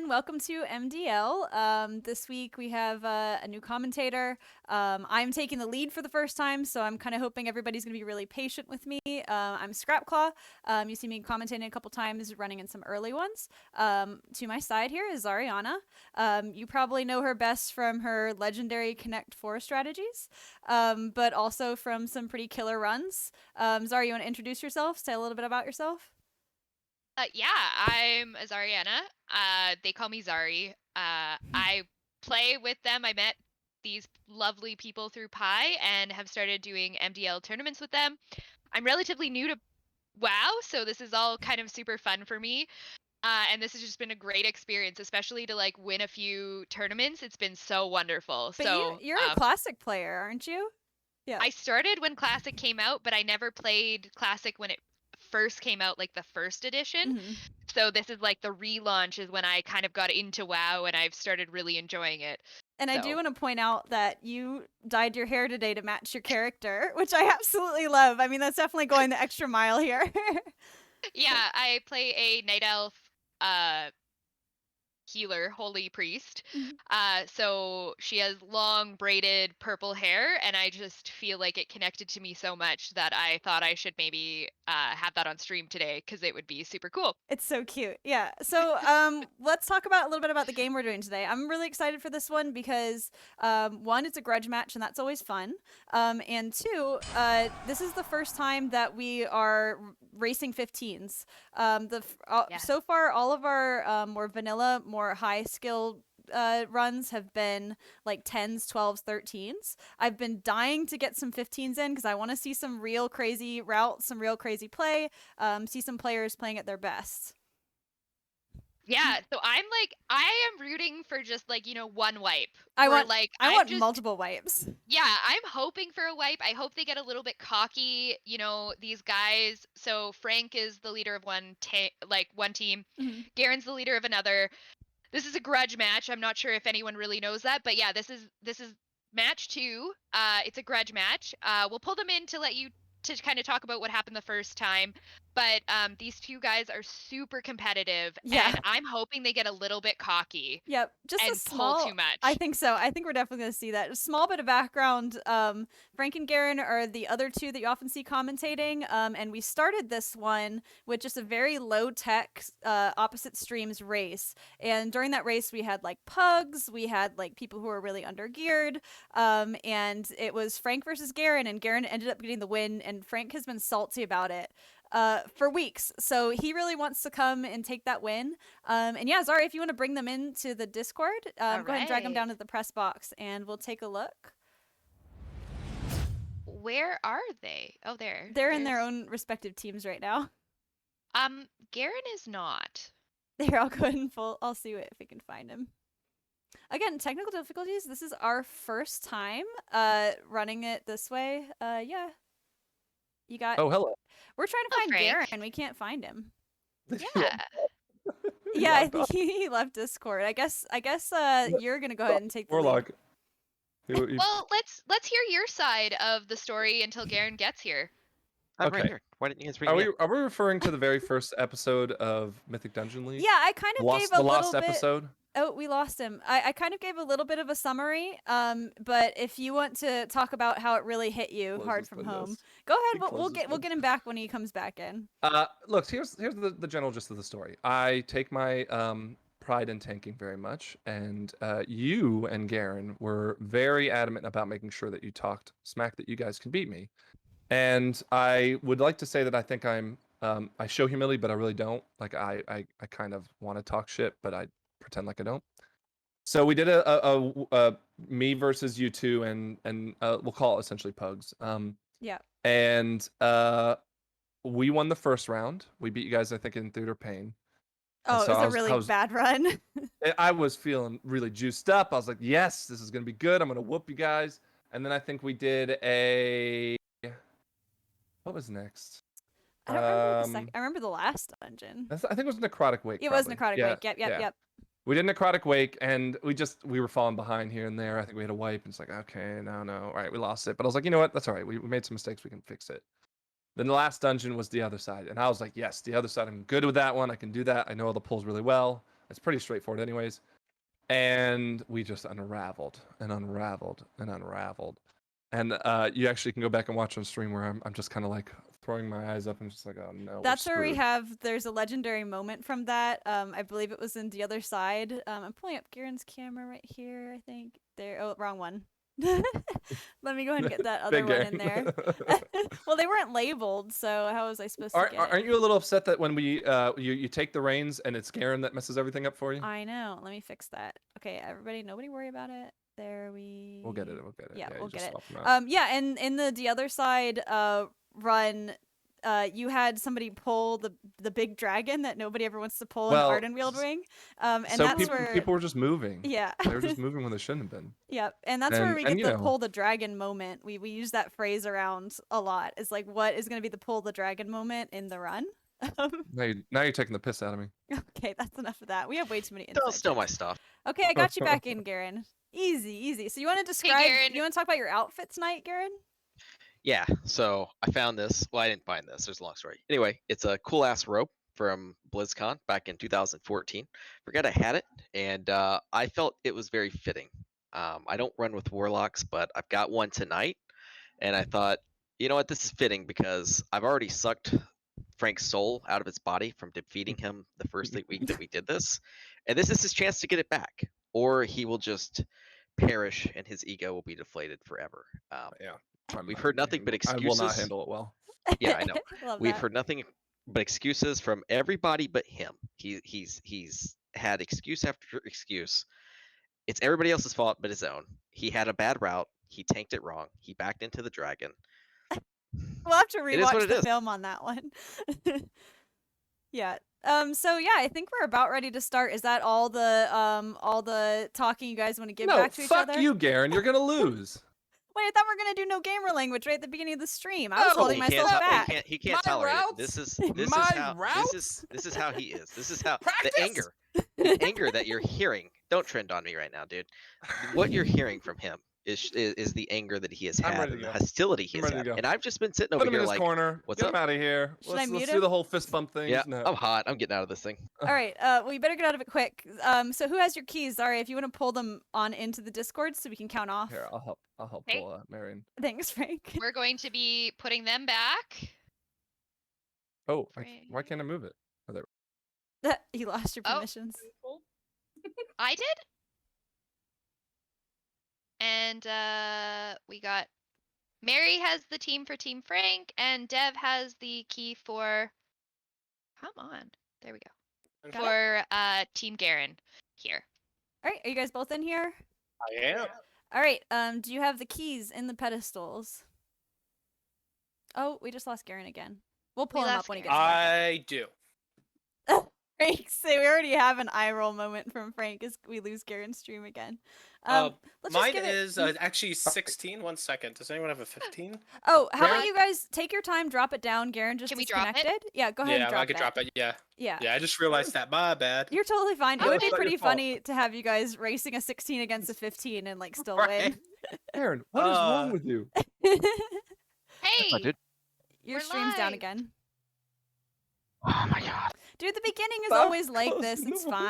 everyone. Welcome to MDL. This week we have a new commentator. I'm taking the lead for the first time, so I'm kind of hoping everybody's going to be really patient with me. I'm Scrapclaw. You see me commentating a couple times, running in some early ones. To my side here is Ariana. You probably know her best from her legendary Connect 4 strategies, but also from some pretty killer runs. Zari, you want to introduce yourself? Say a little bit about yourself? Yeah, I'm Azariana. They call me Zari. I play with them. I met these lovely people through Pi and have started doing MDL tournaments with them. I'm relatively new to WoW, so this is all kind of super fun for me. And this has just been a great experience, especially to like win a few tournaments. It's been so wonderful. But you're a classic player, aren't you? Yeah. I started when Classic came out, but I never played Classic when it first came out, like the first edition. Mhm. So this is like the relaunch is when I kind of got into WoW and I've started really enjoying it. And I do So want to point out that you dyed your hair today to match your character, which I absolutely love. I mean, that's definitely going the extra mile here. yeah, I play a Night Elf uh healer, holy priest. Mhm. So she has long braided purple hair, and I just feel like it connected to me so much that I thought I should maybe have that on stream today because it would be super cool. It's so cute. Yeah. So, let's talk about a little bit about the game we're doing today. I'm really excited for this one because, one, it's a grudge match, and that's always fun. And two, this is the first time that we are racing 15s. Yeah. So far, all of our more vanilla, more high skill runs have been like 10s, 12s, 13s. I've been dying to get some 15s in because I want to see some real crazy routes, some real crazy play, see some players playing at their best. Yeah, so I am rooting for just like, one wipe. I Where want like I I'm want just multiple wipes. yeah, I'm hoping for a wipe. I hope they get a little bit cocky, these guys. So Frank is the leader of one team. Mhm. Garen's the leader of another. This is a grudge match. I'm not sure if anyone really knows that, but yeah, this is match 2. It's a grudge match. We'll pull them in to let you to kind of talk about what happened the first time. But these two guys are super competitive, Yeah. and I'm hoping they get a little bit cocky Yep, just a and pull too small. I much. think so. I think we're definitely going to see that. A small bit of background. Frank and Garen are the other two that you often see commentating. And we started this one with just a very low tech, opposite streams race. And during that race, we had like pugs, we had like people who were really under geared. And it was Frank versus Garen, and Garen ended up getting the win. And Frank has been salty about it for weeks. So he really wants to come and take that win. And yeah, Zara, if you want to bring them into the Discord, All go ahead and drag them right. down to the press box and we'll take a look. Where are they? Oh, there. They're in their There's own respective teams right now. Garen is not. There, I'll go ahead and I'll see if we can find him. Again, technical difficulties. This is our first time running it this way. Yeah, you got. Oh, hello. We're trying to Oh, find Frank. Garen. We can't find him. Yeah. Yeah, I Logged think off. he left Discord. I guess you're gonna go ahead and take the lead. Warlock. Well, let's hear your side of the story until Garen gets here. I'm right Okay. here. Why didn't you guys bring Are me we up? are we referring to the very first episode of Mythic Dungeon League? Yeah, I kind of gave a The little lost bit. episode? Oh, we lost him. I kind of gave a little bit of a summary. But if you want to talk about how it really hit you Close hard this from windows. home, go ahead. Close We'll this get window. him back when he comes back in. Look, here's the general gist of the story. I take my pride in tanking very much, and you and Garen were very adamant about making sure that you talked smack that you guys can beat me. And I would like to say that I think I show humility, but I really don't. Like I kind of want to talk shit, but I pretend like I don't. So we did a me versus you two, and we'll call it essentially pugs. Yeah. And we won the first round. We beat you guys, I think, in theater pain. And Oh, so it was I a was really bad run. I was feeling really juiced up. I was like, yes, this is gonna be good. I'm gonna whoop you guys. And then I think we did a what was next? I don't remember the second. I remember the last dungeon. I think it was Necrotic Wake. It was probably. Necrotic Yeah, Wake. Yep. yeah. Yep. We did Necrotic Wake, and we were falling behind here and there. I think we had a wipe, and it's like, okay, no, all right, we lost it. But I was like, you know what? That's all right. We made some mistakes. We can fix it. Then the last dungeon was the other side, and I was like, yes, the other side. I'm good with that one. I can do that. I know all the pulls really well. It's pretty straightforward, anyways. And we just unraveled and unraveled and unraveled. And you actually can go back and watch on stream where I'm just kind of like throwing my eyes up and just like, oh no, That's we're where we screwed. have. There's a legendary moment from that. I believe it was in the other side. I'm pulling up Garen camera right here. I think there. Oh, wrong one. Let me go ahead and get that other Big one Garen. in there. Well, they weren't labeled, so how was I supposed to get it? Aren't you a little upset that when we you take the reins and it's Garen that messes everything up for you? I know. Let me fix that. Okay, everybody, nobody worry about it. There we. We'll get it. We'll get it. Yeah, you we'll just get it. swap 'em out. Yeah, and in the other side run, you had somebody pull the big dragon that nobody ever wants to pull Well, in Ardenweald Ring. And so that's people where people were just moving. yeah. They were just moving when they shouldn't have been. Yeah, and that's where we get And, you the know- pull the dragon moment. We use that phrase around a lot. It's like, what is going to be the pull the dragon moment in the run? Now you're taking the piss out of me. Okay, that's enough of that. We have way too many Don't inside steal my jokes. stuff. Okay, I got you back in, Garen. Easy. So you want to describe? Garen. You want to talk about your outfit tonight, Garen? Yeah, so I found this. Well, I didn't find this. There's a long story. Anyway, it's a cool ass rope from BlizzCon back in 2014. Forgot I had it, and I felt it was very fitting. I don't run with warlocks, but I've got one tonight, and I thought, you know what, this is fitting because I've already sucked Frank's soul out of his body from defeating him the first week that we did this, and this is his chance to get it back, or he will just perish and his ego will be deflated forever. Yeah. We've heard nothing but I will not excuses. handle it well. Yeah, I know. Love We've that. heard nothing but excuses from everybody but him. He's had excuse after excuse. It's everybody else's fault but his own. He had a bad route. He tanked it wrong. He backed into the dragon. We'll have to It is what rewatch it the is. film on that one. Yeah. So yeah, I think we're about ready to start. Is that all the talking you guys want to give No, back to each fuck other? you, Garen. You're gonna lose. Wait, I thought we were gonna do no gamer language right at the beginning of the stream. I was No, holding He can't, myself tol- back. he can't My tolerate routes? it. This is My how routes? this is how he is. This is how Practice? the anger that you're hearing. Don't trend on me right now, dude. What you're hearing from him is the anger that he has I'm had ready and to the go. hostility he I'm has ready to had. go. And I've just been sitting Put over him in here his like, corner. what's Get up? him out of here. Should I Let's mute do him? the whole fist bump thing. Yeah, No. I'm hot. I'm getting out of this thing. All right. Well, you better get out of it quick. So who has your keys? Sorry, if you want to pull them on into the Discord so we can count off. Here, I'll help. I'll help Hey. pull Marion. Thanks, Frank. We're going to be putting them back. Oh, why can't I move it? You lost your Oh. permissions. I did. And we got Mary has the team for Team Frank, and Dev has the key for. Come on, there we go. Got For Team Garen here. All right. Are you guys both in here? I am. All right. Do you have the keys in the pedestals? Oh, we just lost Garen again. We'll pull him up lost when he Garen. gets back. I do. Frank, say we already have an eye roll moment from Frank as we lose Garen's stream again. Let's just Mine give it- is actually 16. 1 second. Does anyone have a 15? Oh, how about Garen? you guys take your time, drop it down. Garen just Can we drop it? disconnected. Yeah, go ahead Yeah, and drop I could drop it. Yeah. Yeah. Yeah, I just realized that. My bad. You're totally fine. Oh, It would it's be not your pretty fault. funny to have you guys racing a 16 against a 15 and like still Right. win. Aaron, what is wrong Uh, with you? Hey, dude. Your We're stream's down live. again. Oh my god. Dude, the beginning is Stop always like this. closing It's the window.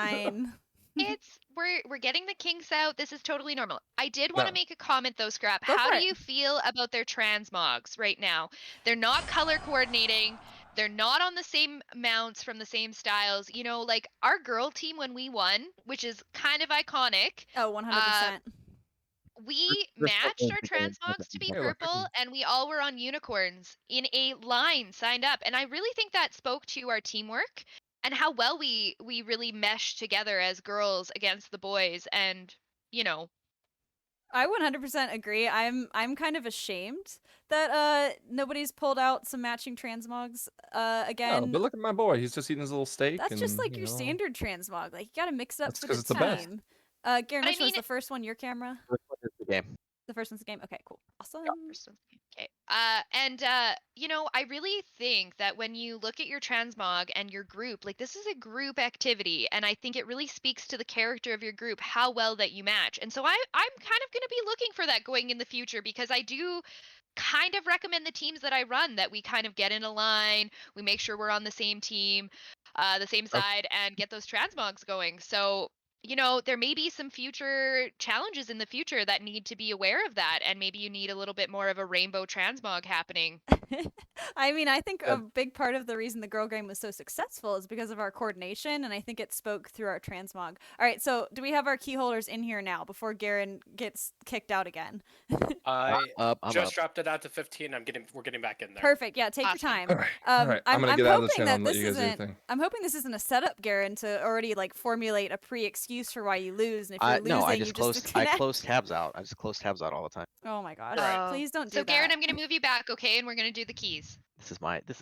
fine. we're getting the kinks out. This is totally normal. I did want to No. make a comment though, Scrap. Go How for do it. you feel about their transmogs right now? They're not color coordinating. They're not on the same mounts from the same styles. You know, like our girl team when we won, which is kind of iconic. Oh, 100%. We We're matched still our going to transmogs to be Hey, look, I purple, and we all were on unicorns in a line signed up. And I really think that spoke to our teamwork and how well we really meshed together as girls against the boys. And you know, I 100% agree. I'm kind of ashamed that nobody's pulled out some matching transmogs No, again. but look at my boy. He's just eating his little steak. That's just and, like you your know, standard transmog. Like you got to mix it up That's for 'cause the it's the best. team. Garen, But I which one's mean- the first one? Your camera? The game. The first one's the game. Okay, cool, awesome. okay. You know, I really think that when you look at your transmog and your group, like this is a group activity, and I think it really speaks to the character of your group, how well that you match. And so I'm kind of going to be looking for that going in the future because I do kind of recommend the teams that I run that we kind of get in a line, we make sure we're on the same team. the same side and get those transmogs going. So, you know, there may be some future challenges in the future that need to be aware of that, and maybe you need a little bit more of a rainbow transmog happening. I mean, I think Yeah. a big part of the reason the girl game was so successful is because of our coordination, and I think it spoke through our transmog. All right, so do we have our key holders in here now before Garen gets kicked out again? I I'm just up. dropped it out to 15. We're getting back in there. Perfect. Yeah, take Awesome. your time. All right. All right. I'm gonna get out of the hoping channel that and let this you guys do your isn't. thing. I'm hoping this isn't a setup, Garen, to already like formulate a pre-excuse for why you lose, and if you're losing, No, I you just just closed. I disconnect. close tabs out. I just close tabs out all the time. Oh my gosh! Alright. Please don't do So, that. Garen, I'm going to move you back, okay? And we're going to do the keys. This is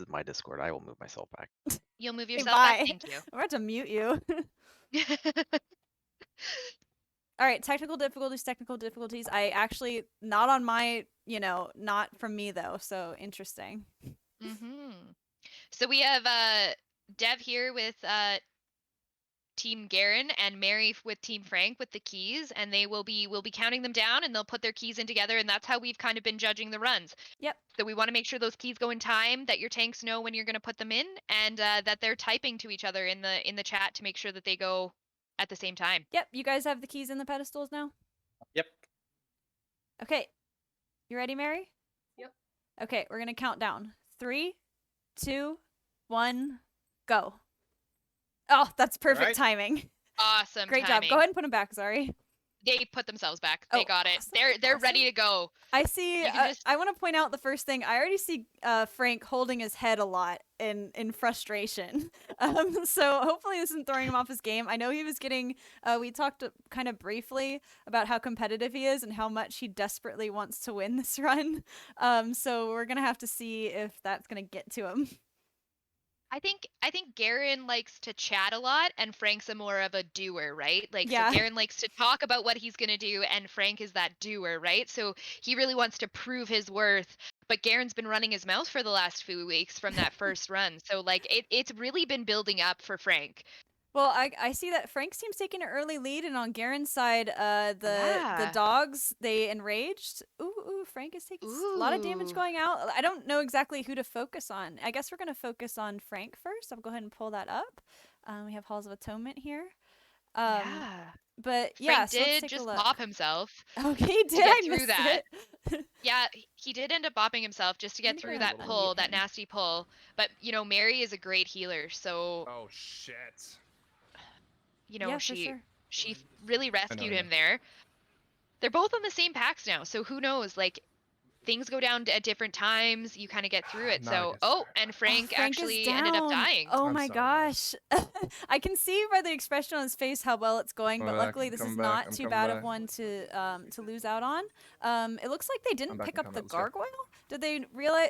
my Discord. I will move myself back. You'll move Okay, yourself back. bye. Thank you. I'm about to mute you. All right, technical difficulties. I actually not on my, not from me though. So interesting. So we have Dev here with Team Garen and Mary with Team Frank with the keys, and we'll be counting them down, and they'll put their keys in together, and that's how we've kind of been judging the runs. Yep. So we want to make sure those keys go in time, that your tanks know when you're going to put them in, and that they're typing to each other in the chat to make sure that they go at the same time. Yep. You guys have the keys in the pedestals now. Yep. Okay. You ready, Mary? Yep. Okay, we're gonna count down. 3, 2, 1, go. Oh, that's perfect Right. timing. Awesome. Great timing. job. Go ahead and put them back. Sorry. They put themselves back. They Oh, got it. awesome, They're ready to go. I see. You can just- I want to point out the first thing. I already see Frank holding his head a lot in frustration. So hopefully this isn't throwing him off his game. I know he was getting. We talked kind of briefly about how competitive he is and how much he desperately wants to win this run. So we're gonna have to see if that's gonna get to him. I think Garen likes to chat a lot, and Frank's a more of a doer, right? Like, Yeah. so Garen likes to talk about what he's gonna do, and Frank is that doer, right? So he really wants to prove his worth. But Garen's been running his mouth for the last few weeks from that first run, so like it's really been building up for Frank. Well, I see that Frank's team's taking an early lead, and on Garen's side, the Yeah. dogs, they enraged. Ooh, Frank is taking a lot of damage Ooh. going out. I don't know exactly who to focus on. I guess we're gonna focus on Frank first. I'll go ahead and pull that up. We have Halls of Atonement here. Yeah. But Frank yeah, so let's did take just a look. bop himself. Okay, did get I through miss that. it? Yeah, he did end up bopping himself just to Let get me through go that and pull, unmute that him. nasty pull. But you know, Mary is a great healer, so Oh shit. you know Yeah, for she sure. she really rescued yeah. him there. They're both on the same packs now, so who knows? Like things go down at different times. You kind of get through it. Not So, against oh, Frank. and Frank Frank is actually ended up down. dying. Oh I'm my sorry, gosh. guys. I can see by the expression on his face how well it's going, but Coming back, luckily this is coming back, not I'm too coming bad of back. one to lose out on. It looks like they didn't back pick and up coming the up the stair. gargoyle. Did they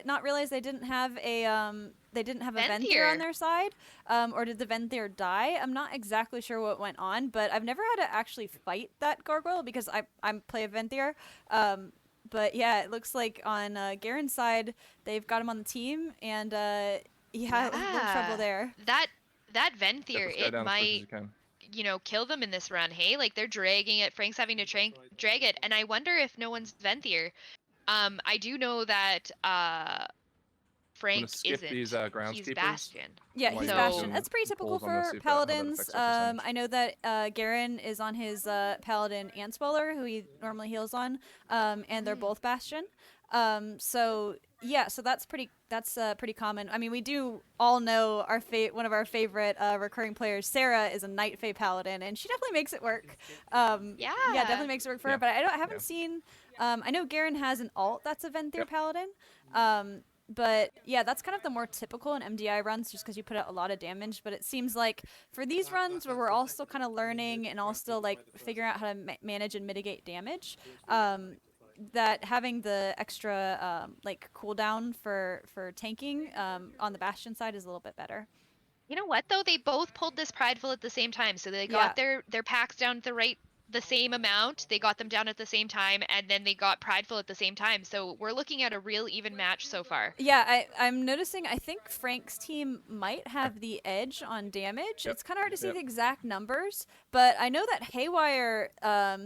not realize they didn't have a Venthyr Venthyr. on their side? Or did the Venthyr die? I'm not exactly sure what went on, but I've never had to actually fight that gargoyle because I play a Venthyr. But yeah, it looks like on Garen's side, they've got him on the team, and he had a little trouble Yeah. there. That Get Venthyr, this guy it down as quick as might, you can. you know, kill them in this run. Hey, like they're dragging it. Frank's having to drag it, and I wonder if no one's Venthyr. I do know that Frank skip isn't. these, He's groundskeepers? Bastion. Yeah, While he's you're Bastion. doing That's pretty typical polls, I'm gonna for see if that- how that paladins. affects our percentage. I know that Garen is on his paladin Answeller, who he normally heals on, and they're both Bastion. So yeah, so that's pretty common. I mean, we do all know our one of our favorite recurring players, Sarah, is a Night Fae paladin, and she definitely makes it work. Yeah, definitely makes it work for her. Yeah. But I haven't seen. I know Garen has an alt that's a Venthyr Yep. paladin. But yeah, that's kind of the more typical in MDI runs, just because you put out a lot of damage. But it seems like for these runs where we're all still kind of learning and all still like figuring out how to manage and mitigate damage, that having the extra like cooldown for tanking on the Bastion side is a little bit better. You know what though? They both pulled this prideful at the same time, so they got their packs down to the same amount. They got them down at the same time, and then they got prideful at the same time. So we're looking at a real even match so far. Yeah, I'm noticing. I think Frank's team might have the edge on damage. Yep. It's kind of hard to see Yep. the exact numbers, but I know that Haywire,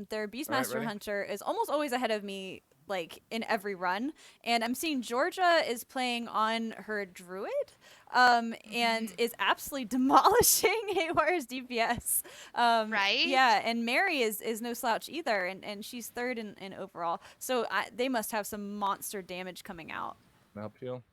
their Beastmaster ready? Hunter, is almost always ahead of me, like in every run. And I'm seeing Georgia is playing on her Druid, and is absolutely demolishing Haywire's DPS. Right? Yeah, and Mary is no slouch either, and she's third in overall. So they must have some monster damage coming out. Now peel.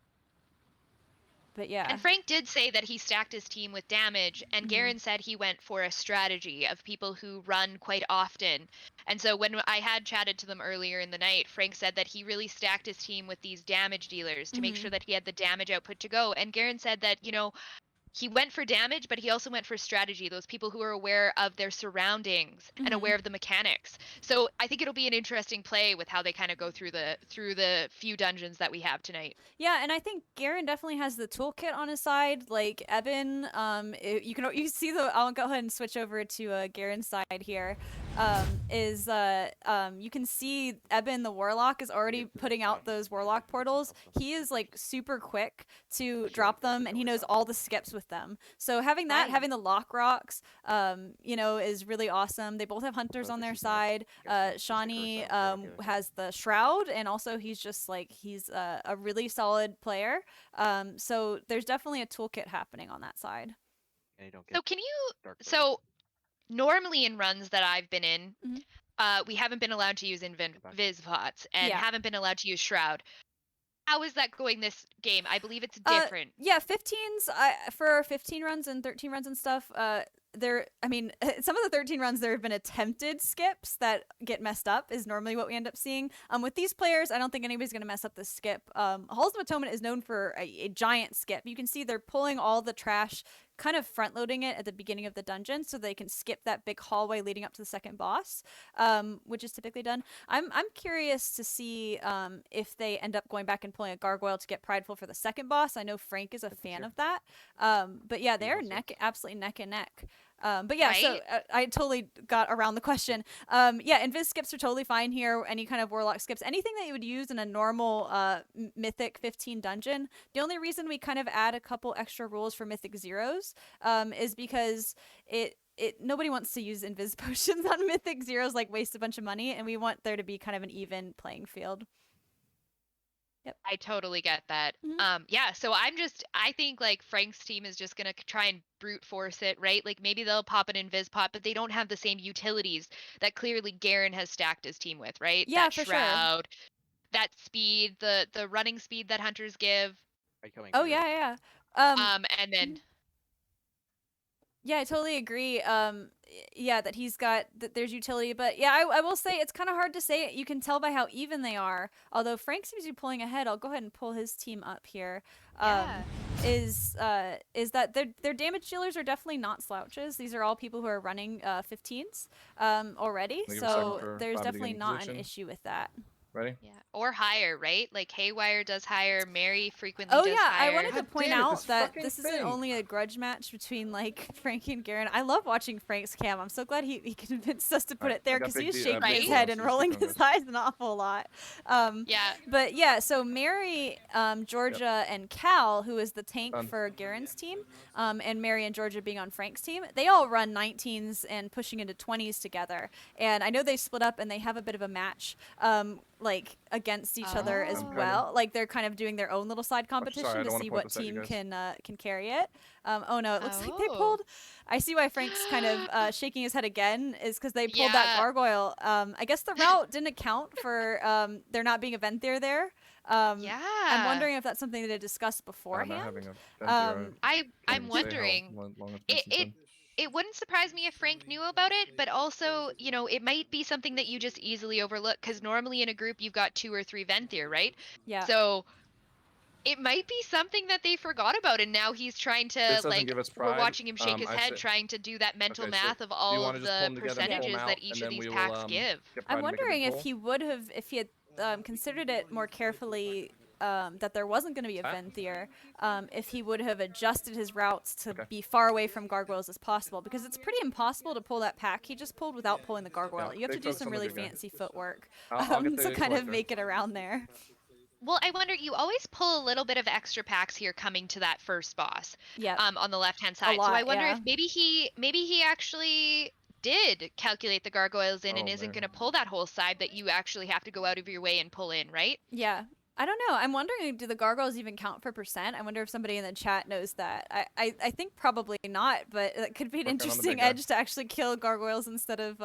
But yeah. And Frank did say that he stacked his team with damage, and Mhm. Garen said he went for a strategy of people who run quite often. And so when I had chatted to them earlier in the night, Frank said that he really stacked his team with these damage dealers to make Mhm. sure that he had the damage output to go. And Garen said that, he went for damage, but he also went for strategy, those people who are aware of their surroundings and Mhm. aware of the mechanics. So I think it'll be an interesting play with how they kind of go through the few dungeons that we have tonight. Yeah, and I think Garen definitely has the toolkit on his side. Like Eben, you see I'll go ahead and switch over to Garen's side here. You can see Eben the Warlock is already putting out those Warlock portals. He is like super quick to drop them, and he knows all the skips with them. So having that, Right. having the lock rocks, is really awesome. They both have hunters on their side. Shawnee has the shroud, and also he's a really solid player. So there's definitely a toolkit happening on that side. So normally in runs that I've been in, Mhm. we haven't been allowed to use Invis pots and Yeah. haven't been allowed to use Shroud. How is that going this game? I believe it's Uh, different. Yeah, 15s for 15 runs and 13 runs and stuff. Some of the 13 runs there have been attempted skips that get messed up is normally what we end up seeing. With these players, I don't think anybody's going to mess up the skip. Halls of Atonement is known for a giant skip. You can see they're pulling all the trash, kind of front loading it at the beginning of the dungeon so they can skip that big hallway leading up to the second boss, which is typically done. I'm curious to see if they end up going back and pulling a gargoyle to get prideful for the second boss. I know Frank is a fan of that. But yeah, they're absolutely neck and neck. But yeah, so I totally got around the question. Yeah, Invis skips are totally fine here. Any kind of Warlock skips, anything that you would use in a normal Mythic 15 dungeon. The only reason we kind of add a couple extra rules for Mythic Zeros is because nobody wants to use Invis potions on Mythic Zeros, like waste a bunch of money, and we want there to be kind of an even playing field. Yep. I totally get that. Mhm. Yeah, so I think like Frank's team is just gonna try and brute force it, right? Like maybe they'll pop an Invis pot, but they don't have the same utilities that clearly Garen has stacked his team with, right? Yeah, That for sure. Shroud, that speed, the running speed that hunters give. Oh yeah. And then Yeah, I totally agree. Yeah, that he's got that there's utility, but yeah, I will say it's kind of hard to say. You can tell by how even they are. Although Frank seems to be pulling ahead, I'll go ahead and pull his team up here. Is that their damage dealers are definitely not slouches. These are all people who are running 15s already, Give a second so for there's Bobby to get definitely in not an position. issue with that. Ready? yeah, or higher, right? Like Haywire does higher, Mary frequently Oh does yeah, higher. I wanted to God point damn it, out this that fucking this isn't thing. only a grudge match between like Frankie and Garen. I love watching Frank's cam. I'm so glad he convinced us to put Alright, it there I got because he big was D- shaking big his D head on, and so rolling just keep his going, eyes an awful lot. Yeah. But yeah, so Mary, Georgia, and Cal, who is the tank Done. for Garen's team, and Mary and Georgia being on Frank's team, they all run 19s and pushing into 20s together. And I know they split up and they have a bit of a match, like against each other as Oh. well. Like they're kind of doing their own little side competition sorry, I to don't wanna see point what this at you team guys. can carry it. Oh no, it looks like they Oh. pulled. I see why Frank's kind of shaking his head again is because they pulled that Yeah. gargoyle. I guess the route didn't account for there not being a Venthyr there. Yeah. I'm wondering if that's something that they discussed Not beforehand. having a Venthyr, I'm couldn't say how wondering. long it's been since then. It wouldn't surprise me if Frank knew about it, but also, it might be something that you just easily overlook because normally in a group you've got 2 or 3 Venthyr, right? Yeah. So it might be something that they forgot about, and now he's trying to This doesn't give us we're pride. watching him shake his I head, say- trying to do that mental Okay, so math of do you all wanna of just pull the them together, pull 'em percentages out, that each and of then these we packs will, give. get Pride I'm to make a big wondering if pull? he would have, if he had considered it more carefully, that there wasn't going to be a Venthyr, if he would have adjusted his routes to be far away from gargoyles as possible, because it's pretty impossible to pull that pack he just pulled without pulling the gargoyle. You have stay to do focused some on the really good guy. fancy footwork I'll get to the kind of collector. make it around there. Well, I wonder, you always pull a little bit of extra packs here coming to that first boss. Yeah. On the left-hand side. So lot, I wonder yeah. if maybe he actually did calculate the gargoyles in and Oh, isn't man. going to pull that whole side that you actually have to go out of your way and pull in, right? Yeah. I don't know. I'm wondering, do the gargoyles even count for percent? I wonder if somebody in the chat knows that. I think probably not, but it could be an Working on the interesting big guy. edge to actually kill gargoyles instead of,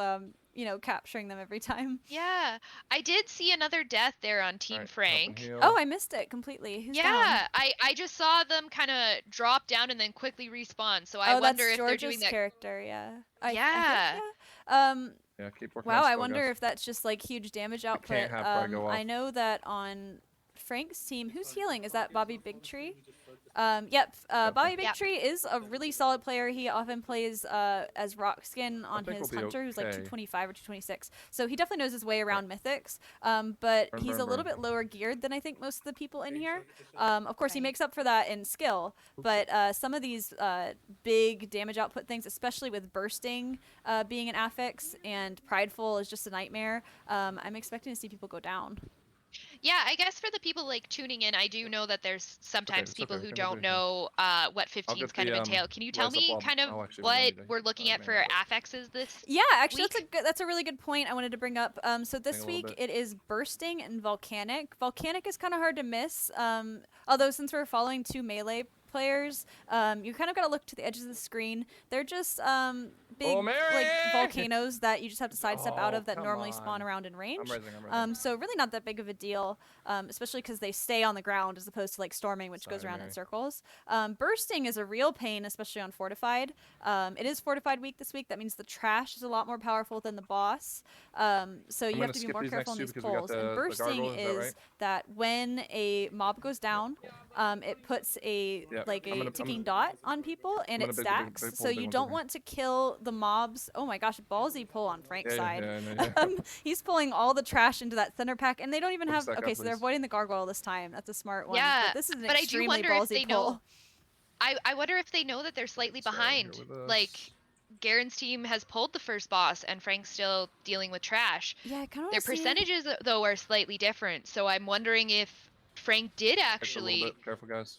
capturing them every time. Yeah, I did see another death there on Team Alright, help and Frank. heal. Oh, I missed it completely. Who's down? Yeah, I just saw them kind of drop down and then quickly respawn. So I Oh, wonder that's if they're George's doing that. character, yeah. I Yeah. think, yeah. Yeah, keep working Wow, on I skill, wonder guys. if that's just like huge damage output. can't have Fry go I off. know that on Frank's team, who's healing? Is that Bobby Bigtree? Yep. Bobby Yep. Bigtree is a really solid player. He often plays as Rockskin on think his we'll be Hunter, who's like okay. 225 or 226. So he definitely knows his way around Mythics. But Burn, he's burn, a little burn. bit lower geared than I think most of the people in here. Of course, he Right. makes up for that in skill. But some of these big damage output things, especially with bursting being an affix and prideful is just a nightmare, I'm expecting to see people go down. Yeah, I guess for the people like tuning in, I do know that there's sometimes it's people okay, who we can don't do it. know what 15s get kind the, of entail. Can you tell rise up me wall. kind of Oh, actually, we don't what need to we're looking at for mana, but- affixes this? Yeah, actually, week? that's a really good point I wanted to bring up. So this a little week bit. it is bursting and volcanic. Volcanic is kind of hard to miss. Although since we're following two melee players, you kind of got to look to the edges of the screen. They're just big Oh, Mary! like volcanoes that you just have to sidestep out Oh, of that come normally spawn on. around in range. I'm raising. So really not that big of a deal, especially because they stay on the ground as opposed to like storming, which goes Sorry, around in Mary. circles. Bursting is a real pain, especially on fortified. It is fortified week this week. That means the trash is a lot more powerful than the boss. So you gonna have to be skip more these careful next on two these because we got pulls. the And bursting gargoyle, is that right? that when a mob goes down, it puts a Yep, like I'm a gonna- ticking dot on people, and gonna it big stacks. pull, So big you one, don't big one. want to kill the mobs. Oh my gosh, ballsy pull on Frank's side. Yeah. He's pulling all the trash into that center pack, and they don't even Pull have. this back Okay, up, so they're please. avoiding the gargoyle this time. That's a smart one. Yeah, but this is an but I do extremely wonder if ballsy they pull. know- I wonder if they know that they're slightly Sorry, here behind. with us. Like Garen's team has pulled the first boss, and Frank's still dealing with trash. Yeah, kind of. Their percentages though are slightly different. So I'm wondering if Frank did Hit a little actually bit. Careful, guys.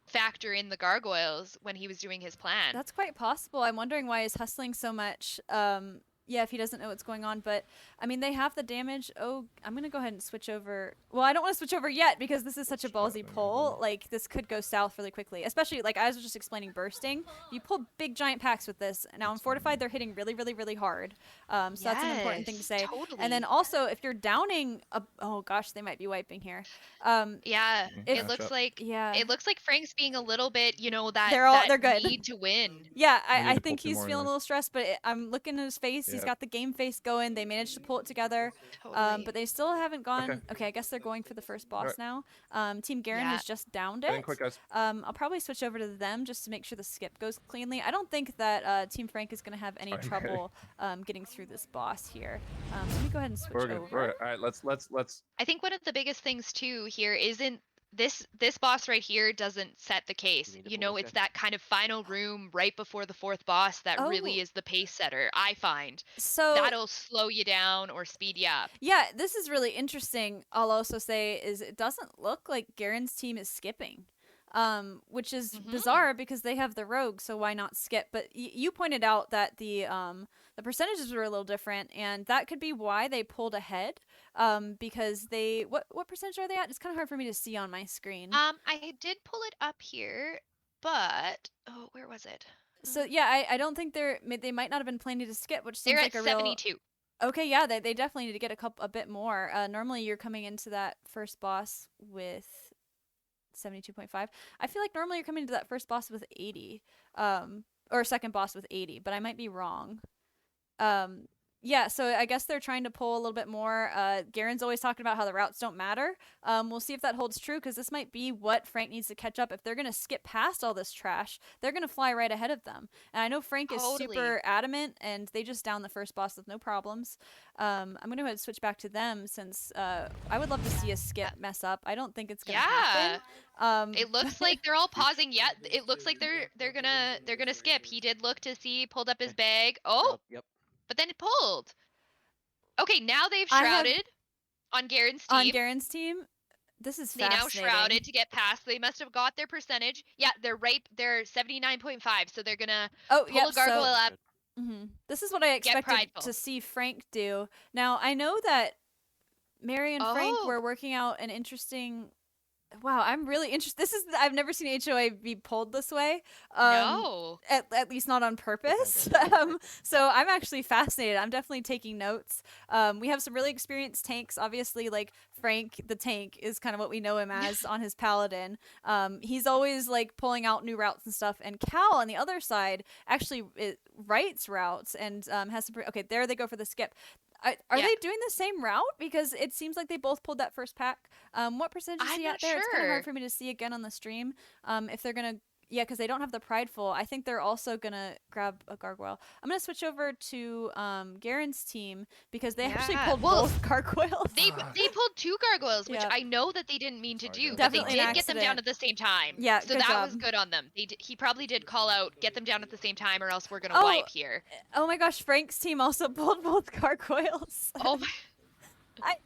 factor in the gargoyles when he was doing his plan. That's quite possible. I'm wondering why he's hustling so much. Yeah, if he doesn't know what's going on. But, I mean, they have the damage. Oh, I'm going to go ahead and switch over. Well, I don't want to switch over yet because this is such a ballsy pull. Like, this could go south really quickly. Especially, like, I was just explaining bursting. You pull big, giant packs with this. Now, in Fortified, they're hitting really, really, really hard. So that's an important thing to Yes, say. totally. And then also, if you're downing... oh, gosh, they might be wiping here. Yeah, it Match looks up. like Yeah. it looks like Frank's being a little bit, that They're good. need to win. Yeah, We need I to think pull two he's more feeling a anyways. little stressed, but I'm looking at his face. He's Yeah. got the game face going. They managed to pull it together, Totally. but they still haven't gone. Okay. Okay, I guess they're going for the first boss Alright. now. Team Garen Yeah. has just downed Getting it. quick, guys. I'll probably switch over to them just to make sure the skip goes cleanly. I don't think that Team Frank is going to have any Sorry, Mary. trouble getting through this boss here. Let me go ahead and switch We're good. over. We're good. All right, let's. I think one of the biggest things too here isn't this boss right here doesn't set the case. need to pull this It's guy? that kind of final room right before the fourth boss that really Oh. is the pace setter, I find. So That'll slow you down or speed you up. yeah, this is really interesting. I'll also say is it doesn't look like Garen's team is skipping, which is Mhm. bizarre because they have the rogue, so why not skip? But you pointed out that the percentages were a little different, and that could be why they pulled ahead. Because they what percentage are they at? It's kind of hard for me to see on my screen. I did pull it up here, but where was it? So yeah, I don't think they might not have been planning to skip, which seems They're like at a real 72. Okay, yeah, they definitely need to get a bit more. Normally you're coming into that first boss with 72.5. I feel like normally you're coming into that first boss with 80, or second boss with 80, but I might be wrong. Yeah, so I guess they're trying to pull a little bit more. Garen's always talking about how the routes don't matter. We'll see if that holds true, because this might be what Frank needs to catch up. If they're going to skip past all this trash, they're going to fly right ahead of them. And I know Frank is Totally. super adamant, and they just down the first boss with no problems. I'm going to go ahead and switch back to them, since I would love to see a skip mess up. I don't think it's going to Yeah. happen. It looks like they're all pausing. Yeah, it looks like they're gonna skip. He did look to see, pulled up his bag. Oh, Yep. but then it pulled. Okay, now they've I have- shrouded on Garen's team. On Garen's team, this is They now fascinating. shrouded to get past. They must have got their percentage. Yeah, they're 79.5, so they're gonna Oh, pull yep, a gargoyle so, up. This is what I expected prideful. to see Frank do. Now, I know that Mary and Frank Oh. were working out an interesting. Wow, I'm really interested. I've never seen HOA be pulled this way. No. At least not on purpose. So I'm actually fascinated. I'm definitely taking notes. We have some really experienced tanks. Obviously, like Frank the tank is kind of what we know him as on his paladin. He's always like pulling out new routes and stuff. And Cal on the other side actually writes routes and has some. Okay, there they go for the skip. Are Yeah. they doing the same route? Because it seems like they both pulled that first pack. What percentage is I'm he not at there? It's kind of sure. hard for me to see again on the stream. If they're gonna, yeah, because they don't have the prideful. I think they're also gonna grab a gargoyle. I'm gonna switch over to Garen's team because they actually Yeah, pulled well, both gargoyles. They pulled 2 gargoyles, which Yeah. I know that they didn't mean to Sorry, do, guys. but they Definitely an did get them down accident. at the same time. Yeah, so good that was job. good on them. He probably did call out, get them down at the same time, or else we're gonna Oh. wipe here. Oh my gosh, Frank's team also pulled both gargoyles. Oh my.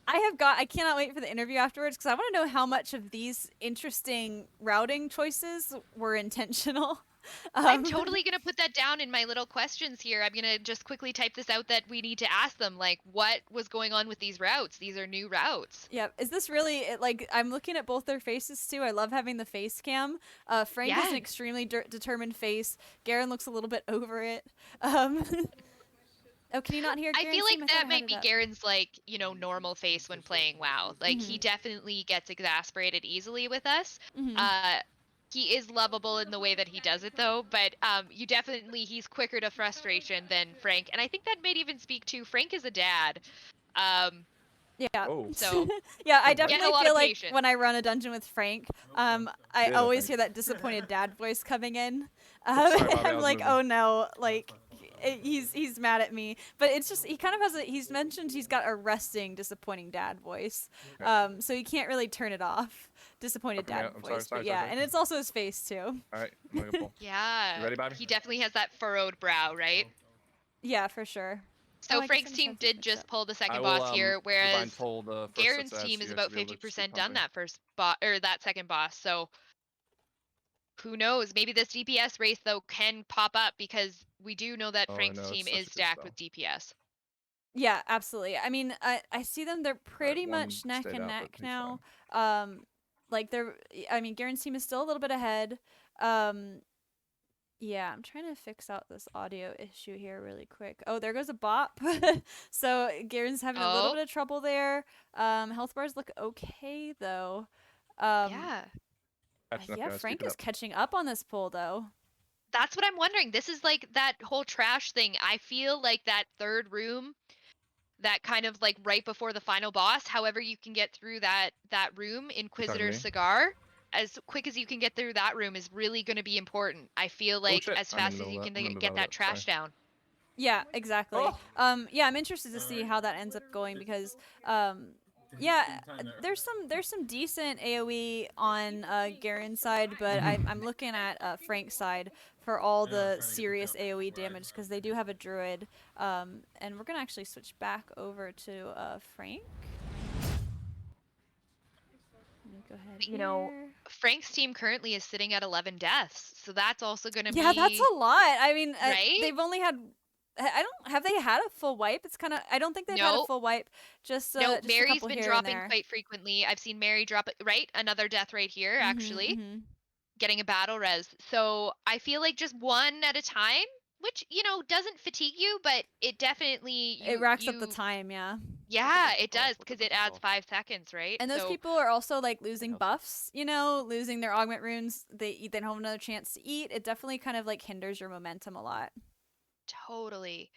I cannot wait for the interview afterwards because I want to know how much of these interesting routing choices were intentional. I'm totally gonna put that down in my little questions here. I'm gonna just quickly type this out that we need to ask them, like, what was going on with these routes? These are new routes. Yeah, is this really like I'm looking at both their faces too. I love having the face cam. Frank has an Yeah. extremely determined face. Garen looks a little bit over it. Oh, can you not hear? I Garen's feel team? like I thought I that had might it be up. Garen's, like, normal face when playing WoW. Like, he definitely gets exasperated easily with us. Mhm. He is lovable in the way that he does it, though, but he's quicker to frustration than Frank. And I think that might even speak to Frank is a dad. Yeah. Oh. So Yeah, I Getting a definitely lot feel of like patience. when I run a dungeon with Frank, I Yeah, always thanks. hear that disappointed dad voice coming in. Sorry, Bobby, I I'm was like, moving. oh no, like he's mad at me. But it's just he kind of has he's mentioned he's got a resting disappointing dad voice. Okay. So he can't really turn it off. Disappointed Okay, dad I'm voice. sorry, But yeah, sorry. and it's also his face too. All right, I'm gonna go pull. Yeah. You ready, Bobby? He definitely has that furrowed brow, right? Yeah, for sure. So Oh, I guess Frank's I just team have these did mixed just up. pull the I second will, boss here, Divine whereas toll the first Garen's success, team you is guys about should be able to speak 50% done comfy. that first boss or that second boss. So who knows? Maybe this DPS race though can pop up because we do know that Oh, I Frank's know, it's team such a is good stacked spell. with DPS. Yeah, absolutely. I mean, I see them. They're pretty one much neck stayed and out, but neck he's now. Like they're. I mean, Garen's team is still a little bit ahead. Yeah, I'm trying to fix out this audio issue here really quick. Oh, there goes a bop. So Garen's having a little Oh. bit of trouble there. Health bars look okay though. Yeah. Catching up, Yeah, guys, Frank keep it is up. catching up on this pull though. That's what I'm wondering. This is like that whole trash thing. I feel like that third room, that kind of like right before the final boss, however you can get through that room, Inquisitor me? Cigar, as quick as you can get through that room is really going to be important. I feel like shit, as I'm in fast the as middle you of can that. I'm in the get middle that of that, trash sorry. down. Yeah, exactly. Oh. Yeah, I'm interested to see how that ends up going because yeah, there's some decent AoE on Garen's side, but I'm looking at Frank's side for all the serious AoE damage because they do have a druid. And we're gonna actually switch back over to Frank. Let me go ahead. You know, here. Frank's team currently is sitting at 11 deaths, so that's also going to Yeah, be that's a lot. I mean, right? they've only had. I don't have they had a full wipe. It's kind of. I don't think they've had a Nope. full wipe. Just No, just a Mary's couple been here dropping and there. quite frequently. I've seen Mary drop it, right? Another death right here, actually, getting a battle res. So I feel like just one at a time, which, doesn't fatigue you, but it definitely, It racks up the time, yeah. Yeah, it Look at does, the because it purple adds spell. 5 seconds, right? And those So people are also like losing helps it. buffs, losing their augment runes. They don't have another chance to eat. It definitely kind of like hinders your momentum a lot. totally.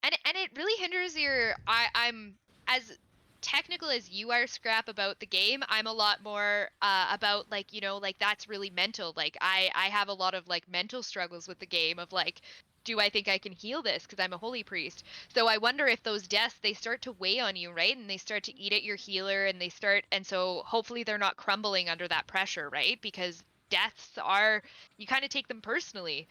And it really hinders your I'm as technical as you are, Scrap, about the game. I'm a lot more about like, like that's really mental. Like I have a lot of like mental struggles with the game of like, do I think I can heal this because I'm a holy priest? So I wonder if those deaths, they start to weigh on you, right? And they start to eat at your healer, and so hopefully they're not crumbling under that pressure, right? Because deaths are, you kind of take them personally.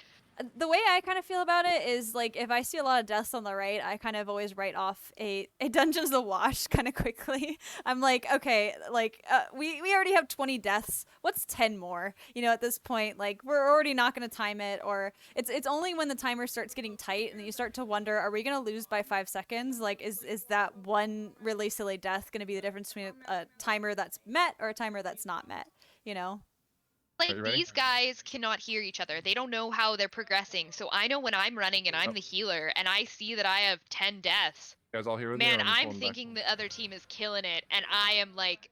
The way I kind of feel about it is like if I see a lot of deaths on the right, I kind of always write off a Dungeons the Wash kind of quickly. I'm like, okay, like we already have 20 deaths. What's 10 more? You know, at this point, like we're already not going to time it, or it's only when the timer starts getting tight and you start to wonder, are we going to lose by 5 seconds? Like, is that one really silly death going to be the difference between a timer that's met or a timer that's not met? You know? Like you ready? these guys cannot hear each other. They don't know how they're progressing. So I know when I'm running and I'm Yep. the healer and I see that I have 10 deaths, You guys all here with me? man, or I'm just I'm holding back? thinking the other team is killing it and I am like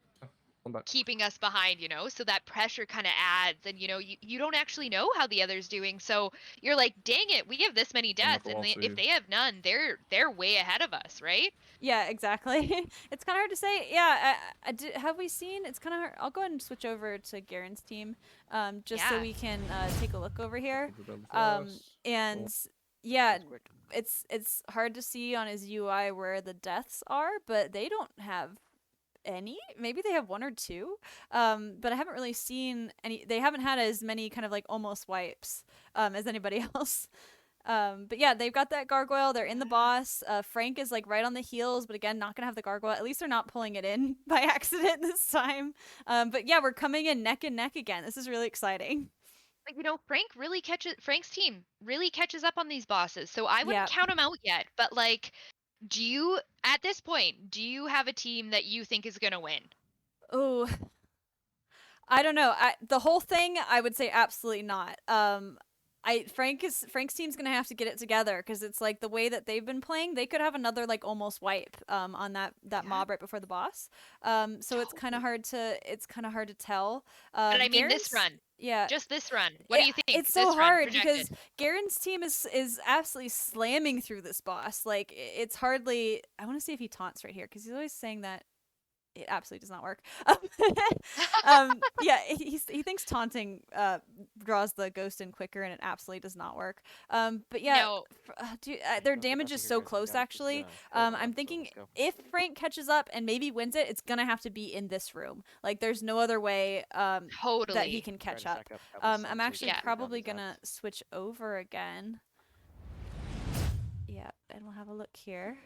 Hold back. keeping us behind, you know? So that pressure kind of adds and you know, you don't actually know how the other's doing. So you're like, "Dang it, we have this many at deaths the and wall so if you- they have none, they're way ahead of us, right?" Yeah, exactly. It's kind of hard to say. Yeah, have we seen? It's kind of hard. I'll go ahead and switch over to Garen's team, just so Yeah. we can take a look over here. We'll go Um, fast. and yeah, it's hard to see on his UI where the deaths are, but they don't have any. Maybe they have one or two. But I haven't really seen any. They haven't had as many kind of like almost wipes as anybody else. But yeah, they've got that gargoyle. They're in the boss. Frank is like right on the heels, but again, not gonna have the gargoyle. At least they're not pulling it in by accident this time. But yeah, we're coming in neck and neck again. This is really exciting. Like, you know, Frank's team really catches up on these bosses. So I wouldn't Yeah. count them out yet, but like at this point, do you have a team that you think is going to win? Oh, I don't know. The whole thing, I would say absolutely not. Frank's team's gonna have to get it together because it's like the way that they've been playing, they could have another like almost wipe on that mob right before the boss. So it's kind of hard to tell. But I mean this Garen's- run. Yeah. Just this run. What do you think? It's so this run hard projected? because Garen's team is absolutely slamming through this boss. Like it's hardly. I want to see if he taunts right here because he's always saying that it absolutely does not work. Yeah, he thinks taunting draws the ghost in quicker, and it absolutely does not work. But yeah, No. their damage is so close. Actually, I'm thinking if Frank catches up and maybe wins it, it's gonna have to be in this room. Like, there's no other way Totally. that he can catch up. I'm actually Yeah. probably gonna switch over again. Yeah, and we'll have a look here.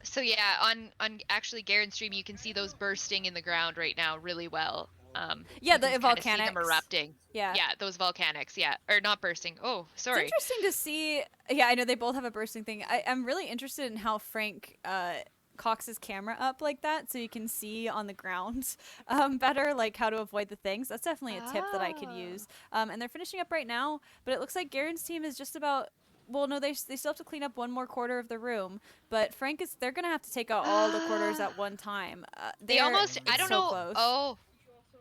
So yeah, on actually Garen's stream, you can see those bursting in the ground right now really well. Yeah, you the can kinda see them volcanics. erupting. Yeah. Yeah, those volcanics. Yeah, or not bursting. Oh, It's sorry. interesting to see. Yeah, I know they both have a bursting thing. I'm really interested in how Frank cocks his camera up like that so you can see on the ground better, like how to avoid the things. That's definitely a tip that I could use. And they're finishing up right now, but it looks like Garen's team is just about. Well, no, they still have to clean up one more quarter of the room, but they're gonna have to take out all the quarters at one time. They almost. I it's don't so know. Close. Oh,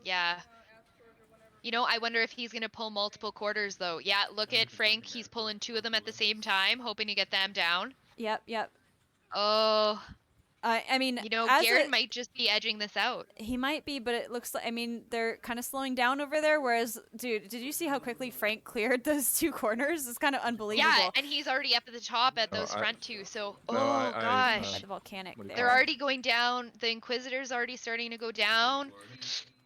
yeah. You know, I wonder if he's gonna pull multiple quarters though. Yeah, look at Frank. He's pulling two of them at the same time, hoping to get them down. Yep. Oh, I mean, you know, as Garen might just be edging this out. He might be, but it looks like, I mean, they're kind of slowing down over there. Whereas, dude, did you see how quickly Frank cleared those two corners? It's kind of unbelievable. Yeah, and he's already up at the top at Oh, those I- front two. So, No, oh I- gosh, By the volcanic what do you there. they're already going down. The Inquisitor's already starting to go down.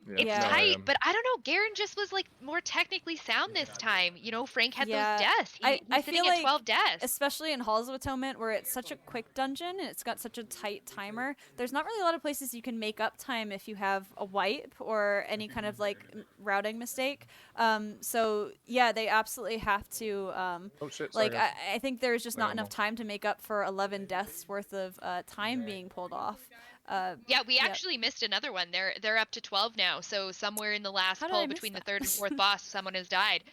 It's Yeah. no, I tight, am. but I don't know. Garen just was like more technically sound this time. You know, Frank had Yeah, those deaths. I He's feel sitting at like 12 deaths. Especially in Halls of Atonement, where it's such a quick dungeon and it's got such a tight timer. There's not really a lot of places you can make up time if you have a wipe or any kind of like routing mistake. So yeah, they absolutely have to. Oh shit! Sorry, Like guys. I think there's just not Wait, enough time to make up for 11 deaths worth of time being pulled off. Yeah, we Yep. actually missed another one. They're up to 12 now. So somewhere in the last How did I pull miss between the that? third and fourth boss, someone has died.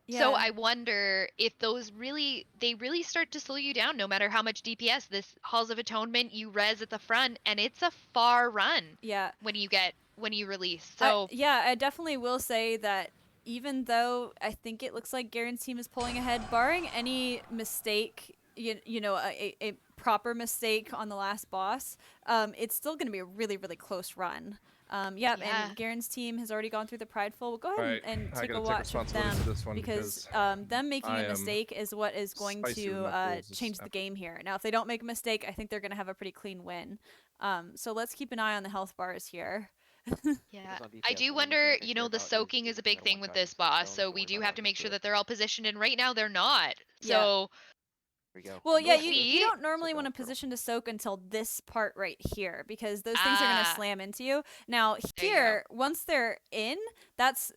Yeah. So I wonder if they really start to slow you down no matter how much DPS. This Halls of Atonement, you res at the front and it's a far run Yeah. when you release. So yeah, I definitely will say that even though I think it looks like Garen's team is pulling ahead, barring any mistake, you know, a proper mistake on the last boss, it's still going to be a really, really close run. Yeah, Yeah. and Garen's team has already gone through the Prideful. We'll go ahead Alright, and I take a gotta take watch of responsibility them for this one because because them making I a am mistake is what is going spicy to with my pulls this change the ep- game here. Now, if they don't make a mistake, I think they're going to have a pretty clean win. So let's keep an eye on the health bars here. Yeah. on I defense, do the only wonder, mechanic I you care know, the about is soaking is a I'm big gonna thing one with shot this you with boss, stone so before we do my have to dog make gets sure to that it. they're all positioned, and right now they're not. Yeah. So Here we go. Well, yeah, We'll you see. don't normally So want to don't throw. position to soak until this part right here because those things are going to Ah. slam into you. Now There you go. here, once they're in, that's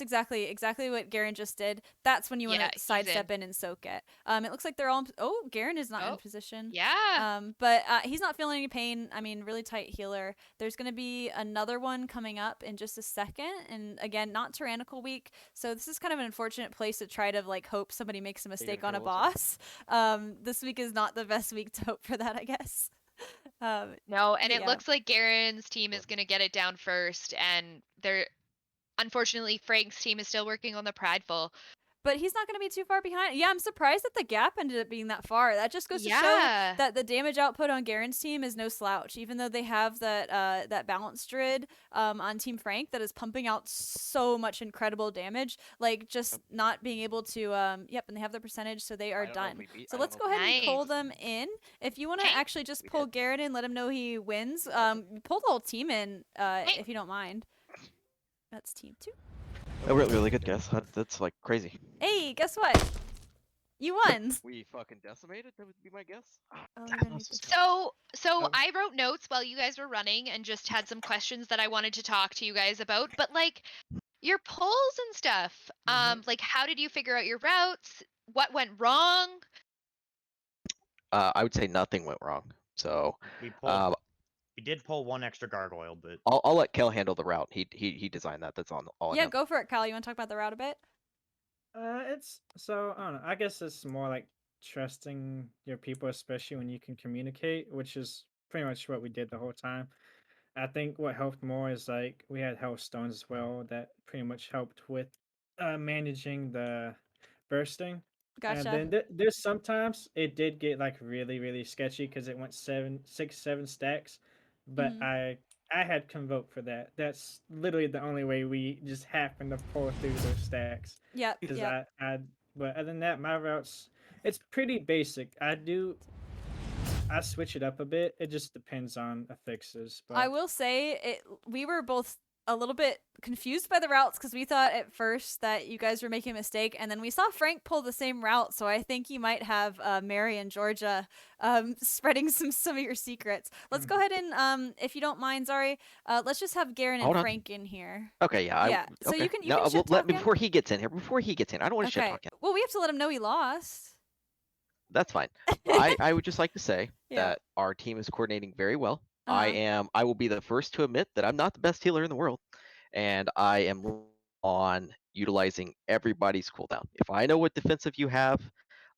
exactly what Garen just did. That's when you want Yeah, to he's sidestep in and soak it. It looks like they're all. Oh, Garen is not in Oh, position. yeah. But he's not feeling any pain. I mean, really tight healer. There's going to be another one coming up in just a second, and again, not tyrannical week. So this is kind of an unfortunate place to try to like hope somebody makes a mistake on a control it, boss. This week is not the best week to hope for that, I guess. No, and but it yeah. looks like Garen's team is going to get it down first, and they're unfortunately Frank's team is still working on the Prideful. But he's not going to be too far behind. Yeah, I'm surprised that the gap ended up being that far. That just goes to show Yeah. that the damage output on Garen's team is no slouch. Even though they have that balanced Druid on Team Frank that is pumping out so much incredible damage, like just not being able to yep, and they have the percentage, so they are done. So let's go ahead and pull Nice. them in. If you want to Okay. actually just We pull did. Garen in, let him know he wins. Pull the whole team in if you don't mind. That's team 2. Oh, really good guess. That's like crazy. Hey, guess what? You won. We fucking decimated. That would be my guess. Oh, you're gonna need this. So Oh. I wrote notes while you guys were running and just had some questions that I wanted to talk to you guys about. But like your polls and stuff, like how did you figure out your routes? What went wrong? I would say nothing went wrong. So We did pull one extra gargoyle, but I'll let Kel handle the route. He designed that. That's all Yeah, him. go for it, Kyle. You want to talk about the route a bit? It's so I don't know. I guess it's more like trusting your people, especially when you can communicate, which is pretty much what we did the whole time. I think what helped more is like we had health stones as well that pretty much helped with managing the bursting. Gotcha. And then there's sometimes it did get like really really sketchy because it went 7 stacks, but Mhm. I had convoke for that. That's literally the only way we just happened to pull through those stacks. Yep. Because Yep. but other than that, my routes, it's pretty basic. I switch it up a bit. It just depends on affixes. But I will say we were both a little bit confused by the routes because we thought at first that you guys were making a mistake, and then we saw Frank pull the same route. So I think you might have Mary and Georgia spreading some of your secrets. Let's go ahead and if you don't mind, Zari, let's just have Garen and Hold on. Frank in here. Okay, yeah. Yeah, so okay. you can no, shit let talk me him. before he gets in here. Before he gets in, I don't want to shit Okay. talk him. Well, we have to let him know he lost. That's fine. I would just like to say Yeah. that our team is coordinating very well. Uh-huh. I will be the first to admit that I'm not the best healer in the world, and I am on utilizing everybody's cooldown. If I know what defensive you have,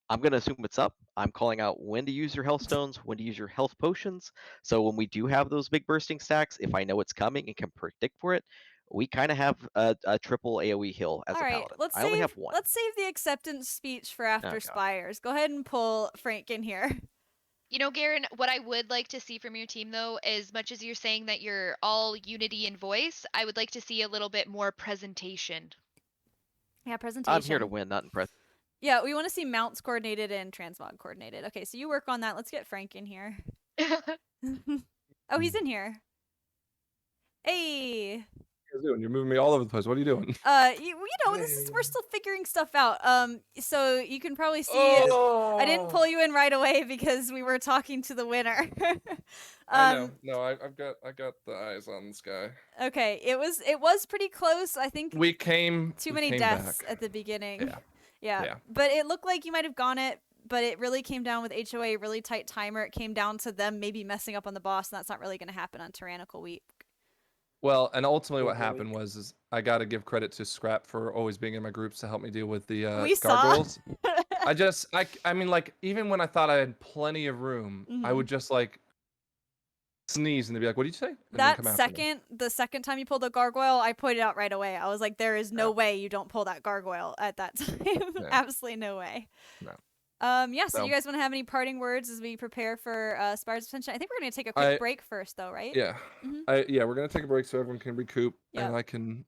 I'm gonna assume it's up. I'm calling out when to use your health stones, when to use your health potions. So when we do have those big bursting stacks, if I know it's coming and can predict for it, we kind of have a triple AOE heal as All a right, paladin. let's I only have one. let's save the acceptance speech for after God. Spires. Go ahead and pull Frank in here. You know, Garen, what I would like to see from your team, though, as much as you're saying that you're all unity in voice, I would like to see a little bit more presentation. Yeah, presentation. I'm here to win, not impress. Yeah, we want to see mounts coordinated and transmog coordinated. Okay, so you work on that. Let's get Frank in here. Oh, he's in here. Hey. What are you guys doing? You're moving me all over the place. What are you doing? You know, we're still figuring stuff out. So you can probably see I didn't pull you in right away because we were talking to the winner. I know. No, I got the eyes on this guy. Okay, it was pretty close. I think We came too we many came deaths back. at the beginning. Yeah. Yeah. But it looked like you might have gone it, but it really came down with HOA, really tight timer. It came down to them maybe messing up on the boss, and that's not really going to happen on Tyrannical Week. Well, and ultimately what Really? happened was I got to give credit to Scrap for always being in my groups to help me deal with the We saw. gargoyles. I mean, like, even when I thought I had plenty of room, I would just like sneeze and they'd be like, "What did you say?" And then That come after me. the second time you pulled the gargoyle, I pointed out right away. I was like, there is no way you don't pull that gargoyle at that time. Yeah. Absolutely no way. No. Yeah, so So- you guys want to have any parting words as we prepare for Spires Ascension? I think we're going to take a quick break first, though, right? Yeah. Mhm. Yeah, we're gonna take a break so everyone can recoup Yeah. and I can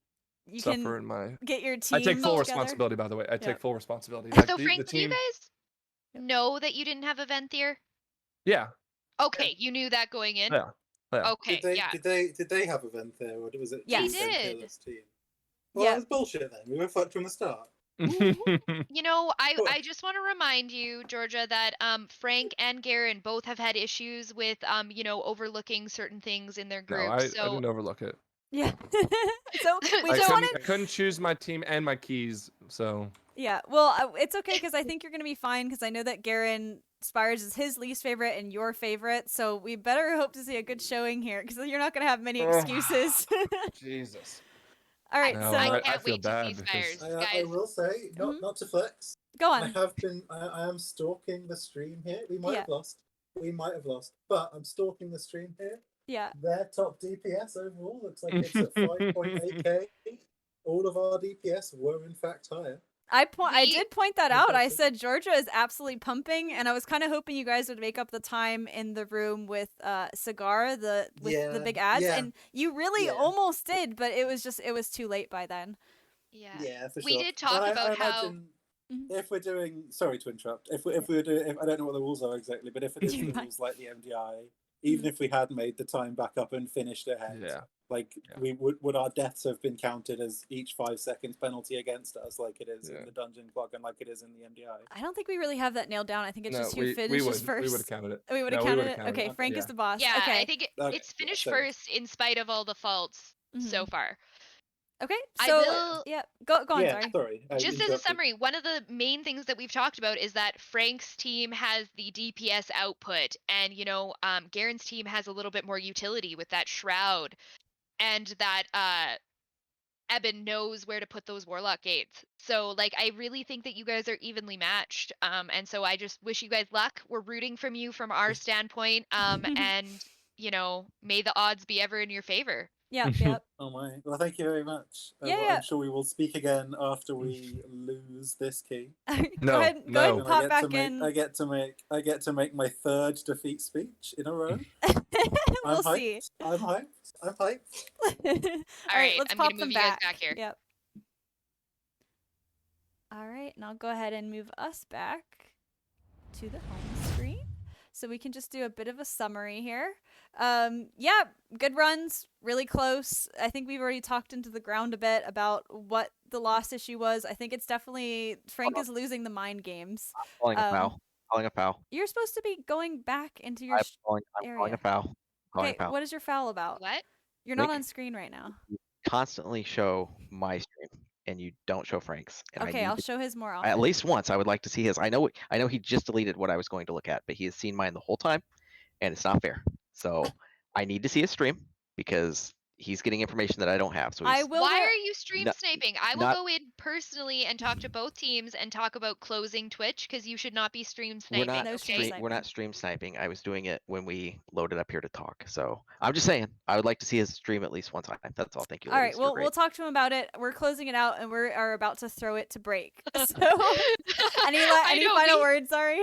You suffer can in my. get your team I take full together. responsibility, by the way. I take Yep. full responsibility. Like, So, the Frank, do you team. guys know that you didn't have a Venthyr? Yeah. Okay, you knew that going in? Yeah. Yeah. Okay, Did yeah. they have a Venthyr, or was it Yes. just They a did. Ventyrless team? Well, Yeah. that was bullshit then. We were fucked from the start. You know, Cool. I just want to remind you, Georgia, that Frank and Garen both have had issues with you know, overlooking certain things in their No, group. I So didn't overlook it. Yeah. So we I just couldn't, wanted. I couldn't choose my team and my keys, so Yeah. Well, it's okay because I think you're gonna be fine because I know that Garen Spires is his least favorite and your favorite. So we better hope to see a good showing here because you're not gonna have many Ugh. excuses. Jesus. All right. No, So I I can't feel wait to see bad because Spires, I guys. will say, Mhm. not to flex. go I on. have been. I am stalking the stream here. We might Yeah. have lost. We might have lost, but I'm stalking the stream here. Yeah. Their top DPS overall looks like it's at 5.8k. All of our DPS were in fact higher. I We- did point that out. I Exactly. said Georgia is absolutely pumping, and I was kind of hoping you guys would make up the time in the room with Cigar, with the Yeah, big ads, yeah. and you really Yeah. almost did, but it was too late by then. Yeah. Yeah, for We sure. did talk And about I how- imagine Mhm. if we're doing, sorry to interrupt, if we were doing, I don't know what the rules are exactly, but if it is You're the fine. rules like the MDI, even if we had made the time back up and finished ahead, yeah. like Yeah. we would our deaths have been counted as each 5 seconds penalty against us, like it is Yeah. in the dungeon clock and like it is in the MDI. I don't think we really have that nailed down. I think it's No, just who we finishes would first. we would have counted it. We would No, have we counted would've it. counted Okay, it. Frank Yeah. is the boss. Yeah, okay. I think Okay, it's yeah, finished so- first in spite of all the faults so Mhm. far. Okay. I So will- yeah, go on. Yeah, Sorry. sorry. I Just as a interrupted. summary, one of the main things that we've talked about is that Frank's team has the DPS output, and you know, Garen's team has a little bit more utility with that shroud, and that Eben knows where to put those warlock gates. So like, I really think that you guys are evenly matched, and so I just wish you guys luck. We're rooting from you from our standpoint, and you know, may the odds be ever in your favor. Yep. Yep. Oh my! Well, thank you very much. Yeah, Well, yeah. I'm sure we will speak again after we lose this key. go No, ahead. Go no. ahead. And And pop I get back to make, in. I get to make my 3rd defeat speech in a row. We'll I'm see. hyped. I'm hyped. I'm hyped. All right. Let's I'm pop gonna them move you guys back. back here. Yep. All right, and I'll go ahead and move us back to the home screen. So we can just do a bit of a summary here. Yeah, good runs, really close. I think we've already talked into the ground a bit about what the loss issue was. I think it's definitely Frank is losing the mind games. Calling a Um, foul. Calling a foul. You're supposed to be going back into your I'm calling area. a foul. Calling Okay, a foul. what is your foul about? What? You're not Rick? on screen right now. Constantly show my stream, and you don't show Frank's. And I Okay, need I'll to- show his more often. at least once. I would like to see his. I know he just deleted what I was going to look at, but he has seen mine the whole time, and it's not fair. So I need to see his stream because he's getting information that I don't have. So I he's, will. Why ver- are you stream Not- sniping? I will not- go in personally and talk to both teams and talk about closing Twitch because you should not be stream we're sniping. not No okay? stream we're not stream sniping. I was doing it when we loaded up here to talk. So I'm just saying I would like to see his stream at least one time. That's all. Thank you. All right, ladies. You're well, great. we'll talk to him about it. We're closing it out, and we are about to throw it to break. So, any I any know, final we- words? Sorry.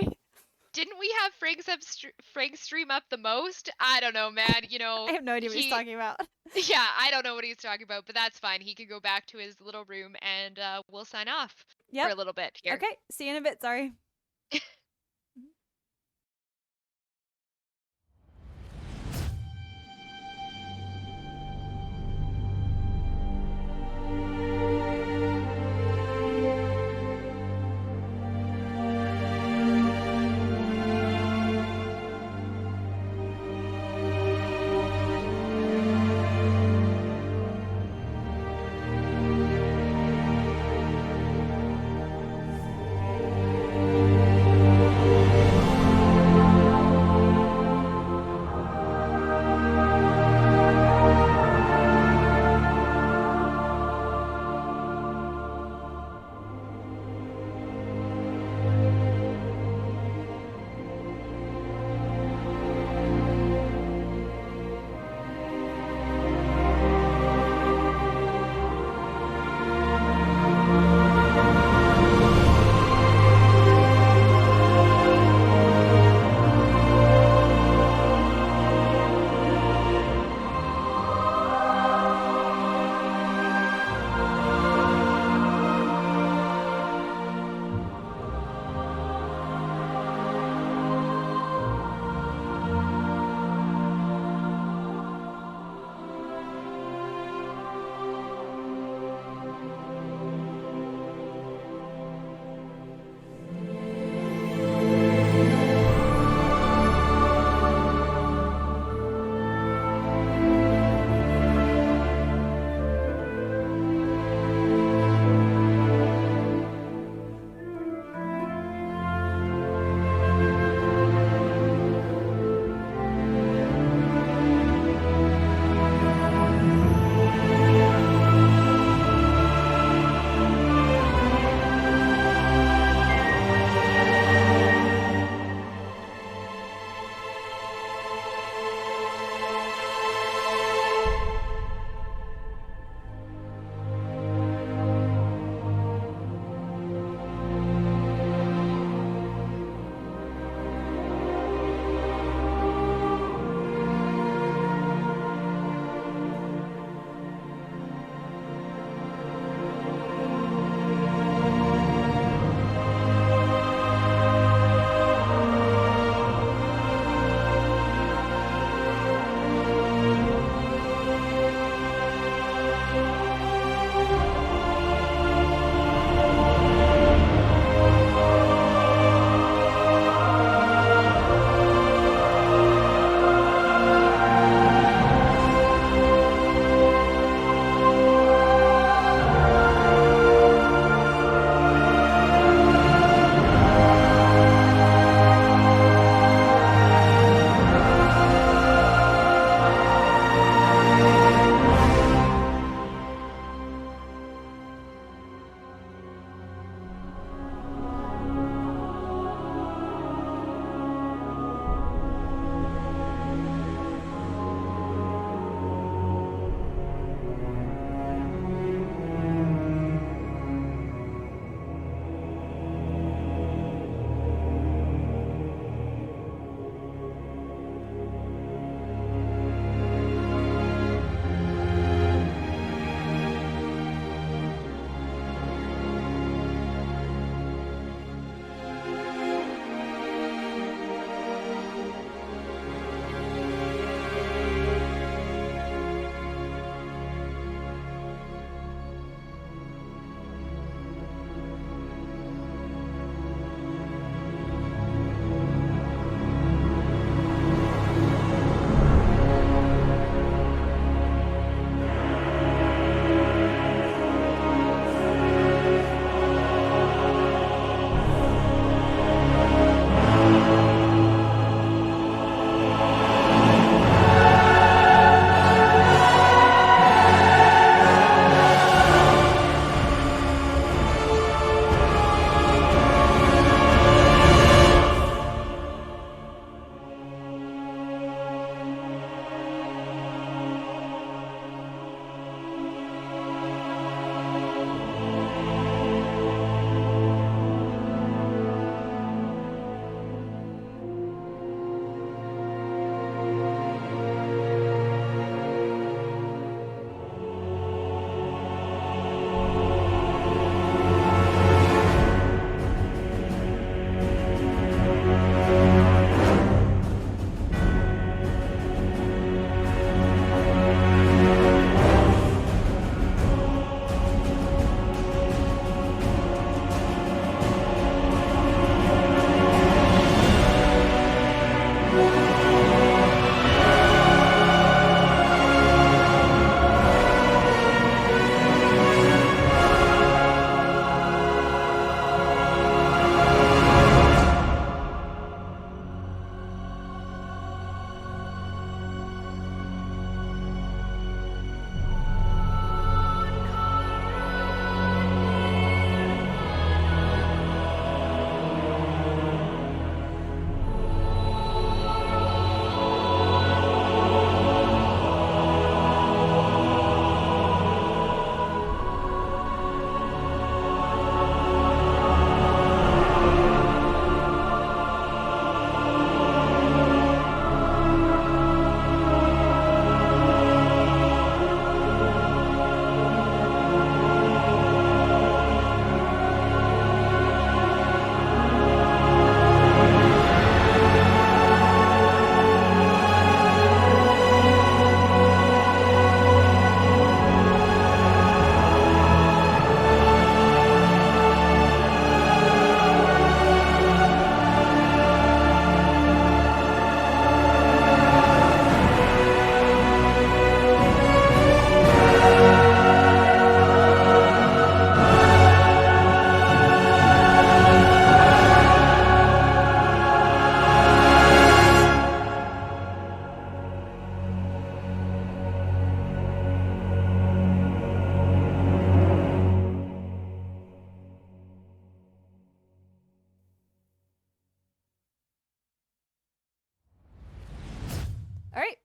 Didn't we have Frank stream up the most? I don't know, man. You know, I have no idea what he's he- talking about. yeah, I don't know what he's talking about, but that's fine. He can go back to his little room and we'll sign off for a Yep. little bit here. Okay. See you in a bit. Sorry.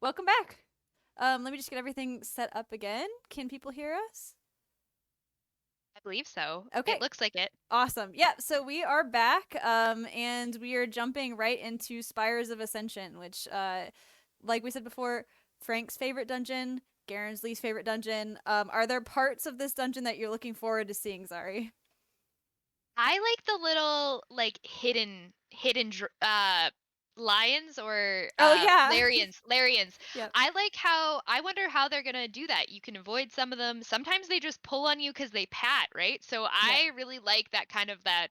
welcome back. Let me just get everything set up again. Can people hear us? I believe so. Okay. It looks like it. Awesome. Yeah, so we are back, and we are jumping right into Spires of Ascension, which, like we said before, Frank's favorite dungeon, Garen's least favorite dungeon. Are there parts of this dungeon that you're looking forward to seeing, Zari? I like the little like hidden lions or Oh, yeah. Larians. Yep. I wonder how they're gonna do that. You can avoid some of them. Sometimes they just pull on you because they pat, right? So I really like that kind of that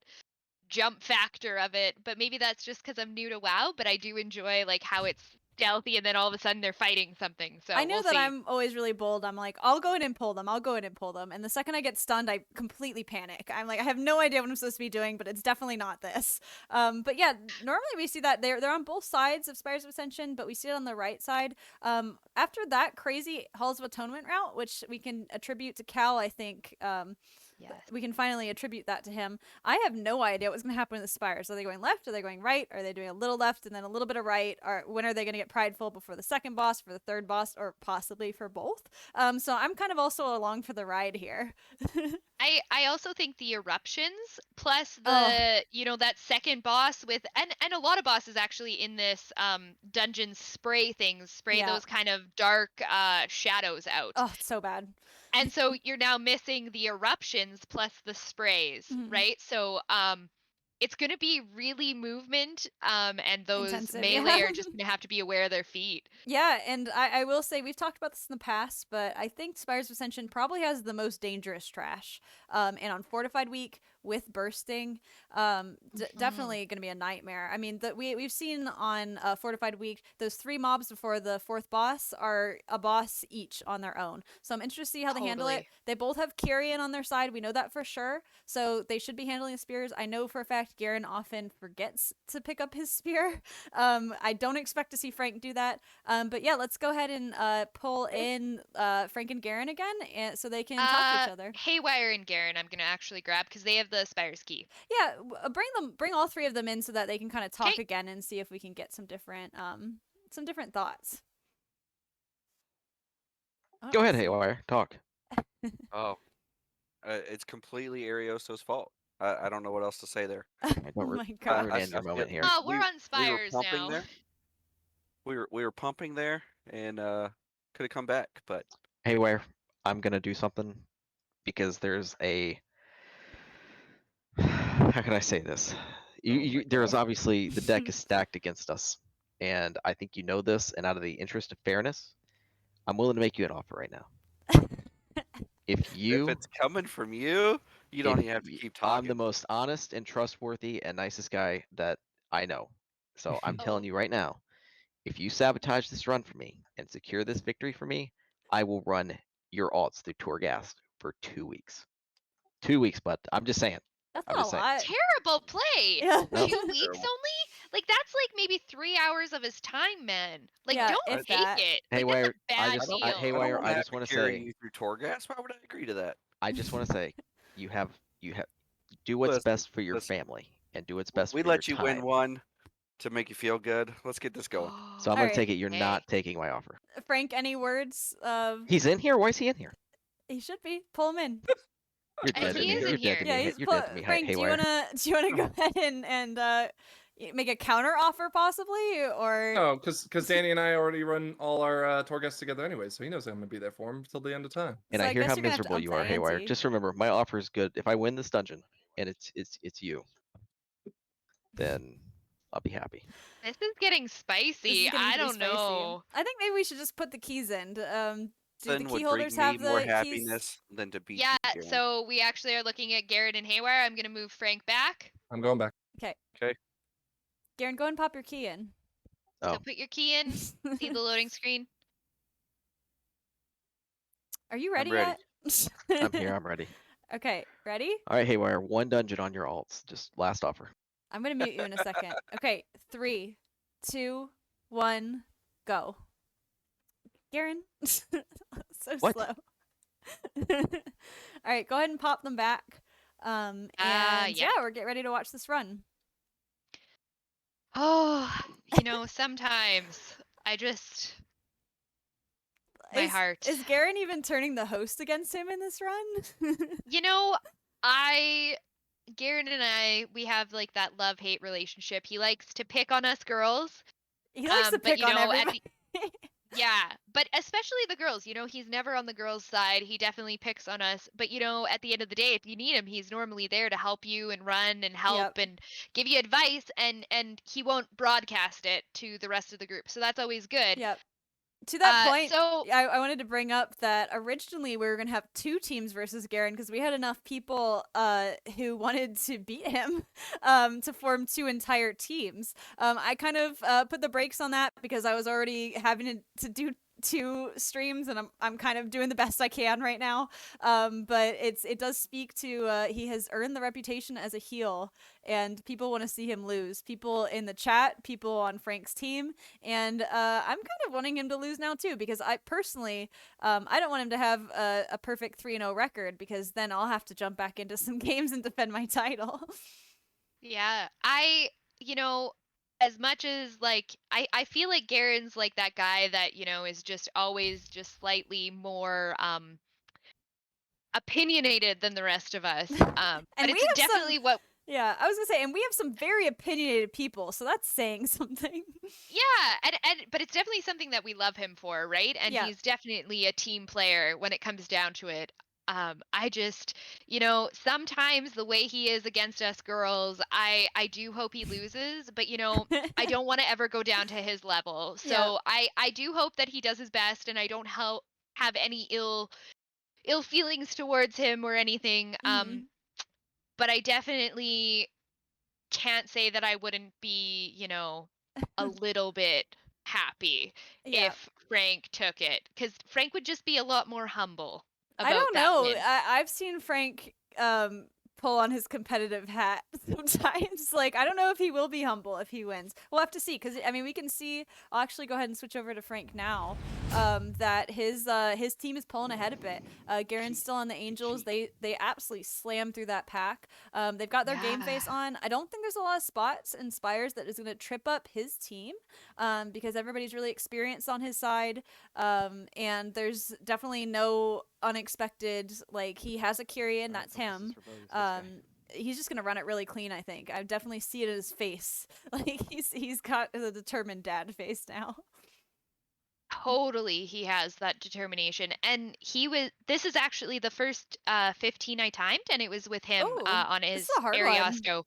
jump factor of it. But maybe that's just because I'm new to WoW. But I do enjoy like how it's stealthy and then all of a sudden they're fighting something. So I know we'll that see. I'm always really bold. I'm like, I'll go in and pull them. I'll go in and pull them. And the second I get stunned, I completely panic. I'm like, I have no idea what I'm supposed to be doing, but it's definitely not this. But yeah, normally we see that they're on both sides of Spires of Ascension, but we see it on the right side. After that crazy Halls of Atonement route, which we can attribute to Cal, I think. Yes. We can finally attribute that to him. I have no idea what's going to happen with the Spires. Are they going left? Are they going right? Are they doing a little left and then a little bit of right? Or when are they going to get prideful before the second boss, for the third boss, or possibly for both? So I'm kind of also along for the ride here. I also think the eruptions plus the Oh. that second boss with and a lot of bosses actually in this dungeon spray Yeah. those kind of dark shadows out. Oh, it's so bad. And so you're now missing the eruptions plus the sprays, Mhm. right? So it's going to be really movement and those Intensive, melee yeah. are just going to have to be aware of their feet. Yeah, and I will say we've talked about this in the past, but I think Spires of Ascension probably has the most dangerous trash. And on Fortified Week with bursting, definitely going to be a nightmare. I mean, we've seen on Fortified Week those 3 mobs before the 4th boss are a boss each on their own. So I'm interested to see how they handle it. Totally. They both have Kyrian on their side. We know that for sure. So they should be handling the spears. I know for a fact Garen often forgets to pick up his spear. I don't expect to see Frank do that. But yeah, let's go ahead and pull in Frank and Garen again, so they can talk to each other. Haywire and Garen, I'm gonna actually grab because they have the Spire's key. Yeah, bring all 3 of them in so that they can kind of talk 'Kay. again and see if we can get some different thoughts. Oh, Go ahead, let's see. Haywire. Talk. Oh, it's completely Ariosto's fault. I don't know what else to say there. Oh Don't my don't god. ruin your moment here. Oh, we're We on were Spires pumping now. there. We were pumping there, and could have come back, but Haywire, I'm gonna do something because there's a. How can I say this? There's obviously the deck is stacked against us, and I think you know this. And out of the interest of fairness, I'm willing to make you an offer right now. If it's coming from you, you don't even have to keep talking. I'm the most honest and trustworthy and nicest guy that I know. So I'm telling you right now, if you sabotage this run for me and secure this victory for me, I will run your alts through Torghast for 2 weeks. 2 weeks, bud. I'm just saying. That's I'm not a just saying. lot. Terrible play. Yeah. 2 weeks Terrible. only? Like that's like maybe 3 hours of his time, man. Like Yeah, don't if take that. it. Haywire, Like, that's a I bad just- deal. Haywire, I have just to want to carry say, you through Torghast. Why would I agree to that? I just want to say, you have do what's Listen, best for your family and do what's best We for let your you win time. one to make you feel good. Let's get this going. So I'm All gonna take right. it. You're Hey. not taking my offer. Frank, any words? He's in here. Why is he in here? He should be. Pull him in. You're And dead to he me. is You're in dead to here. Yeah, me. he's You're pull- dead to me, Frank, do you Haywire. wanna go ahead and make a counter offer possibly, or No, because Danny and I already run all our Torghast together anyway, so he knows I'm gonna be there for him till the end of time. And So I I hear guess how you're gonna have to miserable up you the are, Haywire. ante. Just remember, my offer is good. If I win this dungeon and it's you, then I'll be happy. This is getting This is spicy. getting I pretty don't spicy. know. I think maybe we should just put the keys in. Do the Nothing key would holders bring me have more the keys? happiness than to beat Yeah, you, Garen. so we actually are looking at Garrett and Haywire. I'm gonna move Frank back. I'm going back. Okay. Okay. Garen, go and pop your key in. Oh. So put your key in. See the loading screen. Are you ready, ready. yet? I'm here. I'm ready. Okay, ready? All right, Haywire. 1 dungeon on your alts. Just last offer. I'm gonna mute you in a second. Okay, 3, 2, 1, go. Garen, so What? slow. All right, go ahead and pop them back. And yeah, we're getting ready to watch this run. Oh, sometimes I just my is, heart. Is Garen even turning the host against him in this run? You know, Garen and I, we have like that love-hate relationship. He likes to pick on us girls. He likes to But pick you on know, everybody. yeah, but especially the girls, you know, he's never on the girls' side. He definitely picks on us. But you know, at the end of the day, if you need him, he's normally there to help you and run and help Yep. and give you advice, and he won't broadcast it to the rest of the group. So that's always good. Yep. To that point, so I wanted to bring up that originally we were going to have 2 teams versus Garen because we had enough people who wanted to beat him to form 2 entire teams. I kind of put the brakes on that because I was already having to do 2 streams, and I'm kind of doing the best I can right now. But it does speak to he has earned the reputation as a heel, and people want to see him lose. People in the chat, people on Frank's team, and I'm kind of wanting him to lose now too because I personally I don't want him to have a perfect 3-0 record because then I'll have to jump back into some games and defend my title. yeah, you know, as much as like I feel like Garen's like that guy that, you know, is just always just slightly more opinionated than the rest of us. But And we it's have definitely what Yeah, I was gonna say, and we have some very opinionated people, so that's saying something. yeah, and but it's definitely something that we love him for, right? And Yeah. he's definitely a team player when it comes down to it. I just, you know, sometimes the way he is against us girls, I do hope he loses, but you know, I don't want to ever go down to his level. So Yeah. I do hope that he does his best, and I don't have any ill feelings towards him or anything. Mhm. But I definitely can't say that I wouldn't be, you know, a little bit happy Yeah. if Frank took it, because Frank would just be a lot more humble I about don't that know. win. I've seen Frank pull on his competitive hat sometimes. Like, I don't know if he will be humble if he wins. We'll have to see, because I mean, we can see. I'll actually go ahead and switch over to Frank now. That his team is pulling ahead a bit. Garen's still on the Angels. They absolutely slam through that pack. They've got their game face on. I don't think there's a lot of spots in Spires that is going to trip up his team, because everybody's really experienced on his side. And there's definitely no unexpected, like, he has a Kyrian, that's him. He's just gonna run it really clean, I think. I definitely see it in his face. Like, he's got a determined dad face now. Totally, he has that determination, and this is actually the first 15 I timed, and it was with him Ooh, on this his is a hard one. Ariasto.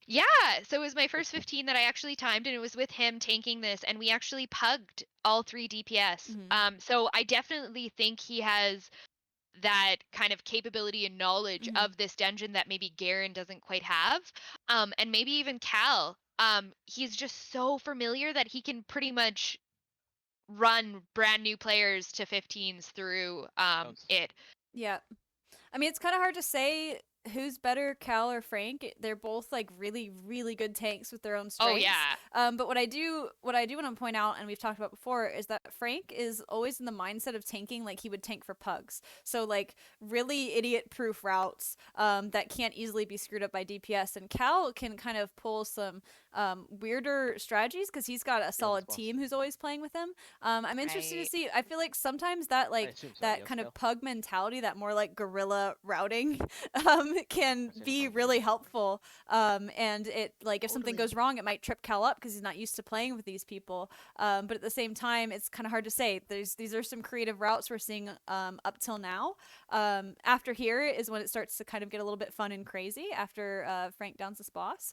Yeah, so it was my first 15 that I actually timed, and it was with him tanking this, and we actually pugged all 3 DPS. So I definitely think he has that kind of capability and knowledge of this dungeon that maybe Garen doesn't quite have. And maybe even Cal. He's just so familiar that he can pretty much run brand new players to 15s through it. Yeah. I mean, it's kind of hard to say who's better, Cal or Frank. They're both like really, really good tanks with their own strengths. Oh yeah. But what I do want to point out, and we've talked about before, is that Frank is always in the mindset of tanking like he would tank for pugs. So like really idiot-proof routes that can't easily be screwed up by DPS. And Cal can kind of pull some weirder strategies because he's got a solid team who's always playing with him. I'm interested to see. I feel like sometimes that kind of pug mentality, that more like guerrilla routing, can be really helpful. And it, like, if something goes wrong, it might trip Cal up because he's not used to playing with these people. But at the same time, it's kind of hard to say. These are some creative routes we're seeing up till now. After here is when it starts to kind of get a little bit fun and crazy after Frank downs this boss.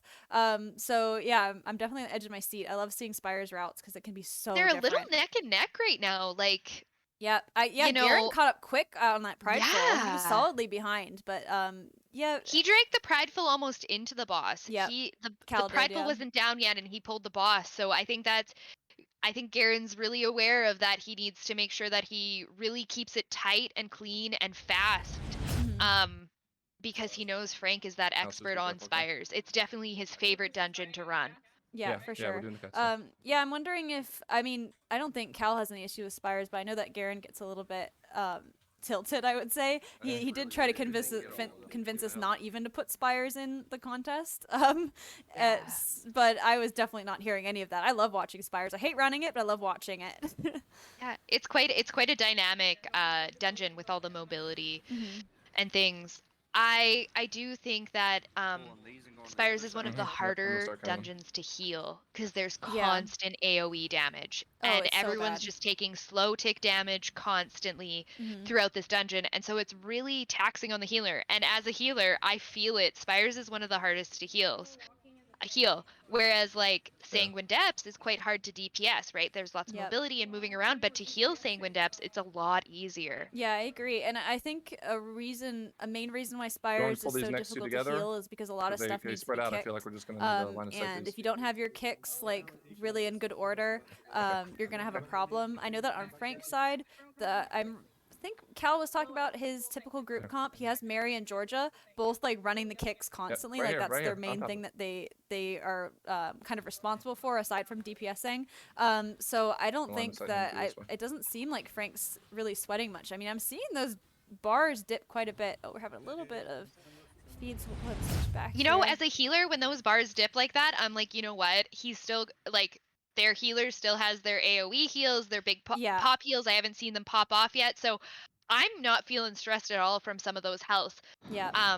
So yeah, I'm definitely on the edge of my seat. I love seeing Spire's routes because it can be so They're different. a little neck and neck right now. Like, yeah, you Garen know, caught up quick on that prideful. He was yeah. solidly behind, but yeah, he dragged the prideful almost into the boss. Yeah, The Cal did, prideful yeah. wasn't down yet, and he pulled the boss. So I think Garen's really aware of that. He needs to make sure that he really keeps it tight and clean and fast. Because he knows Frank is that expert on Spires. It's definitely his favorite dungeon to run. Yeah, for sure. we're doing the cuts, yeah, I'm wondering if, I mean, I don't think Cal has any issue with Spires, but I know that Garen gets a little bit tilted, I would say. He did try to convince us not even to put Spires in the contest. But I was definitely not hearing any of that. I love watching Spires. I hate running it, but I love watching it. Yeah, it's quite a dynamic dungeon with all the mobility and things. I do think that Spires is one of the Mhm. Yep, I'm gonna harder start coming. dungeons to heal because there's Yeah. constant AoE damage, Oh, and it's so everyone's bad. just taking slow tick damage constantly Mhm. throughout this dungeon, and so it's really taxing on the healer. And as a healer, I feel it. Spires is one of the hardest to heal, whereas like Sanguine Depths is quite hard to DPS, right? There's lots of Yep. mobility and moving around, but to heal Sanguine Depths, it's a lot easier. Yeah, I agree. And I think a main reason why Spires pull is these so next two difficult to together? heal is because a lot of 'Cause stuff they needs spread to be out. I kicked. feel like we're just gonna need to line of sight And these. if you don't have your kicks like really in good order, you're gonna have a problem. I know that on Frank's side, I think Cal was talking about his typical group comp. He has Mary and Georgia both like running the kicks constantly. right Like here, that's right their here, on main top thing of that they are kind of responsible for aside from DPSing. So I don't Go on think this side, that maybe this way. it doesn't seem like Frank's really sweating much. I mean, I'm seeing those bars dip quite a bit. Oh, we're having a little bit of feeds. We'll switch back. You know, here. as a healer, when those bars dip like that, I'm like, you know what? He's still like their healer still has their AoE heals, their big Yeah. pop heals. I haven't seen them pop off yet, so I'm not feeling stressed at all from some of those health. Yeah.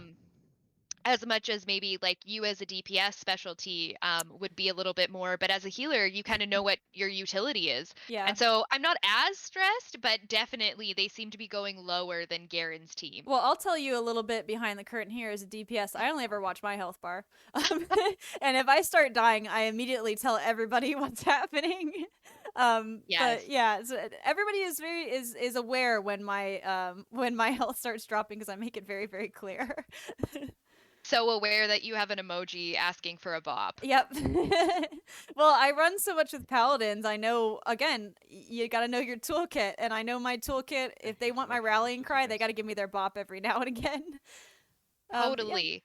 As much as maybe like you as a DPS specialty would be a little bit more, but as a healer, you kind of know what your utility is. Yeah. And so I'm not as stressed, but definitely they seem to be going lower than Garen's team. Well, I'll tell you a little bit behind the curtain here as a DPS. I only ever watch my health bar. And if I start dying, I immediately tell everybody what's happening. Yes. But yeah, so everybody is aware when my health starts dropping because I make it very, very clear. So aware that you have an emoji asking for a bop. Yep. Well, I run so much with paladins. I know, again, you got to know your toolkit. And I know my toolkit, if they want my rallying cry, they got to give me their bop every now and again. Yeah. Totally.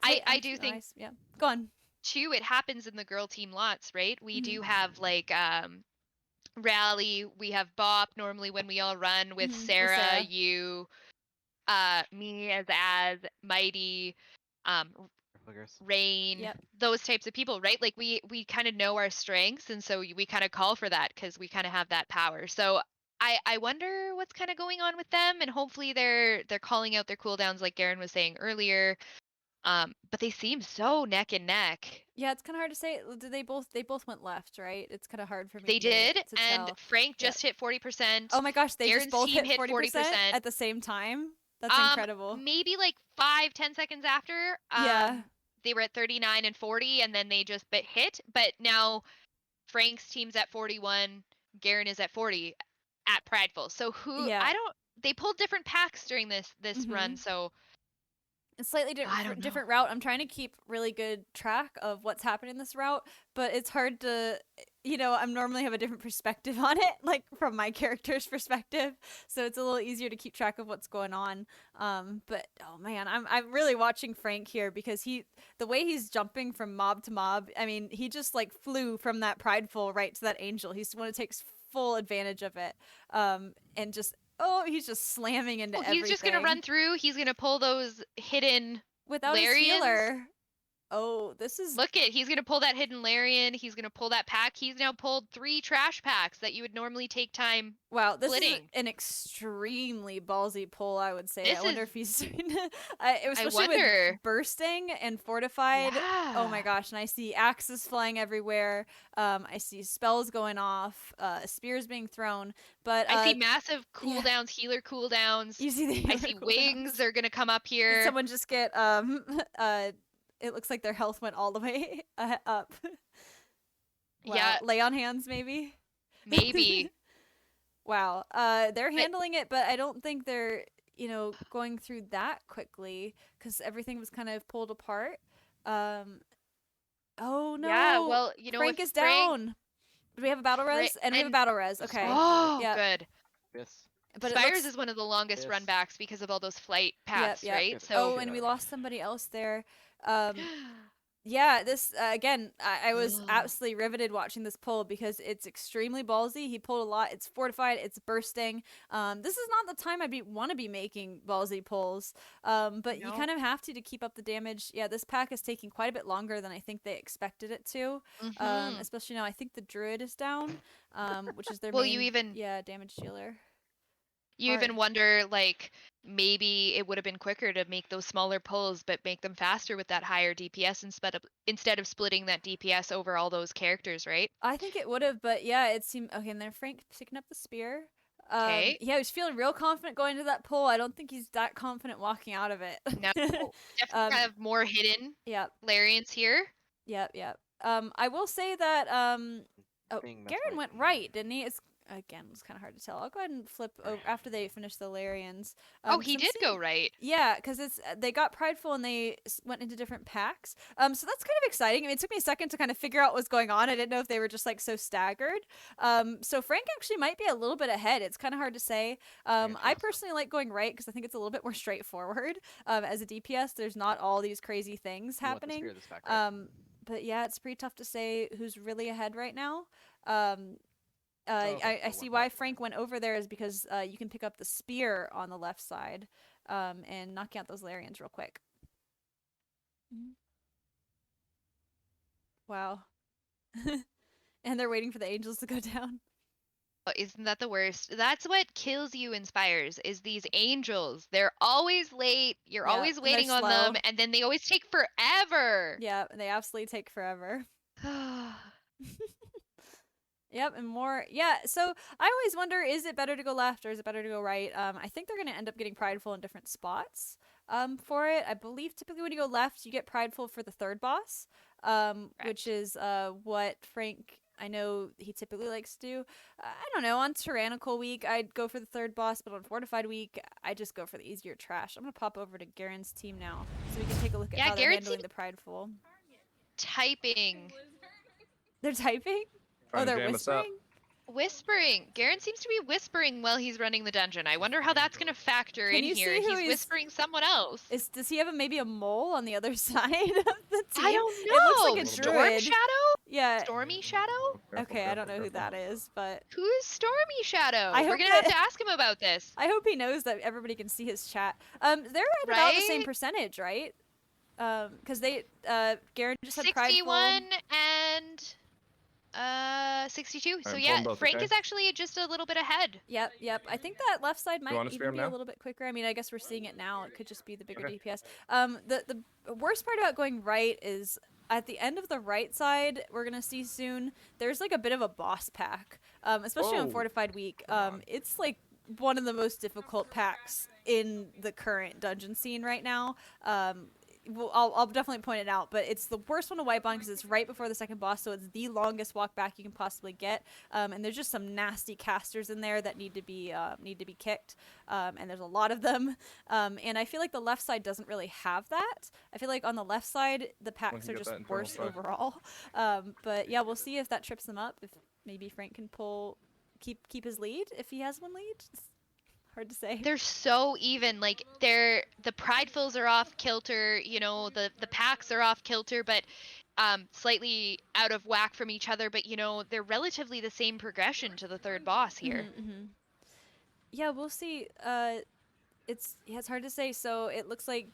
So, I do think nice. Yeah. Go on. too, it happens in the girl team lots, right? We do have like rally, we have bop normally when we all run with With Sarah, Sarah. you, me as Mighty, Rain, Yep. those types of people, right? Like we kind of know our strengths, and so we kind of call for that because we kind of have that power. So I wonder what's kind of going on with them, and hopefully they're calling out their cooldowns like Garen was saying earlier. But they seem so neck and neck. Yeah, it's kind of hard to say. Did they both went left, right? It's kind of hard for me. They did, to and tell. Frank just hit 40%. Oh my gosh, they Garen's just both team hit hit 40% at the same time. That's incredible. Maybe like 5-10 seconds after. Yeah. They were at 39 and 40, and then they just hit. But now Frank's team's at 41, Garen is at 40 at Prideful. So Yeah. they pulled different packs during this run, so It's slightly I don't know. different route. I'm trying to keep really good track of what's happening in this route, but it's hard to, I normally have a different perspective on it, like from my character's perspective. So it's a little easier to keep track of what's going on. But oh man, I'm really watching Frank here because the way he's jumping from mob to mob, I mean, he just like flew from that Prideful right to that Angel. He's one who takes full advantage of it. And just he's just slamming into everything. He's just gonna run through. He's gonna pull those hidden without his Larians. healer. Oh, this is he's gonna pull that hidden Larian. He's gonna pull that pack. He's now pulled 3 trash packs that you would normally take time. Wow, this is splitting. an extremely ballsy pull, I would say. This I wonder is- if he's it was especially wonder. with bursting and fortified. Oh my Yeah. gosh, and I see axes flying everywhere. I see spells going off, spears being thrown, but I see massive cooldowns, healer cooldowns. you see the I see wings are gonna come up here. Did someone just get it looks like their health went all the way up. Wow. Yeah. Lay on hands maybe. Maybe. Wow. They're handling it, but I don't think they're, going through that quickly because everything was kind of pulled apart. Oh no. Yeah, well, Frank with is down. Do we have a battle res? And we have a battle res. Okay. Oh, Yep. good. Yes. But it Spires looks- is one of the longest Yes. run backs because of all those flight paths, yep. right? Yes. So Oh, and we lost somebody else there. Yeah, this again, I was absolutely riveted watching this pull because it's extremely ballsy. He pulled a lot. It's fortified. It's bursting. This is not the time I want to be making ballsy pulls. But you No. kind of have to keep up the damage. Yeah, this pack is taking quite a bit longer than I think they expected it to. Mhm. Especially now, I think the druid is down, which is their Well, main you even damage dealer. you Hard. even wonder like maybe it would have been quicker to make those smaller pulls, but make them faster with that higher DPS instead of splitting that DPS over all those characters, right? I think it would have, but yeah, it seemed okay. And then Frank picking up the spear. Okay. Yeah, he was feeling real confident going to that pull. I don't think he's that confident walking out of it. No, definitely have more hidden Yep, Larians here. yep. I will say that oh, Being Garen went right, didn't he? It's again, it's kind of hard to tell. I'll go ahead and flip over after they finish the Larians. Oh, 'cause he I'm did go seeing- right. Yeah, because it's they got prideful and they went into different packs. So that's kind of exciting. I mean, it took me a second to kind of figure out what was going on. I didn't know if they were just like so staggered. So Frank actually might be a little bit ahead. It's kind of hard to say. I personally like going right because I think it's a little bit more straightforward. As a DPS, there's not all these crazy things You want the happening. spear this pack, right? But yeah, it's pretty tough to say who's really ahead right now. okay, I so see one why left. Frank went over there is because you can pick up the spear on the left side and knocking out those Larians real quick. Wow. And they're waiting for the angels to go down. Oh, isn't that the worst? That's what kills you in Spires, is these angels. They're always late. You're Yeah, always and they're waiting on slow. them, and then they always take forever. Yeah, they absolutely take forever. Yep, and more. Yeah, so I always wonder, is it better to go left or is it better to go right? I think they're going to end up getting prideful in different spots for it. I believe typically when you go left, you get prideful for the third boss, which is what Frank, I know he typically likes to do. I don't know, on Tyrannical week, I'd go for the third boss, but on Fortified week, I just go for the easier trash. I'm going to pop over to Garen's team now so we can take a look at Yeah, how they're Garen handling seems- the prideful. Typing. They're typing? Trying Oh, to they're jam us up. whispering? Whispering. Garen seems to be whispering while he's running the dungeon. I wonder how that's going to factor Can in you here. see who He's he's- whispering someone else. Does he have maybe a mole on the other side of the team? I don't It looks know. like a Storm druid. Shadow? Yeah. Stormy Shadow? Okay, I don't know who that is, but Who's Stormy Shadow? I We're hope going to have that- to ask him about this. I hope he knows that everybody can see his chat. They're at about the same Right? percentage, right? Because they Garen just had 61 prideful. and 62. So I'm yeah, pulling both, Frank okay? is actually just a little bit ahead. Yep. I think that left side might wanna spear even him be a now? little bit quicker. I mean, I guess we're seeing it now. It could just be the bigger Okay. DPS. The worst part about going right is at the end of the right side, we're gonna see soon. There's like a bit of a boss pack, especially on Oh, Fortified Week. come on. It's like one of the most difficult packs in the current dungeon scene right now. Well, I'll definitely point it out, but it's the worst one to wipe on because it's right before the second boss, so it's the longest walk back you can possibly get. And there's just some nasty casters in there that need to be kicked, and there's a lot of them. And I feel like the left side doesn't really have that. I feel like on the left side the packs can are get just that internal worse side. overall. But yeah, we'll see if that trips them up. If maybe Frank can keep his lead if he has one lead. It's hard to say. They're so even. Like the pridefuls are off kilter, you know, the packs are off kilter, but slightly out of whack from each other, but you know, they're relatively the same progression to the third boss here. Yeah, we'll see. It's hard to say. So it looks like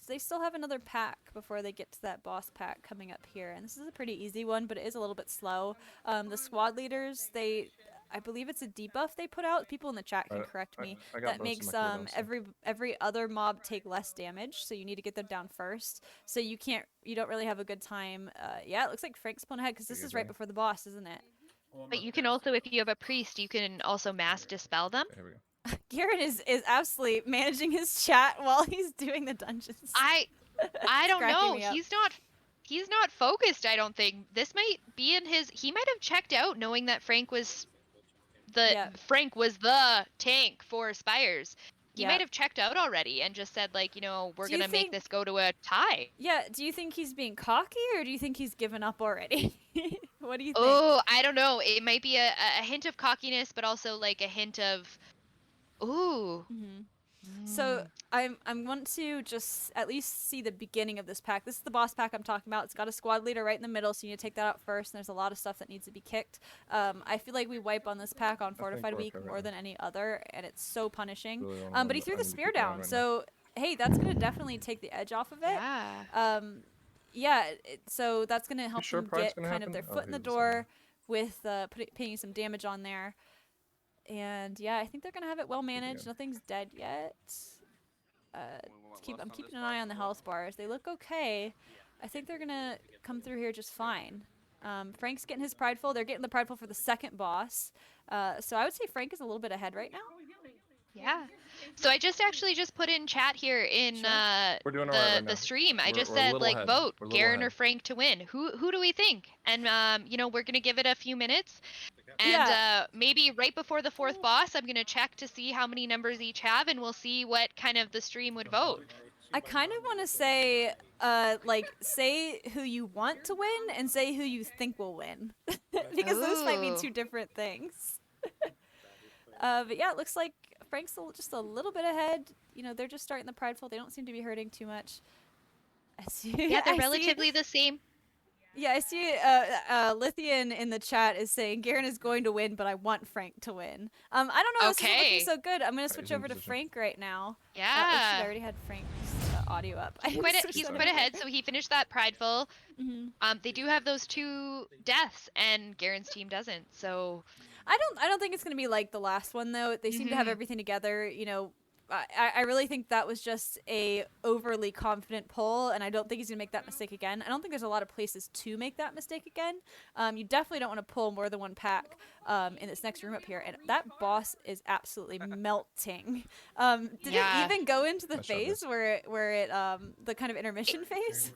they still have another pack before they get to that boss pack coming up here, and this is a pretty easy one, but it is a little bit slow. The squad leaders, I believe it's a debuff they put out. People in the chat can correct me. I got That most of makes my cooldowns, so- every other mob take less damage, so you need to get them down first. So you don't really have a good time. Yeah, it looks like Frank's pulling ahead because this is right before the boss, isn't it? But you can also, if you have a priest, you can also mass dispel them. Here we go. Garen is absolutely managing his chat while he's doing the dungeons. I don't cracking know. me up. He's not focused, I don't think. This might be in his he might have checked out knowing that Frank was the tank for Spires. He Yeah. might have checked out already and just said like, you know, we're Do you going to make think- this go to a tie. Yeah, do you think he's being cocky or do you think he's given up already? What do you think? Oh, I don't know. It might be a hint of cockiness, but also like a hint of ooh. So I want to just at least see the beginning of this pack. This is the boss pack I'm talking about. It's got a squad leader right in the middle, so you need to take that out first. And there's a lot of stuff that needs to be kicked. I feel like we wipe on this pack on Fortified we're Week okay more right than any other, and it's so punishing. Really don't But he know. threw I the need to spear keep going down, right now. so hey, that's gonna definitely take the edge off of it. Yeah. Yeah, so that's gonna help sure them Pride's get gonna kind of happen? their Oh, foot in the he was saying door with putting some damage on there. And yeah, I think they're gonna have it well managed. Nothing's dead yet. I'm keeping an eye on the health bars. They look okay. I think they're gonna come through here just fine. Frank's getting his prideful. They're getting the prideful for the second boss. So I would say Frank is a little bit ahead right now. Yeah. So I just put in chat here in We're doing all right right the now. stream. I We're- just we're a said little like ahead. vote We're a little Garen or ahead. Frank to win. Who do we think? And we're gonna give it a few minutes. And Yeah. maybe right before the fourth boss, I'm gonna check to see how many numbers each have, and we'll see what kind of the stream would vote. I kind of want to say, say who you want to win and say who you think will win, because those might mean Ooh. two different things. But yeah, it looks like Frank's just a little bit ahead. You know, they're just starting the prideful. They don't seem to be hurting too much. I see. Yeah, they're I see- relatively the same. Yeah, I see. Lithian in the chat is saying Garen is going to win, but I want Frank to win. I don't know. This isn't Okay. looking so good. I'm gonna Right, switch he's in over to position. Frank right now. Oh, shit, Yeah. I already had Frank's audio up. I He's switched over. quite ahead, so he finished that prideful. Mhm. They do have those 2 deaths, and Garen's team doesn't. So I don't think it's gonna be like the last one though. They seem to have Mhm. everything together. You know, I really think that was just a overly confident pull, and I don't think he's gonna make that mistake again. I don't think there's a lot of places to make that mistake again. You definitely don't want to pull more than one pack in this next room up here, and that boss is absolutely melting. Did Yeah. it even go into the I showed phase this. where it the kind of intermission phase?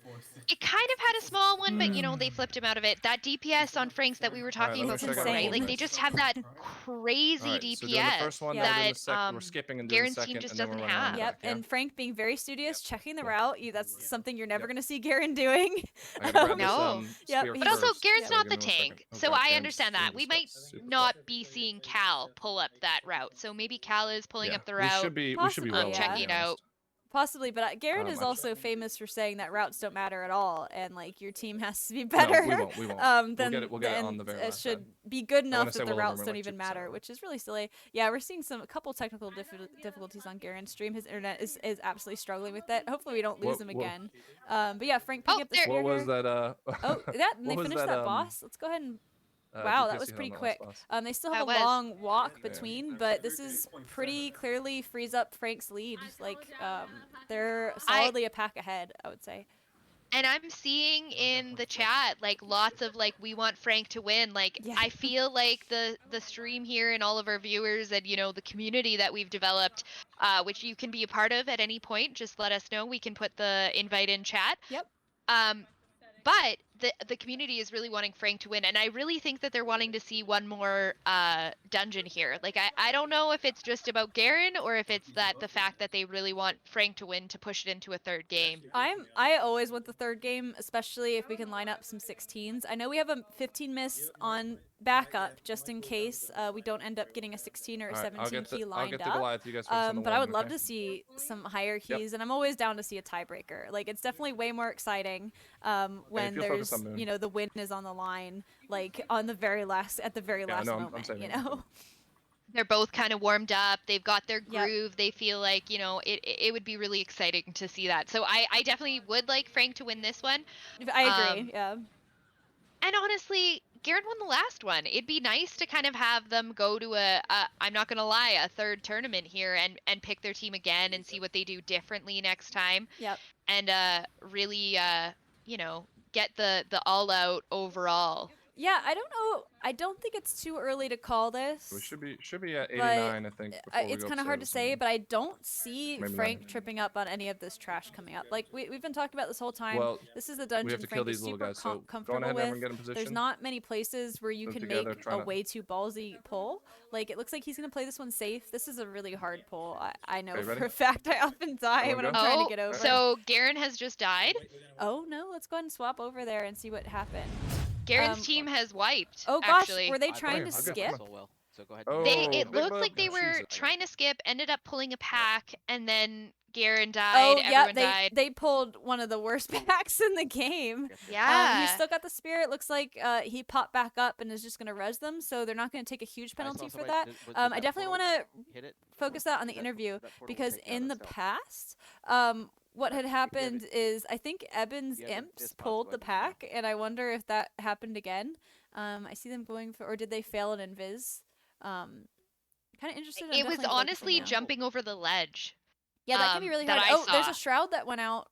it kind of had a small one, but they flipped him out of it. That DPS on Franks that we were talking let me about check out before, the right? full Like they match. just have that crazy All right, so DPS doing the first one, Yeah. then we're doing that the second. We're skipping and doing the Garen's team second, just and then we're doesn't running around have. Yep, back, yeah? and Frank being very studious, checking the Cool. route. That's something you're never gonna see Garen doing. I gotta grab this, No. Yep, spear he's- But also, first, Garen's so not the give me 1 second. tank, Oh, so God, I Garen's understand that. doing We this might stuff super not be seeing Cal pull up that route. So maybe Cal is pulling Yeah, up the we route. should be Possibly, well yeah. ahead, to Checking be it out. honest. Possibly, but Garen is much. also famous for saying that routes don't matter at all, and like your team has to be No, better. we won't. We won't. Then we'll get it on and the very it last should side. be good wanna enough say that the we'll routes over don't like even 2% matter, over. which is really silly. Yeah, we're seeing a couple technical difficulties on Garen's stream. His internet is absolutely struggling with that. Hopefully, we don't lose What- him what- again. But yeah, Frank picking Oh, up the there- spear What was here. that? Oh, that and they what was finished that, that, boss. Let's go ahead and. Wow, DPS that was you had pretty on the last quick. boss? They still have That a was. long walk Yeah. between, but this is pretty clearly frees up Frank's lead. Like, they're solidly a pack ahead, I would say. And I'm seeing in the chat like lots of like we want Frank to win. Like Yeah. I feel like the stream here and all of our viewers and the community that we've developed, which you can be a part of at any point. Just let us know. We can put the invite in chat. Yep. But the community is really wanting Frank to win, and I really think that they're wanting to see one more dungeon here. Like I don't know if it's just about Garen or if it's that the fact that they really want Frank to win to push it into a third game. I always want the third game, especially if we can line up some 16s. I know we have a 15 miss on backup just in case we don't end up getting a 16 or a All right, 17 key I'll lined get the up. Goliath. You guys focus on the But I one, would love okay? to see some higher keys, and I'm always down to see a tiebreaker. Like it's definitely way more exciting when you'll focus there's on Moon. the win is on the line, like on the very last last no, I'm moment. saving You it. know. They're both kind of warmed up. They've got their Yep. groove. They feel like, it would be really exciting to see that. So I definitely would like Frank to win this one. I agree. Yeah. And honestly, Garen won the last one. It'd be nice to kind of have them go to I'm not going to lie, a third tournament here and pick their team again and see what they do differently next time. Yep. And really, get the all out overall. Yeah, I don't know. I don't think it's too early to call this. We should be at But 89, I think. before we It's go kind of hard to upstairs say, and- but I don't see Maybe not. Frank tripping up on any of this trash coming up. Like we've been talking about this whole time. Well, This is the dungeon we have to Frank kill is these little super guys. So go on comfortable ahead and with. everyone get in position. There's not many places where you Move can together, make try a not- way too ballsy pull. Like it looks like he's gonna play this one safe. This is a really hard pull. I know Okay, for ready? a fact I often die Everyone when I'm go? trying Oh, to get over. so Garen has just died. Oh no, let's go ahead and swap over there and see what happened. Garen's team has wiped. Oh gosh, actually. were they I trying to thought- okay, skip? come So go ahead. Oh, It Big looked Bub, like they were Jesus. trying to skip, ended up pulling a pack, and then Garen died. Oh yeah, everyone died. they pulled one of the worst packs in the game. Yeah. He's still got the spirit. Looks like he popped back up and is just gonna res them, so they're not gonna take a huge penalty for that. I definitely want to hit it. focus that on the That- interview that portal will because take it out in the itself. past, what had happened is I think Eben's You have imps this box, pulled go the ahead and pack, and I wonder if that happened again. I see them going for, or did they fail an invis? Kind of interested. I'm It was definitely focusing honestly now. jumping over the ledge. Yeah, that can be really that hard. I Oh, there's saw. a shroud that went out.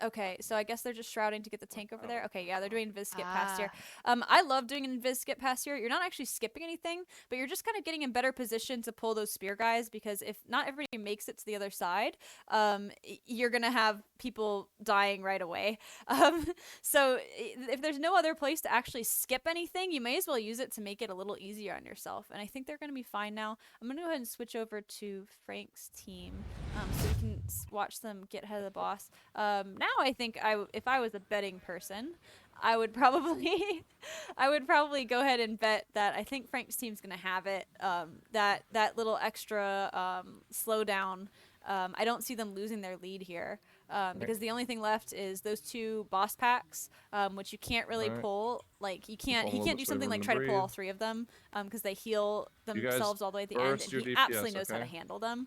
Okay, so I guess they're just shrouding to get the tank over there. Okay, yeah, they're doing invis skip past here. I love doing an invis skip past here. You're not actually skipping anything, but you're just kind of getting in better position to pull those spear guys, because if not everybody makes it to the other side, you're gonna have people dying right away. So if there's no other place to actually skip anything, you may as well use it to make it a little easier on yourself. And I think they're gonna be fine now. I'm gonna go ahead and switch over to Frank's team, so we can watch them get ahead of the boss. Now I think if I was a betting person, I would probably go ahead and bet that I think Frank's team's gonna have it. That little extra slowdown. I don't see them losing their lead here, because the only thing left is those two boss packs, which you can't really Alright. pull. Like he can't a little do bit so something everyone like can try to pull all breathe. 3 of them, because they heal You guys themselves all the way at the end, burst and your he DPS, absolutely knows how to okay? handle them.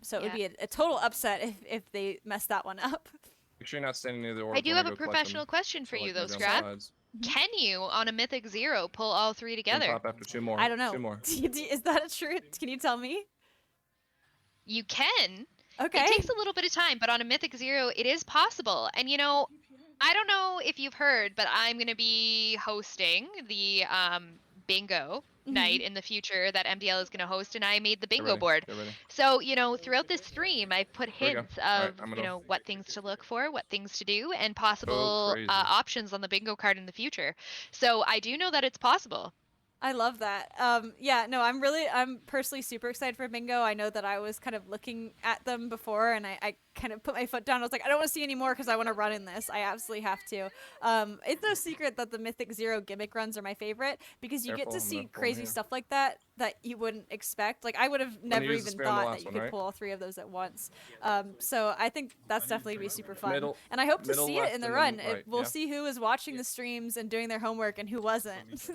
So it would Yeah. be a total upset if they mess that one up. Make sure you're not standing near the orb. I do when have a go collect them. professional question for So, you like, though, maybe on the Scrap. sides. Can you, on a Mythic Zero, pull all 3 Can together? pop after 2 more. I don't know. 2 more. Is that a true? Can you tell me? You can. Okay. It takes a little bit of time, but on a Mythic Zero, it is possible. And you know, I don't know if you've heard, but I'm gonna be hosting the bingo night in the future that MDL is gonna host, and I made the Get bingo ready, board. Get ready. So, you know, throughout this stream, I've put Here we go. hints Alright, of, I'm you gonna- know, what things to look for, what things to do, and possible crazy. options on the bingo card in the future. So I do know that it's possible. I love that. Yeah, no, I'm personally super excited for bingo. I know that I was kind of looking at them before, and I kind of put my foot down. I was like, I don't want to see any more because I want to run in this. I absolutely have to. It's no secret that the Mythic Zero gimmick runs are my favorite, because you Careful, get to I'm see gonna pull crazy here. stuff like that you wouldn't expect. Like I would have never use the even spear on the thought last that you one, could right? pull all 3 of those at once. So I think that's definitely gonna be super fun. Middle- and I hope to middle see it left in the and run. then right, We'll yeah. see who is watching the streams and doing their homework and who wasn't.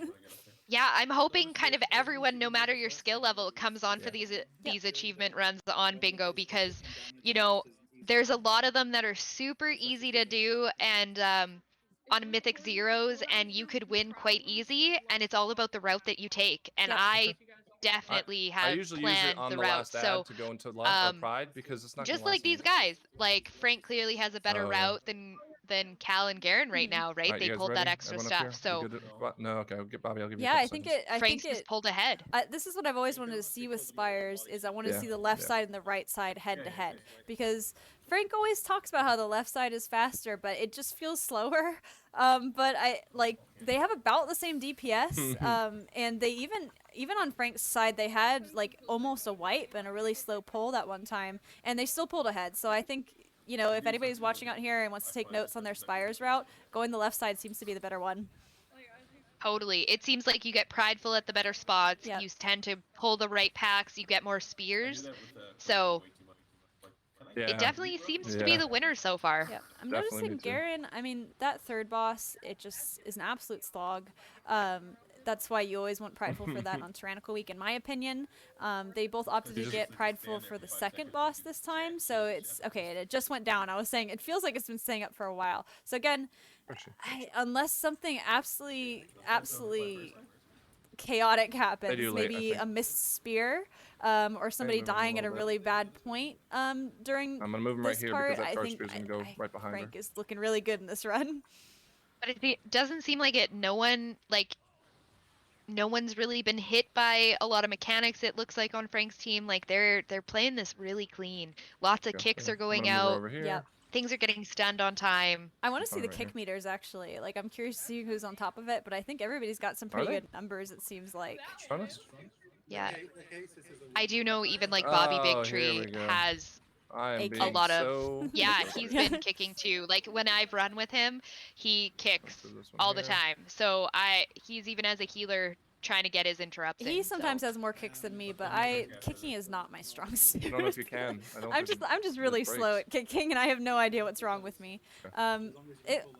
Yeah, I'm hoping kind of everyone, no matter your skill level, comes on for these achievement runs on bingo, because, you know, there's a lot of them that are super easy to do, and on Mythic Zeros, and you could win quite easy, and it's all about the route that you take. And Yep. I definitely I have usually use planned it on the the route. last So ad to go into Pride because it's not just gonna last like these me. guys, like Frank clearly has a better Oh, yeah. route than Cal and Garen right now, right? Alright, They you guys pulled ready? that extra Everyone up here? stuff. You So good to- no, okay. I'll get Bobby. I'll give you. a Yeah, I couple think seconds. it. I Frank's think just it. pulled ahead. This is what I've always wanted to see with Spires is I want to Yeah, see the left yeah. side and the right side head to head, because Frank always talks about how the left side is faster, but it just feels slower. But they have about the same DPS, and they even on Frank's side they had like almost a wipe and a really slow pull that one time, and they still pulled ahead. So I think, you know, if anybody's watching out here and wants to take notes on their Spires route, going the left side seems to be the better one. Totally. It seems like you get prideful at the better spots. Yep. You tend to pull the right packs. You get more spears. So Yeah. it definitely seems to be Yeah. the winner so far. Yeah, I'm Definitely noticing me too. Garen. I mean, that third boss, it just is an absolute slog. That's why you always want Prideful for that on Tyrannical Week, in my opinion. They both opted to get Prideful for the second boss this time, so it's okay. It just went down. I was saying it feels like it's been staying up for a while. So again, unless something absolutely chaotic happens, do late, I maybe think. a missed spear, or somebody move him a dying at a little bit. really bad point during I'm gonna move him right this here part, because that I charge think spear's gonna go right behind Frank her. is looking really good in this run. But it doesn't seem like it. No one's really been hit by a lot of mechanics. It looks like on Frank's team, like they're playing this really clean. Lots of Go. kicks are I'm going gonna move her out. over here. Yeah. Things are getting stunned on time. I want to see Fine the right kick here. meters actually. Like I'm curious to see who's on top of it, but I think everybody's got some pretty they? good numbers. It seems like. Honest? Yeah. I do know even like Bobby Oh, Big here Tree we go. has I am A being a lot of so... yeah, he's been kicking too. Like when I've run with him, he kicks do this one all the here. time. So he's even as a healer trying to get his interrupts He in, sometimes so. has more kicks than me, but kicking is not my strong suit. I don't know if you can. I don't I'm think just there's really slow breaks. at kicking, and I have no idea what's wrong with me. Okay. I'm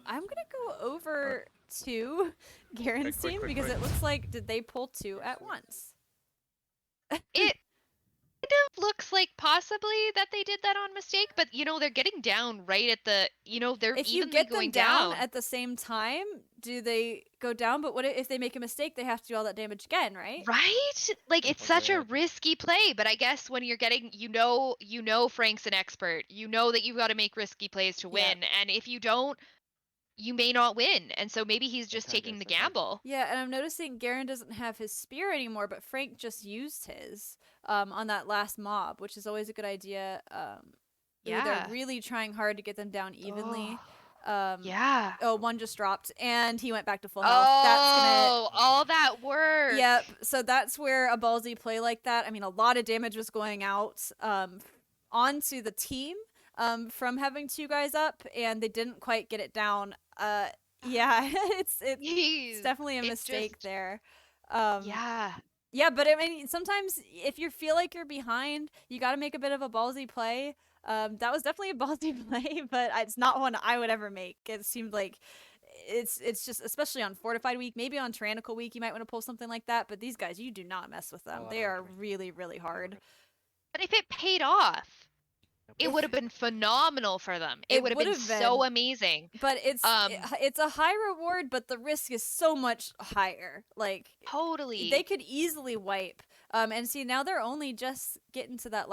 gonna go over to Garen's quick, team quick, because quick. it looks like did they pull 2 at once? It kind of looks like possibly that they did that on mistake, but they're getting down right at the, they're If you evenly get them going down at the same time, do they go down? But what if they make a mistake? They have to do all that damage again, right? Right? Like it's such a Okay. risky play, but I guess when you're getting, Frank's an expert. You know that you've got to make risky plays to Yep. win, and if you don't, you may not win. And so maybe he's just Okay, taking the guys, okay. gamble. Yeah, and I'm noticing Garen doesn't have his spear anymore, but Frank just used his on that last mob, which is always a good idea. Yeah. They're really trying hard to get them down evenly. Yeah. Oh, one just dropped, and he went back to full health. That's gonna. Oh, all that work. Yep. So that's where a ballsy play like that. I mean, a lot of damage was going out onto the team from having 2 guys up, and they didn't quite get it down. Yeah, it's Jeez. definitely a It mistake just- there. Yeah. Yeah, but I mean, sometimes if you feel like you're behind, you got to make a bit of a ballsy play. That was definitely a ballsy play, but it's not one I would ever make. It seemed like it's just, especially on Fortified Week, maybe on Tyrannical Week, you might want to pull something like that. But these guys, you do not mess with them. Oh, I They know what are you mean. really, really hard. But if it paid off, it If- would have been phenomenal for them. It It would have been would've so been. amazing. But it's Um, it's a high reward, but the risk is so much higher. Like Totally. they could easily wipe. And see, now they're only just getting to that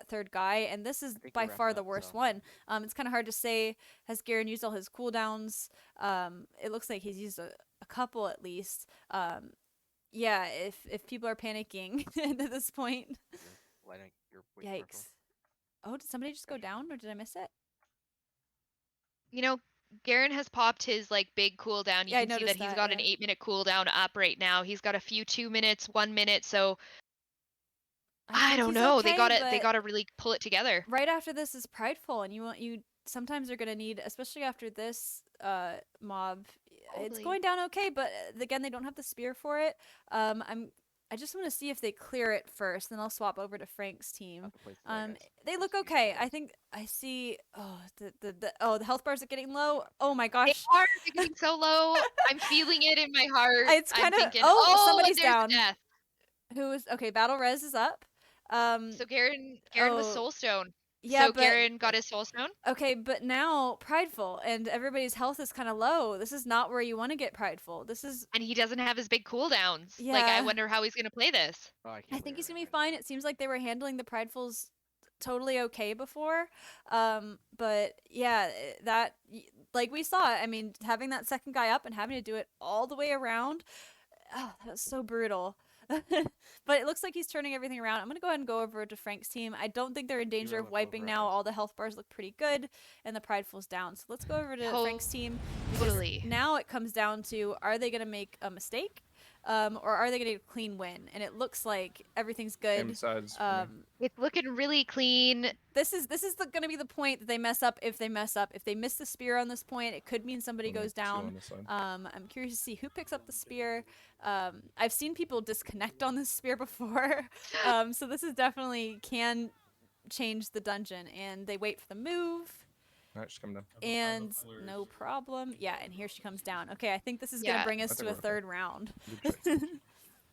third guy, and this is think by we're far wrapping the up, worst so- one. It's kind of hard to say. Has Garen used all his cooldowns? It looks like he's used a couple at least. Yeah, if people are panicking at this point. Lighting your waiting for a Yikes. Oh, did somebody just go down, or did I miss it? Garen has popped his big cooldown. You Yeah, I can see that noticed he's that, got an yeah. 8-minute cooldown up right now. He's got a few 2 minutes, 1 minute. So I think don't he's know. okay, They but gotta really pull it together. right after this is Prideful, and you sometimes are gonna need, especially after this mob. It's Totally. going down okay, but again, they don't have the spear for it. I just want to see if they clear it first, then I'll swap over to Frank's team. Have to play today, guys. They look okay. I think I see. Oh, the health bars are getting low. Oh my They gosh. are getting so low. I'm feeling it in my heart. It's I'm kinda- thinking, oh, and somebody's there's a down. death. Who is okay? Battle Res is up. So Garen was oh, Soulstone. yeah, So but Garen got his Soulstone. okay, but now Prideful, and everybody's health is kind of low. This is not where you want to get Prideful. This is. And he doesn't have his big cooldowns. I Yeah. wonder how he's gonna play this. Oh, I can't think he's believe gonna be it. fine. It seems like they were handling the Pridefuls totally okay before. But yeah, like we saw, I mean, having that second guy up and having to do it all the way around, oh, that was so brutal. But it looks like he's turning everything around. I'm gonna go ahead and go over to Frank's team. I don't think they're in danger on of the wiping over, now. guys. All the health bars look pretty good, and the Prideful's down. So let's go over to Frank's team. because Totally. Now it comes down to, are they gonna make a mistake? Or are they gonna get a clean win? And it looks like everything's Same good. sides for me. It's looking really clean. This is gonna be the point that they mess up. If they mess up, if they miss the spear on this point, it could mean somebody Only goes 2 on down. this side. I'm curious to see who picks up the spear. I've seen people disconnect on this spear before, so this is definitely can change the dungeon. And they wait for the move. Alright, she's coming down. And no problem. Yeah, and here she comes down. Okay, I think this is Yeah. gonna bring us I think to a we're okay. third round. Good choice.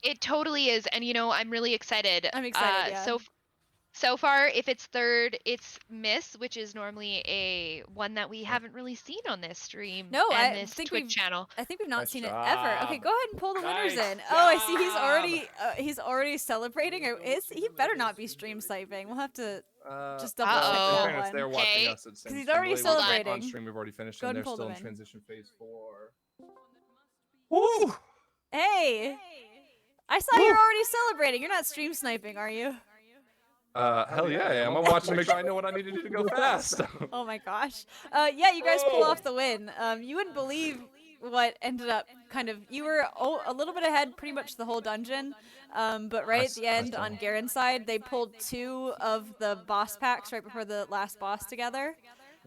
It totally is, and I'm really excited. I'm excited, yeah. So far, if it's third, it's Miss, which is normally a one that we haven't really seen on this stream. No, and I this think Twitch we've- channel. I think we've not Nice seen it ever. Okay, job. go ahead and pull the winners Nice in. Oh, I see job. he's already celebrating. Or is he better not be stream sniping? We'll have to just double Uh-oh. check In that fairness, one. they're watching Okay. us at the same 'Cause he's time. already Really, we're On celebrating. stream, we've already finished, Go and ahead they're and pull still them in in. transition phase 4. Woo! Hey, I saw you're already celebrating. You're not stream sniping, are you? Hell yeah, I am. I'm watching to make sure I know what I need to do to go fast. Oh my gosh. Yeah, you guys pull off the win. You wouldn't believe what ended up kind of. You were a little bit ahead pretty much the whole dungeon. But right at the end on Garen's side, they pulled 2 of the boss packs right before the last boss together.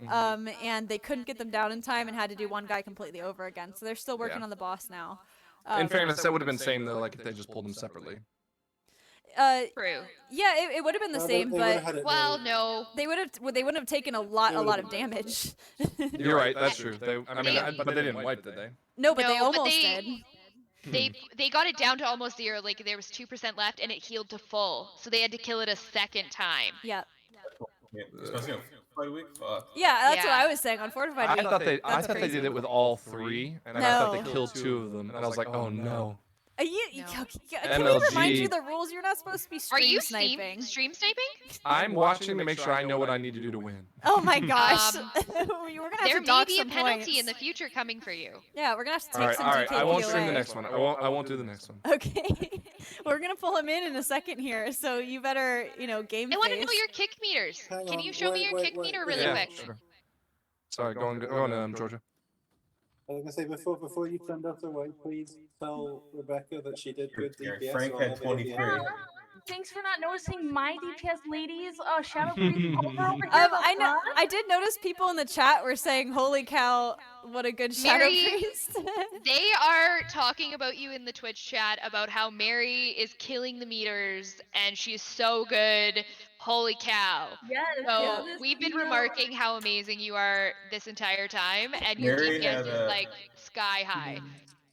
And they couldn't get them down in time and had to do one guy completely over again. So they're still working Yeah. on the boss now. In fairness, that would have been same though, like if they just pulled them separately. True. Yeah, it would have been the No, same, they would've but had it Well, nearly- no. they wouldn't have taken a lot of damage. You're right. That's true. They- But they didn't wipe, did they? No, but they No, but almost they- did. They got it down to almost 0. Like there was 2% left, and it healed to full. So they had to kill it a second time. Yeah. Yeah, especially on fight week. Fuck. Yeah, that's what Yeah. I was saying on Fortified I Week. thought they That's did crazy. it with all 3, and I thought No. they killed 2 of them, and I was like, oh no. Can MLG. we remind you the rules? You're not supposed to be Are stream you sniping. stream sniping? I'm watching to make sure I know what I need to do to win. Oh my gosh. Um, We're gonna have There to may dock be a some penalty points. in the future coming for you. Yeah, we're gonna have to take All right, some all right. I won't DKP stream the away. next one. I won't do the next one. Okay. We're gonna pull him in a second here, so you better, game I want to know face. your kick meters. Hang Can on, you show me wait, your wait, kick wait, meter wait. really Yeah, quick? sure. Sorry, go on, Georgia. I was gonna say before you send us away, please tell Rebecca that she did good Here, DPS. Frank so had I'll never 23. get the- Thanks for not noticing my DPS, ladies. Shadow Priest over here. I did notice people in the chat were saying, "Holy cow, what a good Shadow Mary- Priest." They are talking about you in the Twitch chat about how Mary is killing the meters and she's so good. Holy cow. Yes. So yes, we've been yeah. remarking how amazing you are this entire time, and your Mary DPS had, is like sky high.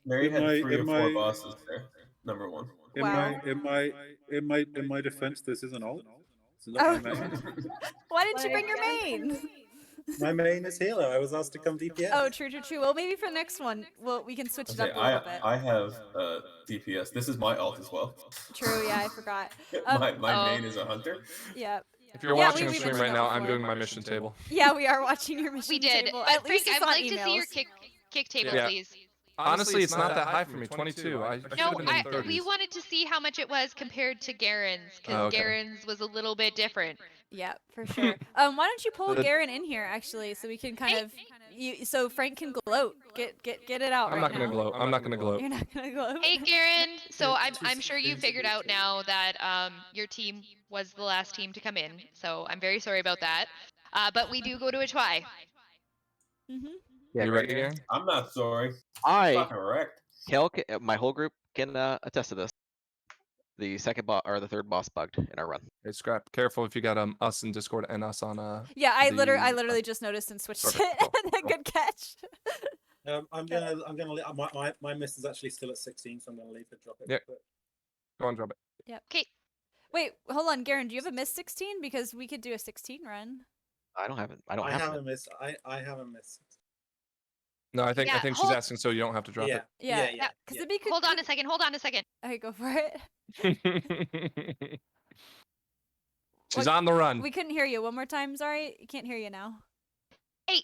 Mary had 3 or 4 my- bosses there. Number 1. Wow. In my defense, this isn't alt. It's Oh. not my main. Why didn't you bring your main? My main is healer. I was asked to come DPS. Oh, true. Well, maybe for the next one, we can switch it up a little bit. I have DPS. This is my ult as well. True. Yeah, I forgot. My main is a hunter. Yeah. If you're Yeah, watching we the stream mentioned right that now, I'm before. doing my mission table. Yeah, we are watching your mission We did. table. But At Frank, least it's I would not like to see your emails. kick table, Yeah. please. Honestly, it's not that high for me. 22. I should No, have been in the 30s. we wanted to see how much it was compared to Garen's, because Oh, okay. Garen's was a little bit different. Yeah, for sure. Why don't you pull The- Garen in here actually, so we can kind of so Frank can gloat. Get it out I'm right not gonna now. gloat. I'm not gonna gloat. You're not gonna gloat. Hey, Garen. So I'm sure you figured out now that your team was the last team to come in. So I'm very sorry about that. But we do go to a try. Mhm. You ready, Garen? I'm not sorry. I Fucking wrecked. my whole group can attest to this. The second boss or the third boss bugged in our run. Hey, Scrap. Careful if you got us in Discord and us on Yeah, I the- literally just noticed and switched Okay, it. Good catch. I'm gonna leave, my miss is actually still at 16, so I'm gonna leave it. Drop it. Yeah. But Go on, drop it. Okay. Wait, hold on, Garen. Do you have a miss 16? Because we could do a 16 run. I don't have it. I don't I have haven't it. missed. I haven't missed. No, I think Yeah, she's hold- asking so you don't have to drop Yeah. Yeah, Yeah. Because it'd be good. Hold on a second. Hold on a second. Okay, go for it. it. She's What- on the run. We couldn't hear you. One more time, sorry. Can't hear you now. Hey,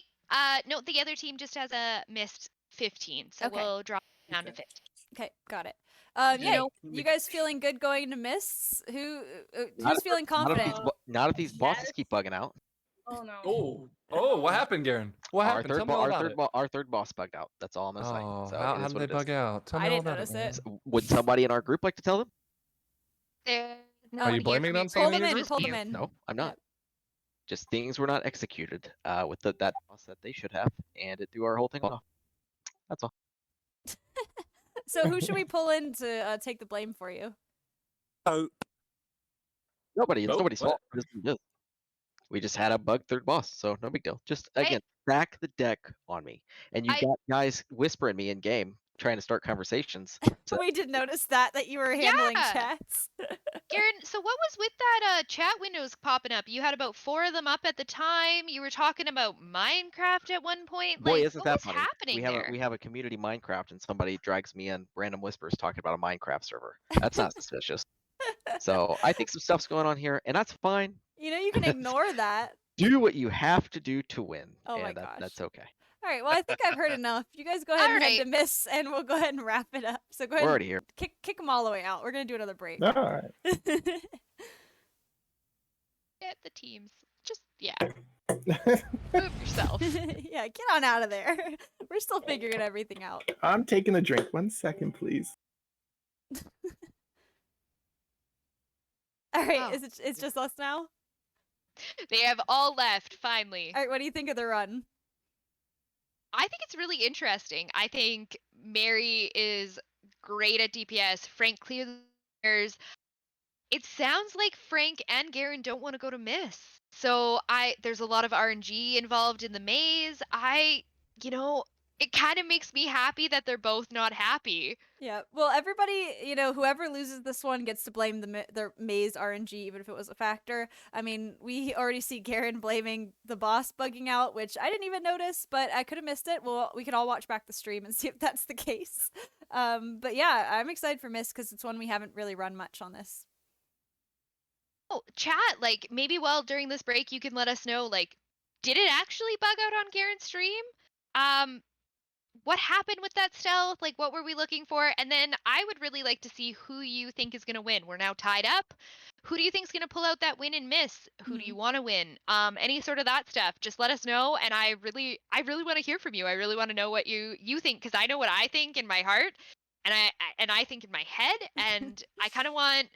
no, the other team just has a missed 15, so Okay. we'll drop it down to Okay. 15. Okay, got it. You Yeah, know- you guys feeling good going into mists? Who's Not feeling Not if confident? not if these bosses keep bugging out. Oh no. Oh, what happened, Garen? What Our happened? third, Tell me all about it. our third boss bugged out. That's all I'm gonna say. Oh, So how it is did what they it is. bug out? Tell me I all didn't about notice man. it. Would somebody in our group like to tell them? No, Are you Hear blaming from it on your someone Pull in them your in. group? Pull them in. No, I'm not. Yep. Just things were not executed with that boss that they should have, and it threw our whole thing off. That's all. So who should we pull in to take the blame for you? So Nobody. It's Nope, nobody's what? fault. It isn't his. We just had a bug third boss, so no big deal. Just I- again, stack the deck on me, and you I- got guys whispering me in game, trying to start conversations. So We did notice that you were handling Yeah. chats. Garen, so what was with that chat windows popping up? You had about 4 of them up at the time. You were talking about Minecraft at one point. boy, Like, isn't what that was funny? happening We there? have a community Minecraft, and somebody drags me in random whispers talking about a Minecraft server. That's not suspicious. So I think some stuff's going on here, and that's fine. You can ignore that. Do what you have to do to win, Oh my and gosh. that's okay. All right. Well, I think I've heard enough. You guys go ahead and head Alright. to miss, and we'll go ahead and wrap it up. So go ahead. We're and already here. kick them all the way out. We're gonna do another break. All right. Get the teams. Just, yeah. Move yourself. Yeah, get on out of there. We're still figuring everything out. I'm taking a drink. 1 second, please. All right. Oh. It's just us now. They have all left, finally. All right. What do you think of the run? I think it's really interesting. I think Mary is great at DPS. Frank clears. It sounds like Frank and Garen don't want to go to Miss. So there's a lot of RNG involved in the maze. It kind of makes me happy that they're both not happy. Yeah. Well, everybody, whoever loses this one gets to blame the maze RNG, even if it was a factor. I mean, we already see Garen blaming the boss bugging out, which I didn't even notice, but I could have missed it. Well, we could all watch back the stream and see if that's the case. But yeah, I'm excited for Miss because it's one we haven't really run much on this. Oh, chat, like maybe during this break you can let us know, like, did it actually bug out on Garen's stream? What happened with that stealth? Like, what were we looking for? And then I would really like to see who you think is going to win. We're now tied up. Who do you think is going to pull out that win and Miss? Who do you want to win? Any sort of that stuff. Just let us know. And I really want to hear from you. I really want to know what you think, because I know what I think in my heart, and I think in my head, and I kind of want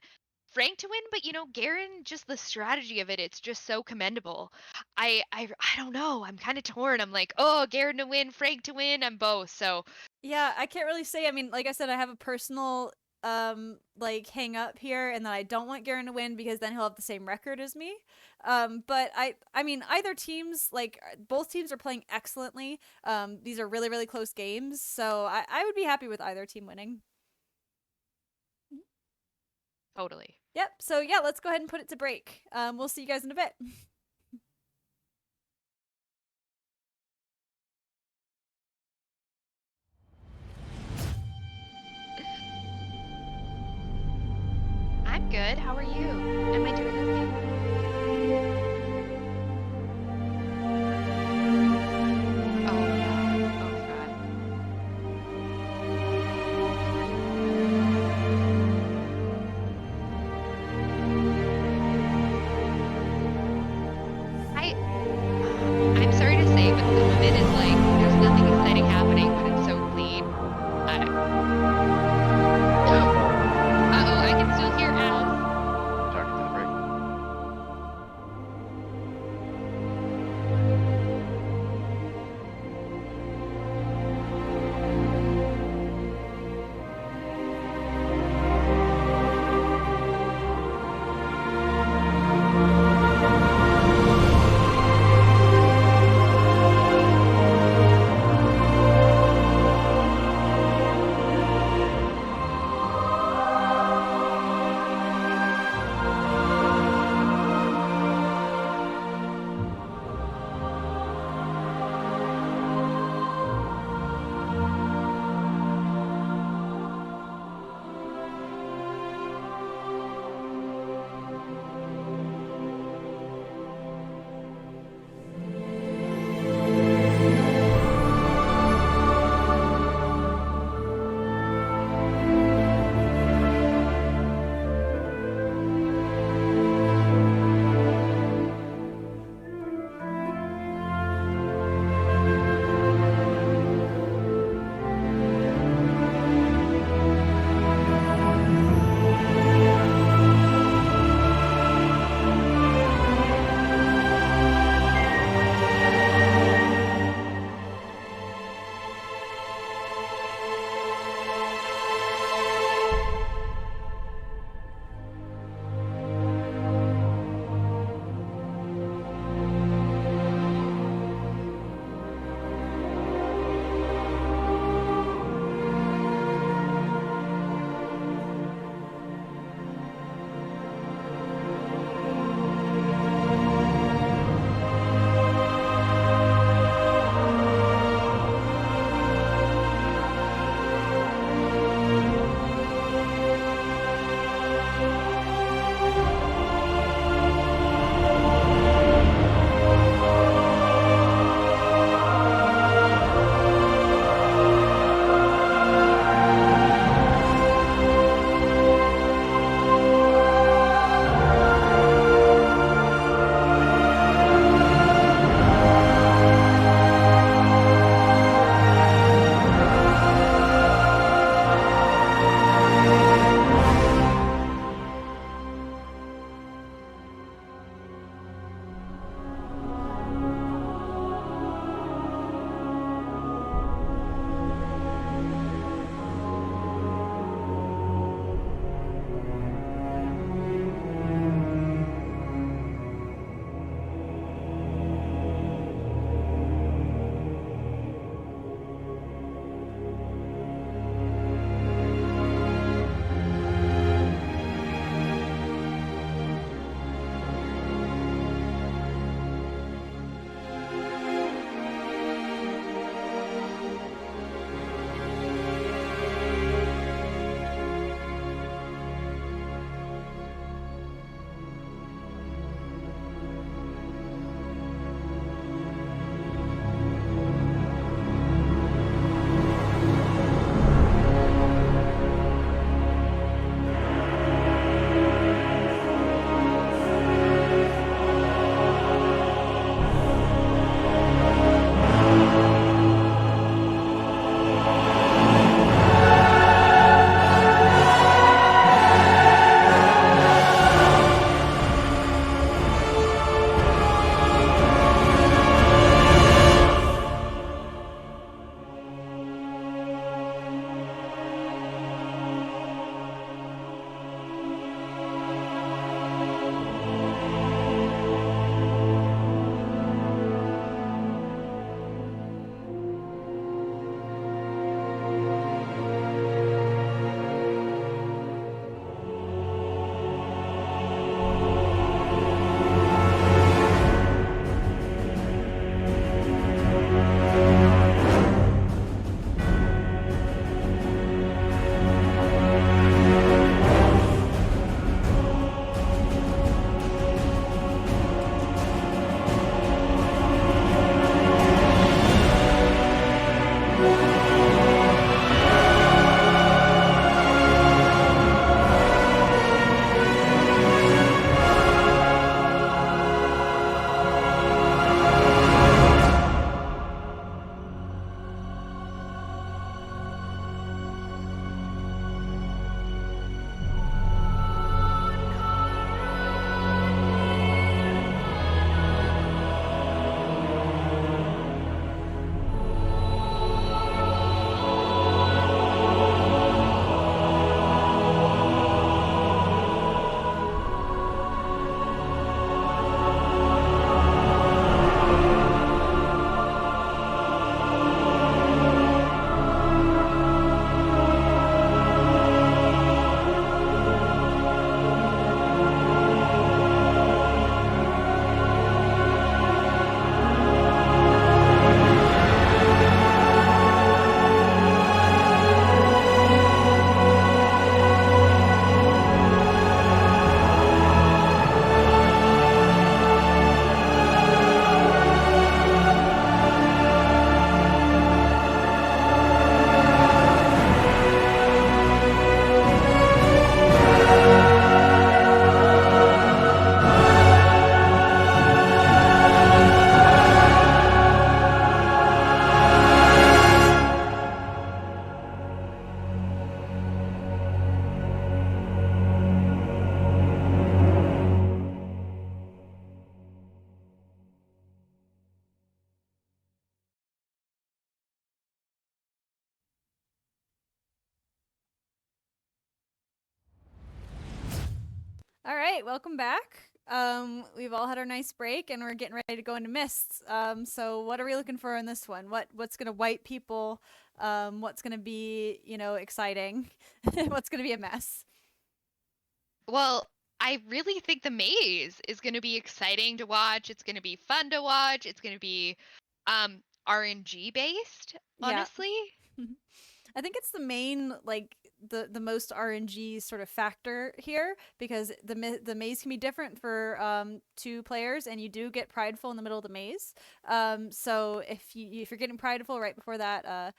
Frank to win, but Garen, just the strategy of it's just so commendable. I don't know. I'm kind of torn. I'm like, oh, Garen to win, Frank to win. I'm both. So yeah, I can't really say. I mean, like I said, I have a personal hang up here, and that I don't want Garen to win because then he'll have the same record as me. But I mean, either teams, like both teams are playing excellently. These are really, really close games, so I would be happy with either team winning. Totally. Yep. So yeah, let's go ahead and put it to break. We'll see you guys in a bit. I'm good. How are you? Am I doing okay? Oh yeah. Oh god. I'm sorry to say, but the mid is like, there's nothing exciting happening, but it's so clean. Uh-oh, I can still hear Al. Talking to the break. All right, welcome back. We've all had our nice break, and we're getting ready to go into Mists. So what are we looking for in this one? What's gonna wipe people? What's gonna be, exciting? What's gonna be a mess? Well, I really think the maze is going to be exciting to watch. It's going to be fun to watch. It's going to be RNG based, Yeah. honestly. I think it's the main, like, the most RNG sort of factor here, because the maze can be different for 2 players, and you do get prideful in the middle of the maze. So if you're getting prideful right before that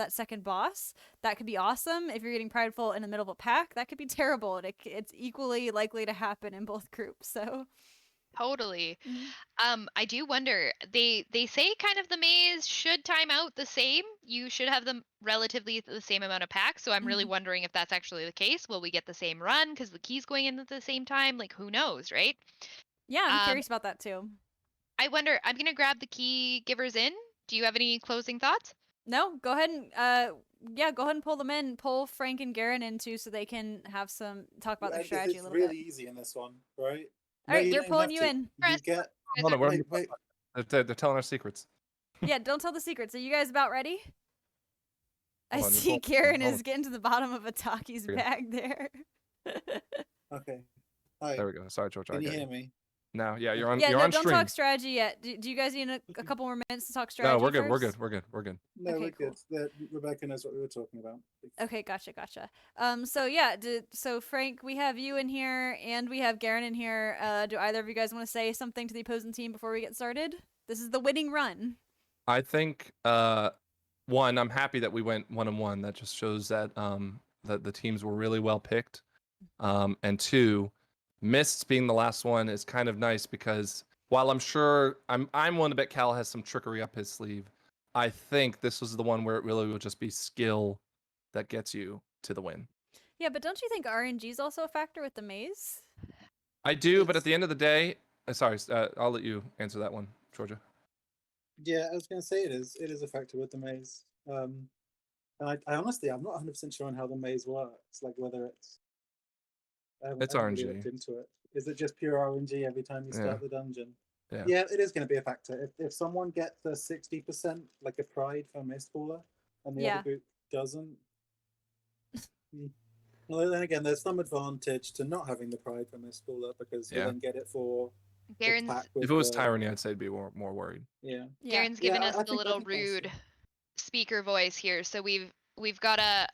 second boss, that could be awesome. If you're getting prideful in the middle of a pack, that could be terrible, and it's equally likely to happen in both groups. So Totally. Mhm. I do wonder. They say kind of the maze should time out the same. You should have them relatively the same amount of packs. So I'm really Mhm. wondering if that's actually the case. Will we get the same run because the key's going in at the same time? Like who knows, right? Yeah, I'm Um, curious about that too. I wonder. I'm gonna grab the key givers in. Do you have any closing thoughts? No, go ahead and go ahead and pull them in. Pull Frank and Garen in too, so they can have some talk about their strategy It's a little really bit. easy in this one, right? All right, you they're don't even pulling have you to. in. You get. Hold on, Wait, wait. they're telling our secrets. Yeah, don't tell the secrets. Are you guys about ready? I Hold on, see hold on, Garen hold is on. getting to the bottom of a Taki's Here we go. bag there. Okay. Hi. There we go. Sorry, George. Can I you got hear you. me? No, yeah, you're on. Yeah, you're no, on don't stream. talk strategy yet. Do you guys need a couple more minutes to talk strategy No, we're good. We're first? good. We're good. We're good. No, Okay, we're cool. good. Rebecca knows what we were talking about. Okay, gotcha. So yeah, so Frank, we have you in here, and we have Garen in here. Do either of you guys want to say something to the opposing team before we get started? This is the winning run. I think one, I'm happy that we went 1-1. That just shows that that the teams were really well picked. And 2, Mists being the last one is kind of nice because while I'm sure I'm willing to bet Cal has some trickery up his sleeve, I think this was the one where it really will just be skill that gets you to the win. Yeah, but don't you think RNG is also a factor with the maze? I do, but at the end of the day, sorry, I'll let you answer that one, Georgia. Yeah, I was going to say it is a factor with the maze. And I honestly, I'm not 100% sure on how the maze works. Like whether it's It's I haven't really RNG. looked into it. Is it just pure RNG every time you start the dungeon? Yeah. Yeah, it is going to be a factor. If someone gets a 60%, like a pride for Mistcaller, and the Yeah. other group doesn't. Well, then again, there's some advantage to not having the pride for Mistcaller because you Yeah. then get it for the Garen's pack with If it was the- Tyranny, I'd say I'd be more worried. Yeah. Garen's Yeah, given I us think- the I little think that's- rude speaker voice here, so we've gotta,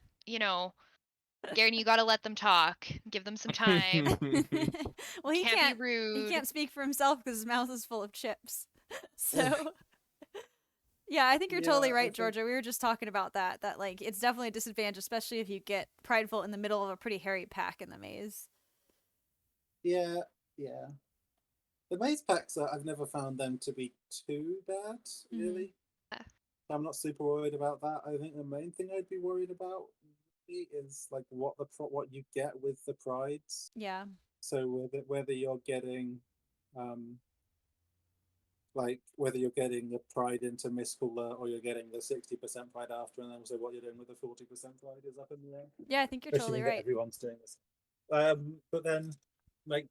Garen, you gotta let them talk. Give them some time. Well, he Can't be can't. rude. He can't speak for himself because his mouth is full of chips. So, yeah, I think you're totally Yeah, I right, think- Georgia. We were just talking about that. That like it's definitely a disadvantage, especially if you get prideful in the middle of a pretty hairy pack in the maze. Yeah. The maze packs, I've never found them to be too bad, really. I'm not super worried about that. I think the main thing I'd be worried about really is like what you get with the prides. Yeah. So whether you're getting, like whether you're getting the pride into Mistcaller or you're getting the 60% pride after, and then also what you're doing with the 40% pride is up in the air. Yeah, I think you're Assuming totally that right. everyone's doing this. But then, like,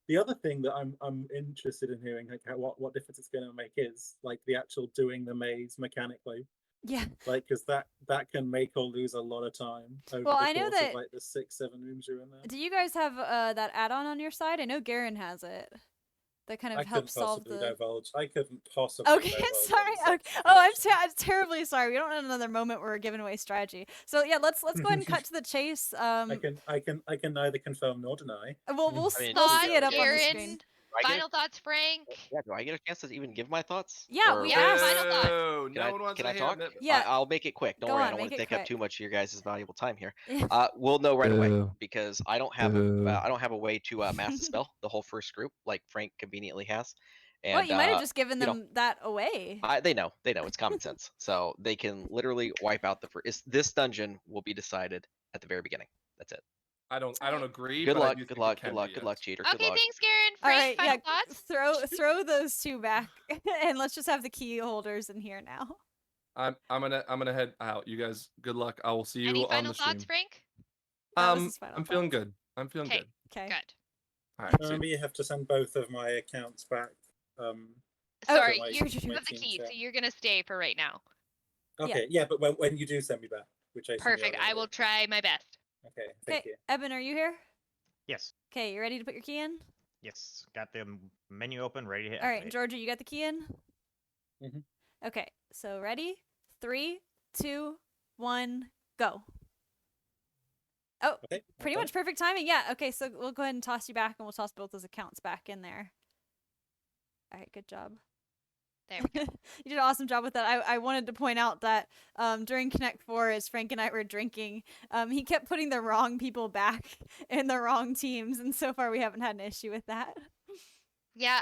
the other thing that I'm interested in hearing, like, what difference it's going to make is like the actual doing the maze mechanically. Yeah. Like, because that can make or lose a lot of time over Well, the I know course that- of like the 6-7 rooms you're in there. Do you guys have that add-on on your side? I know Garen has it. That kind I of couldn't helps solve possibly the. divulge. I couldn't possibly. Okay, divulge sorry. any Okay. Oh, I'm terribly sorry. We don't have another moment where we're giving away strategy. So yeah, let's go ahead and cut to the chase. I can neither confirm nor deny. We'll I mean, we'll Thoughts, see it up on the Garen? screen. Do I get a- Final thoughts, Frank. Yeah, do I get a chance to even give my thoughts? Yeah, Or- we Yeah, asked. final thoughts. Oh, Can I talk? Yeah. I'll make it quick. Don't Go worry, on, I don't want make to it take up quick. too much of your guys' valuable time here. Yeah. We'll know right away Boo. because I don't have Boo. I don't have a way to mass dispel the whole first group like Frank conveniently has. And Well, you might have just given you know, them that away. they know it's common sense, so they can literally wipe out the first. This dungeon will be decided at the very beginning. That's it. I don't agree. Good but I luck, do good think it luck, can good luck, be, good yes. luck, cheater. Good Okay, luck. thanks, Garen. All Frank, right, final yeah. thoughts. Throw those two back, and let's just have the key holders in here now. I'm gonna head out. You guys, good luck. I will see you Any on final the stream. thoughts, Frank? That was his final I'm feeling thoughts. good. I'm feeling Okay. good. Okay. Good. All right. So Remember, you have to send both of my accounts back. Sorry, my- you my have the team key, chat. so you're gonna stay for right now. Okay, yeah, but when you do send me back, which I assume you Perfect. are I gonna will do. try my best. Okay, thank Okay, you. Eben, are you here? Yes. Okay, you ready to put your key in? Yes. Got the menu open, ready to hit All right, activate. Georgia, you got the key in? Mhm. Okay, so ready? 3, 2, 1, go. Oh, Okay, pretty much perfect timing. Yeah, okay, so we'll go ahead and toss you back, and we'll toss both those accounts back in there. All right, good job. There we go. You did an awesome job with that. I wanted to point out that during Connect 4, as Frank and I were drinking, he kept putting the wrong people back in the wrong teams, and so far we haven't had an issue with that. Yeah,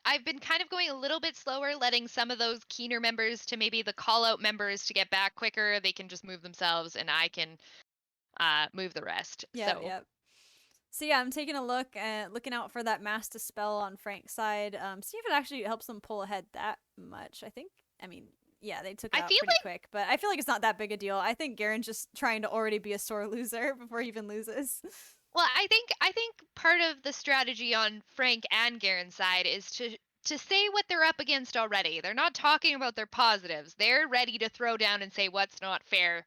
I've been kind of going a little bit slower, letting some of those keener members to maybe the call out members to get back quicker. They can just move themselves, and I can move the rest. Yeah, so yeah. So yeah, I'm taking a look and looking out for that Mass Dispel on Frank's side. See if it actually helps them pull ahead that much. I mean, yeah, they took it I out feel pretty like- quick, but I feel like it's not that big a deal. I think Garen's just trying to already be a sore loser before he even loses. Well, I think part of the strategy on Frank and Garen's side is to say what they're up against already. They're not talking about their positives. They're ready to throw down and say what's not fair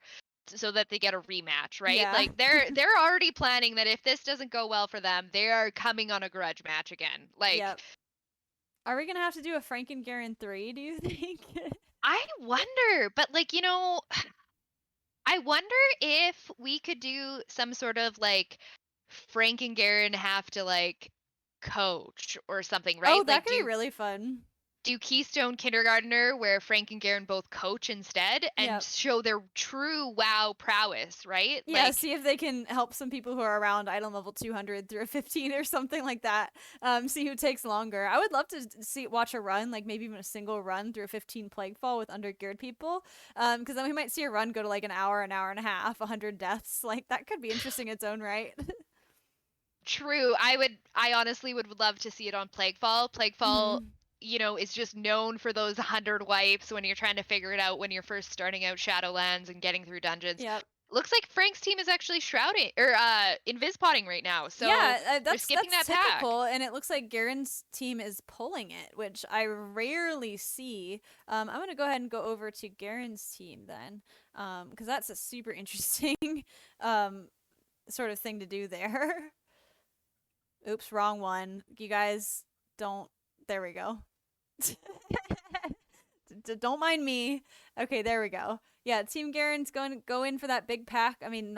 so that they get a rematch, right? Yeah. Like they're already planning that if this doesn't go well for them, they are coming on a grudge match again. Like Yep. Are we gonna have to do a Frank and Garen 3, do you think? I wonder, but like, I wonder if we could do some sort of like Frank and Garen have to like coach or something, right? Oh, that Like could be really fun. do Keystone Kindergartner where Frank and Garen both coach instead and Yep. show their true WoW prowess, right? Yeah, Like, see if they can help some people who are around item level 200 through a 15 or something like that. See who takes longer. I would love to watch a run, like maybe even a single run through a 15 Plaguefall with undergeared people. Because then we might see a run go to like an hour and a half, 100 deaths. Like that could be interesting in its own right. true. I honestly would love to see it on Plaguefall. Plaguefall, is just known for those 100 wipes when you're trying to figure it out when you're first starting out Shadowlands and getting through dungeons. Yep. Looks like Frank's team is actually shrouding or invis-potting right now. So yeah, they're that's skipping that pack. typical, and it looks like Garen's team is pulling it, which I rarely see. I'm gonna go ahead and go over to Garen's team then, because that's a super interesting sort of thing to do there. Oops, wrong one. You guys don't. There we go. Don't mind me. Okay, there we go. Yeah, Team Garen's going to go in for that big pack. I mean,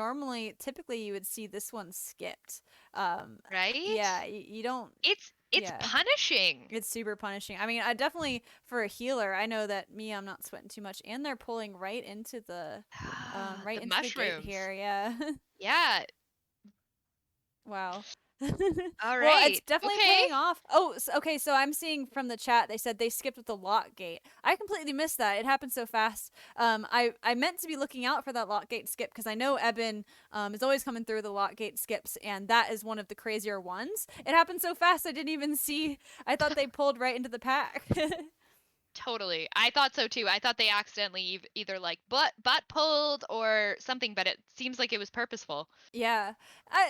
typically you would see this one skipped. Right? Yeah, you don't. It's yeah. punishing. It's super punishing. I mean, I definitely for a healer, I know that I'm not sweating too much, and they're pulling right into the right The into the gate mushrooms. here. Yeah. Yeah. Wow. All right. Well, it's definitely okay. paying off. Oh, okay. So I'm seeing from the chat they said they skipped with the lock gate. I completely missed that. It happened so fast. I meant to be looking out for that lock gate skip because I know Eben is always coming through the lock gate skips, and that is one of the crazier ones. It happened so fast I didn't even see. I thought they pulled right into the pack. Totally. I thought so too. I thought they accidentally either like butt pulled or something, but it seems like it was purposeful. Yeah.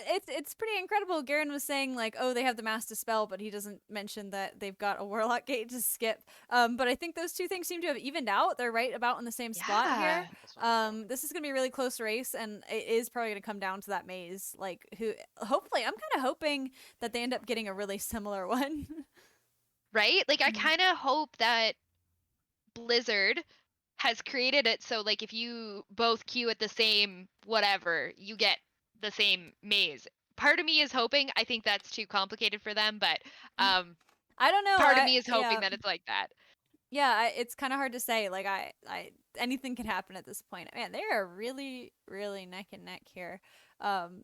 It's pretty incredible. Garen was saying like, oh, they have the Mass Dispel, but he doesn't mention that they've got a Warlock Gate to skip. But I think those two things seem to have evened out. They're right about in the same spot here. This is gonna be a really close race, and it is probably gonna come down to that maze. Like, hopefully, I'm kind of hoping that they end up getting a really similar one. Right? Like, I kind of hope that Blizzard has created it so like if you both queue at the same whatever, you get the same maze. Part of me is hoping, I think that's too complicated for them, but I don't know. part of me is hoping that it's like that. Yeah, it's kind of hard to say. Like, anything can happen at this point. Man, they are really, really neck and neck here.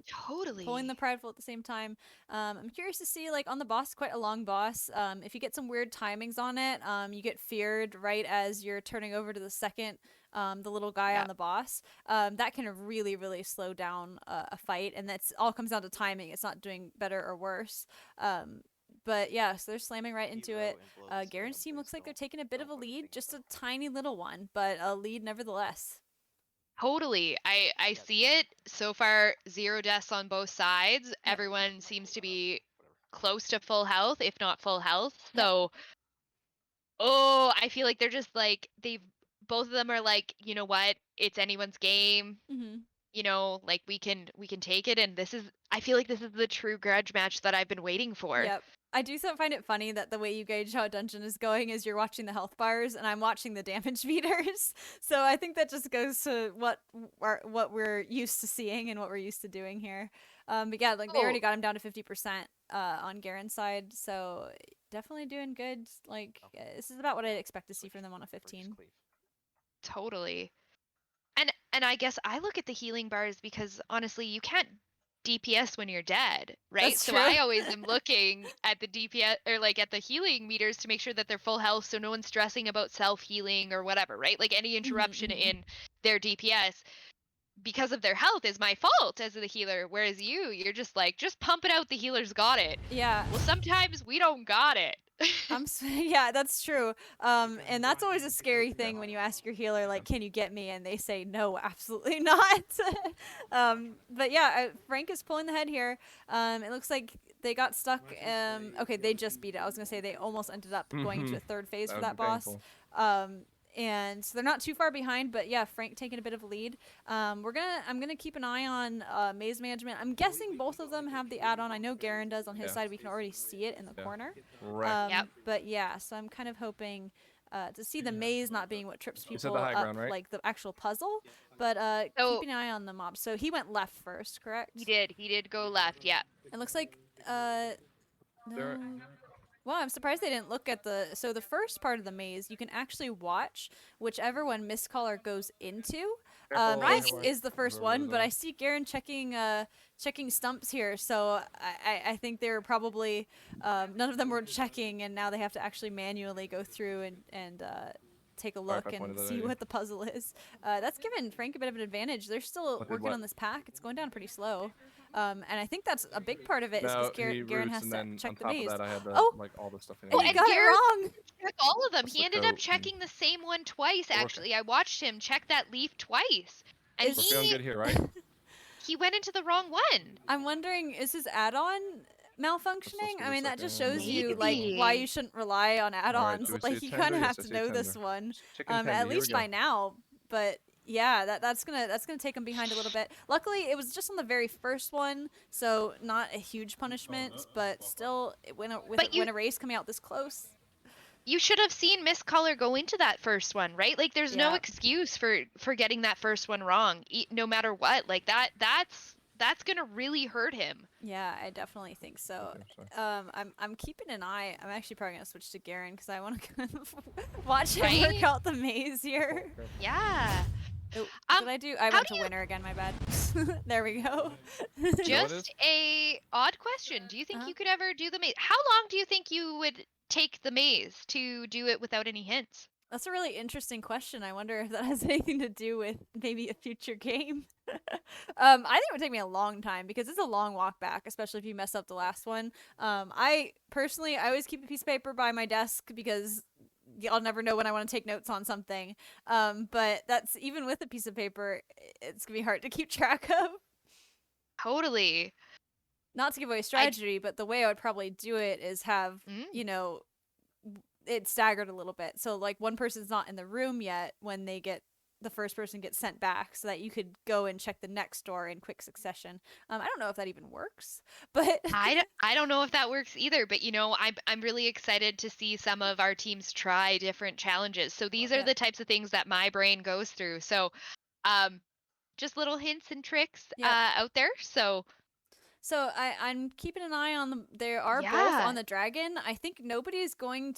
Totally. Pulling the Prideful at the same time. I'm curious to see, like, on the boss, quite a long boss. If you get some weird timings on it, you get feared right as you're turning over to the second, the little guy on the boss. That can really, really slow down a fight, and that's all comes down to timing. It's not doing better or worse. But yeah, so they're slamming right into it. Garen's team looks like they're taking a bit of a lead, just a tiny little one, but a lead nevertheless. Totally. I see it. So far, 0 deaths on both sides. Everyone seems to be close to full health, if not full health. Yep. So, I feel like they're just like both of them are like, you know what? It's anyone's game. Mm-hmm. You know, like we can take it, and I feel like this is the true grudge match that I've been waiting for. Yep. I do find it funny that the way you gauge how a dungeon is going is you're watching the health bars and I'm watching the damage meters. So I think that just goes to what we're used to seeing and what we're used to doing here. But yeah, like they already got him down to 50% on Garen's side, so definitely doing good. Like this is about what I'd expect to see from them on a 15. Totally. And I guess I look at the healing bars because honestly, you can't DPS when you're dead, right? That's so true. I always am looking at the DPS or like at the healing meters to make sure that they're full health, so no one's stressing about self-healing or whatever, right? Like any interruption in their DPS because of their health is my fault as the healer, whereas you're just like, just pump it out, the healer's got it. Yeah. Well, sometimes we don't got it. Yeah, that's true. And that's always a scary thing when you ask your healer, like, can you get me? And they say, no, absolutely not. But yeah, Frank is pulling the head here. It looks like they got stuck. Okay, they just beat it. I was going to say they almost ended up going into a third phase for that boss. And so they're not too far behind, but yeah, Frank taking a bit of a lead. I'm gonna keep an eye on maze management. I'm guessing both of them have the add-on. I know Garen does on his side. We can already see it in the corner. Right. But yeah, so I'm kind of hoping to see the maze not being what trips said people the high up, ground, right? like the actual puzzle. But keeping an eye on the mob. So he went left first, correct? He did go left. Yeah. It looks like no. Well, I'm surprised they didn't look at the first part of the maze. You can actually watch whichever one Mistcaller goes into. Is the first one, but I see Garen checking stumps here, so I think they were probably none of them were checking, and now they have to actually manually go through and take a look and see what the puzzle is. That's given Frank a bit of an advantage. They're still working on this pack. It's going down pretty slow. And I think that's a big part of it is because Garen has to check the maze. Like all the stuff in Oh, and you got it Garen wrong. checked all of them. What's He the ended goat up checking the same one twice, actually. I watched him check that leaf twice. And We're feeling good here, right? he went into the wrong one. I'm wondering, is his add-on malfunctioning? I mean, that just shows you like Maybe. why you shouldn't rely on add-ons. do we see Like a you tender? kind of Yes, have I to see a know this tender. one. Chicken tender, At here we least go. by now. But yeah, that's gonna take him behind a little bit. Luckily, it was just on the very first one, so not a huge punishment, but still, when a race coming out this close. You should have seen Mistcaller go into that first one, right? Like there's no Yeah. excuse for getting that first one wrong, no matter what. Like that's gonna really hurt him. Yeah, I definitely think so. I'm keeping an eye. I'm actually probably gonna switch to Garen because I want to kind of watch him work Right? out the maze here. Yeah. Oh, Um, did I do? I how went do to you- winner again. My bad. There we go. it is? Just a odd question. Do you think Uh-huh. you could ever do the maze? How long do you think you would take the maze to do it without any hints? That's a really interesting question. I wonder if that has anything to do with maybe a future game. I think it would take me a long time because it's a long walk back, especially if you mess up the last one. I personally, I always keep a piece of paper by my desk because I'll never know when I want to take notes on something. But that's even with a piece of paper, it's gonna be hard to keep track of. Totally. Not to give away strategy, but the way I would probably do it is have, Mm. you know, it staggered a little bit. So like one person's not in the room yet when the first person gets sent back so that you could go and check the next door in quick succession. I don't know if that even works, but I don't know if that works either, but you know, I'm really excited to see some of our teams try different challenges. So these are Yeah. the types of things that my brain goes through. So just little hints and tricks Yeah. out there. So I'm keeping an eye on them. They are both Yeah. on the dragon. I think nobody here is going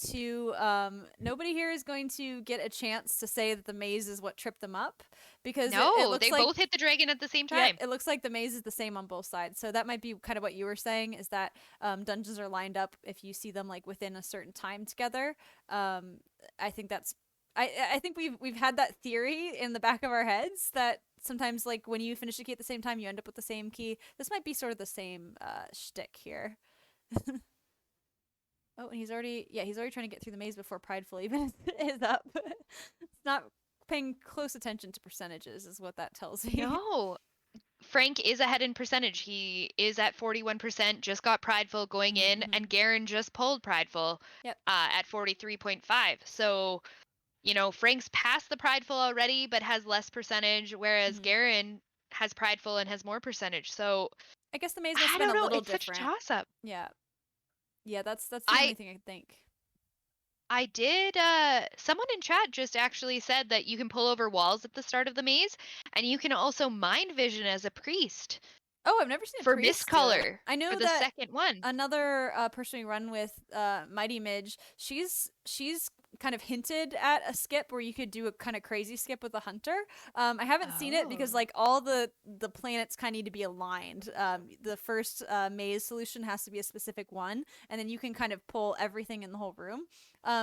to get a chance to say that the maze is what tripped them up because it no, looks they like both hit the dragon at the same yeah, time. it looks like the maze is the same on both sides. So that might be kind of what you were saying is that dungeons are lined up if you see them like within a certain time together. I think that's I think we've had that theory in the back of our heads that sometimes like when you finish a key at the same time you end up with the same key. This might be sort of the same shtick here. Oh, and he's already trying to get through the maze before Prideful even is up. It's not paying close attention to percentages is what that tells me. No. Frank is ahead in percentage. He is at 41%, just got Prideful going in, and Garen just pulled Prideful at 43.5. So, you know, Frank's past the Prideful already, but has less percentage, whereas Garen has Prideful and has more percentage. So I guess the maze must I have been don't a know. little It's such a different. toss-up. Yeah. Yeah, that's the only thing I can think. I did, someone in chat just actually said that you can pull over walls at the start of the maze, and you can also mind vision as a priest. Oh, I've never seen a for priest do it. Mistcaller. I know for the that second one. another person we run with, Mighty Midge, she's kind of hinted at a skip where you could do a kind of crazy skip with a hunter. I haven't seen it because like all the planets kind of need to be aligned. The first maze solution has to be a specific one, and then you can kind of pull everything in the whole room.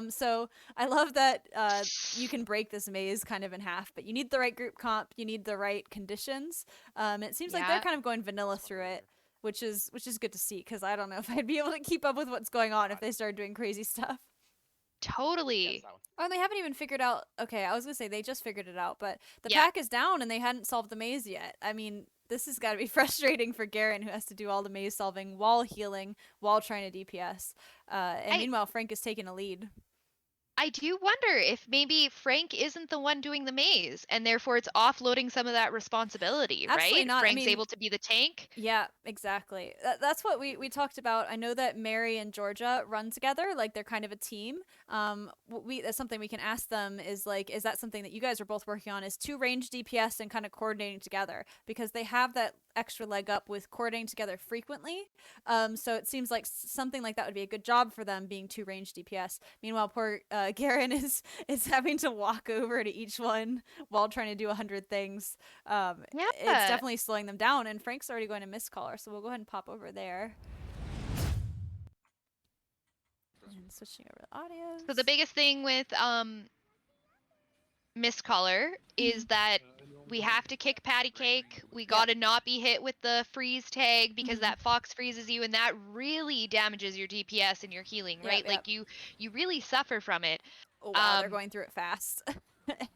So I love that you can break this maze kind of in half, but you need the right group comp, you need the right conditions. It seems like they're kind of going vanilla through it, which is good to see, because I don't know if I'd be able to keep up with what's going on if they started doing crazy stuff. Totally. Oh, and they haven't even figured out. Okay, I was gonna say they just figured it out, but the Yeah. pack is down and they hadn't solved the maze yet. I mean, this has got to be frustrating for Garen, who has to do all the maze solving while healing, while trying to DPS. And meanwhile, Frank is taking a lead. I do wonder if maybe Frank isn't the one doing the maze, and therefore it's offloading some of that responsibility, Absolutely right? not. I Frank's mean- able to be the tank. Yeah, exactly. That's what we talked about. I know that Mary and Georgia run together, like they're kind of a team. That's something we can ask them is like, is that something that you guys are both working on? Is 2 range DPS and kind of coordinating together, because they have that extra leg up with coordinating together frequently. So it seems like something like that would be a good job for them, being 2 range DPS. Meanwhile, poor Garen is having to walk over to each one while trying to do 100 things. It's definitely slowing them down, and Frank's already going to Mistcaller, so we'll go ahead and pop over there. And switching over the audio. So the biggest thing with Mistcaller is that we have to kick Patty Cake. We gotta not be hit with the freeze tag, because that fox freezes you, and that really damages your DPS and your healing, Yep, right? yep. Like you really suffer from it. Oh wow, they're going through it fast.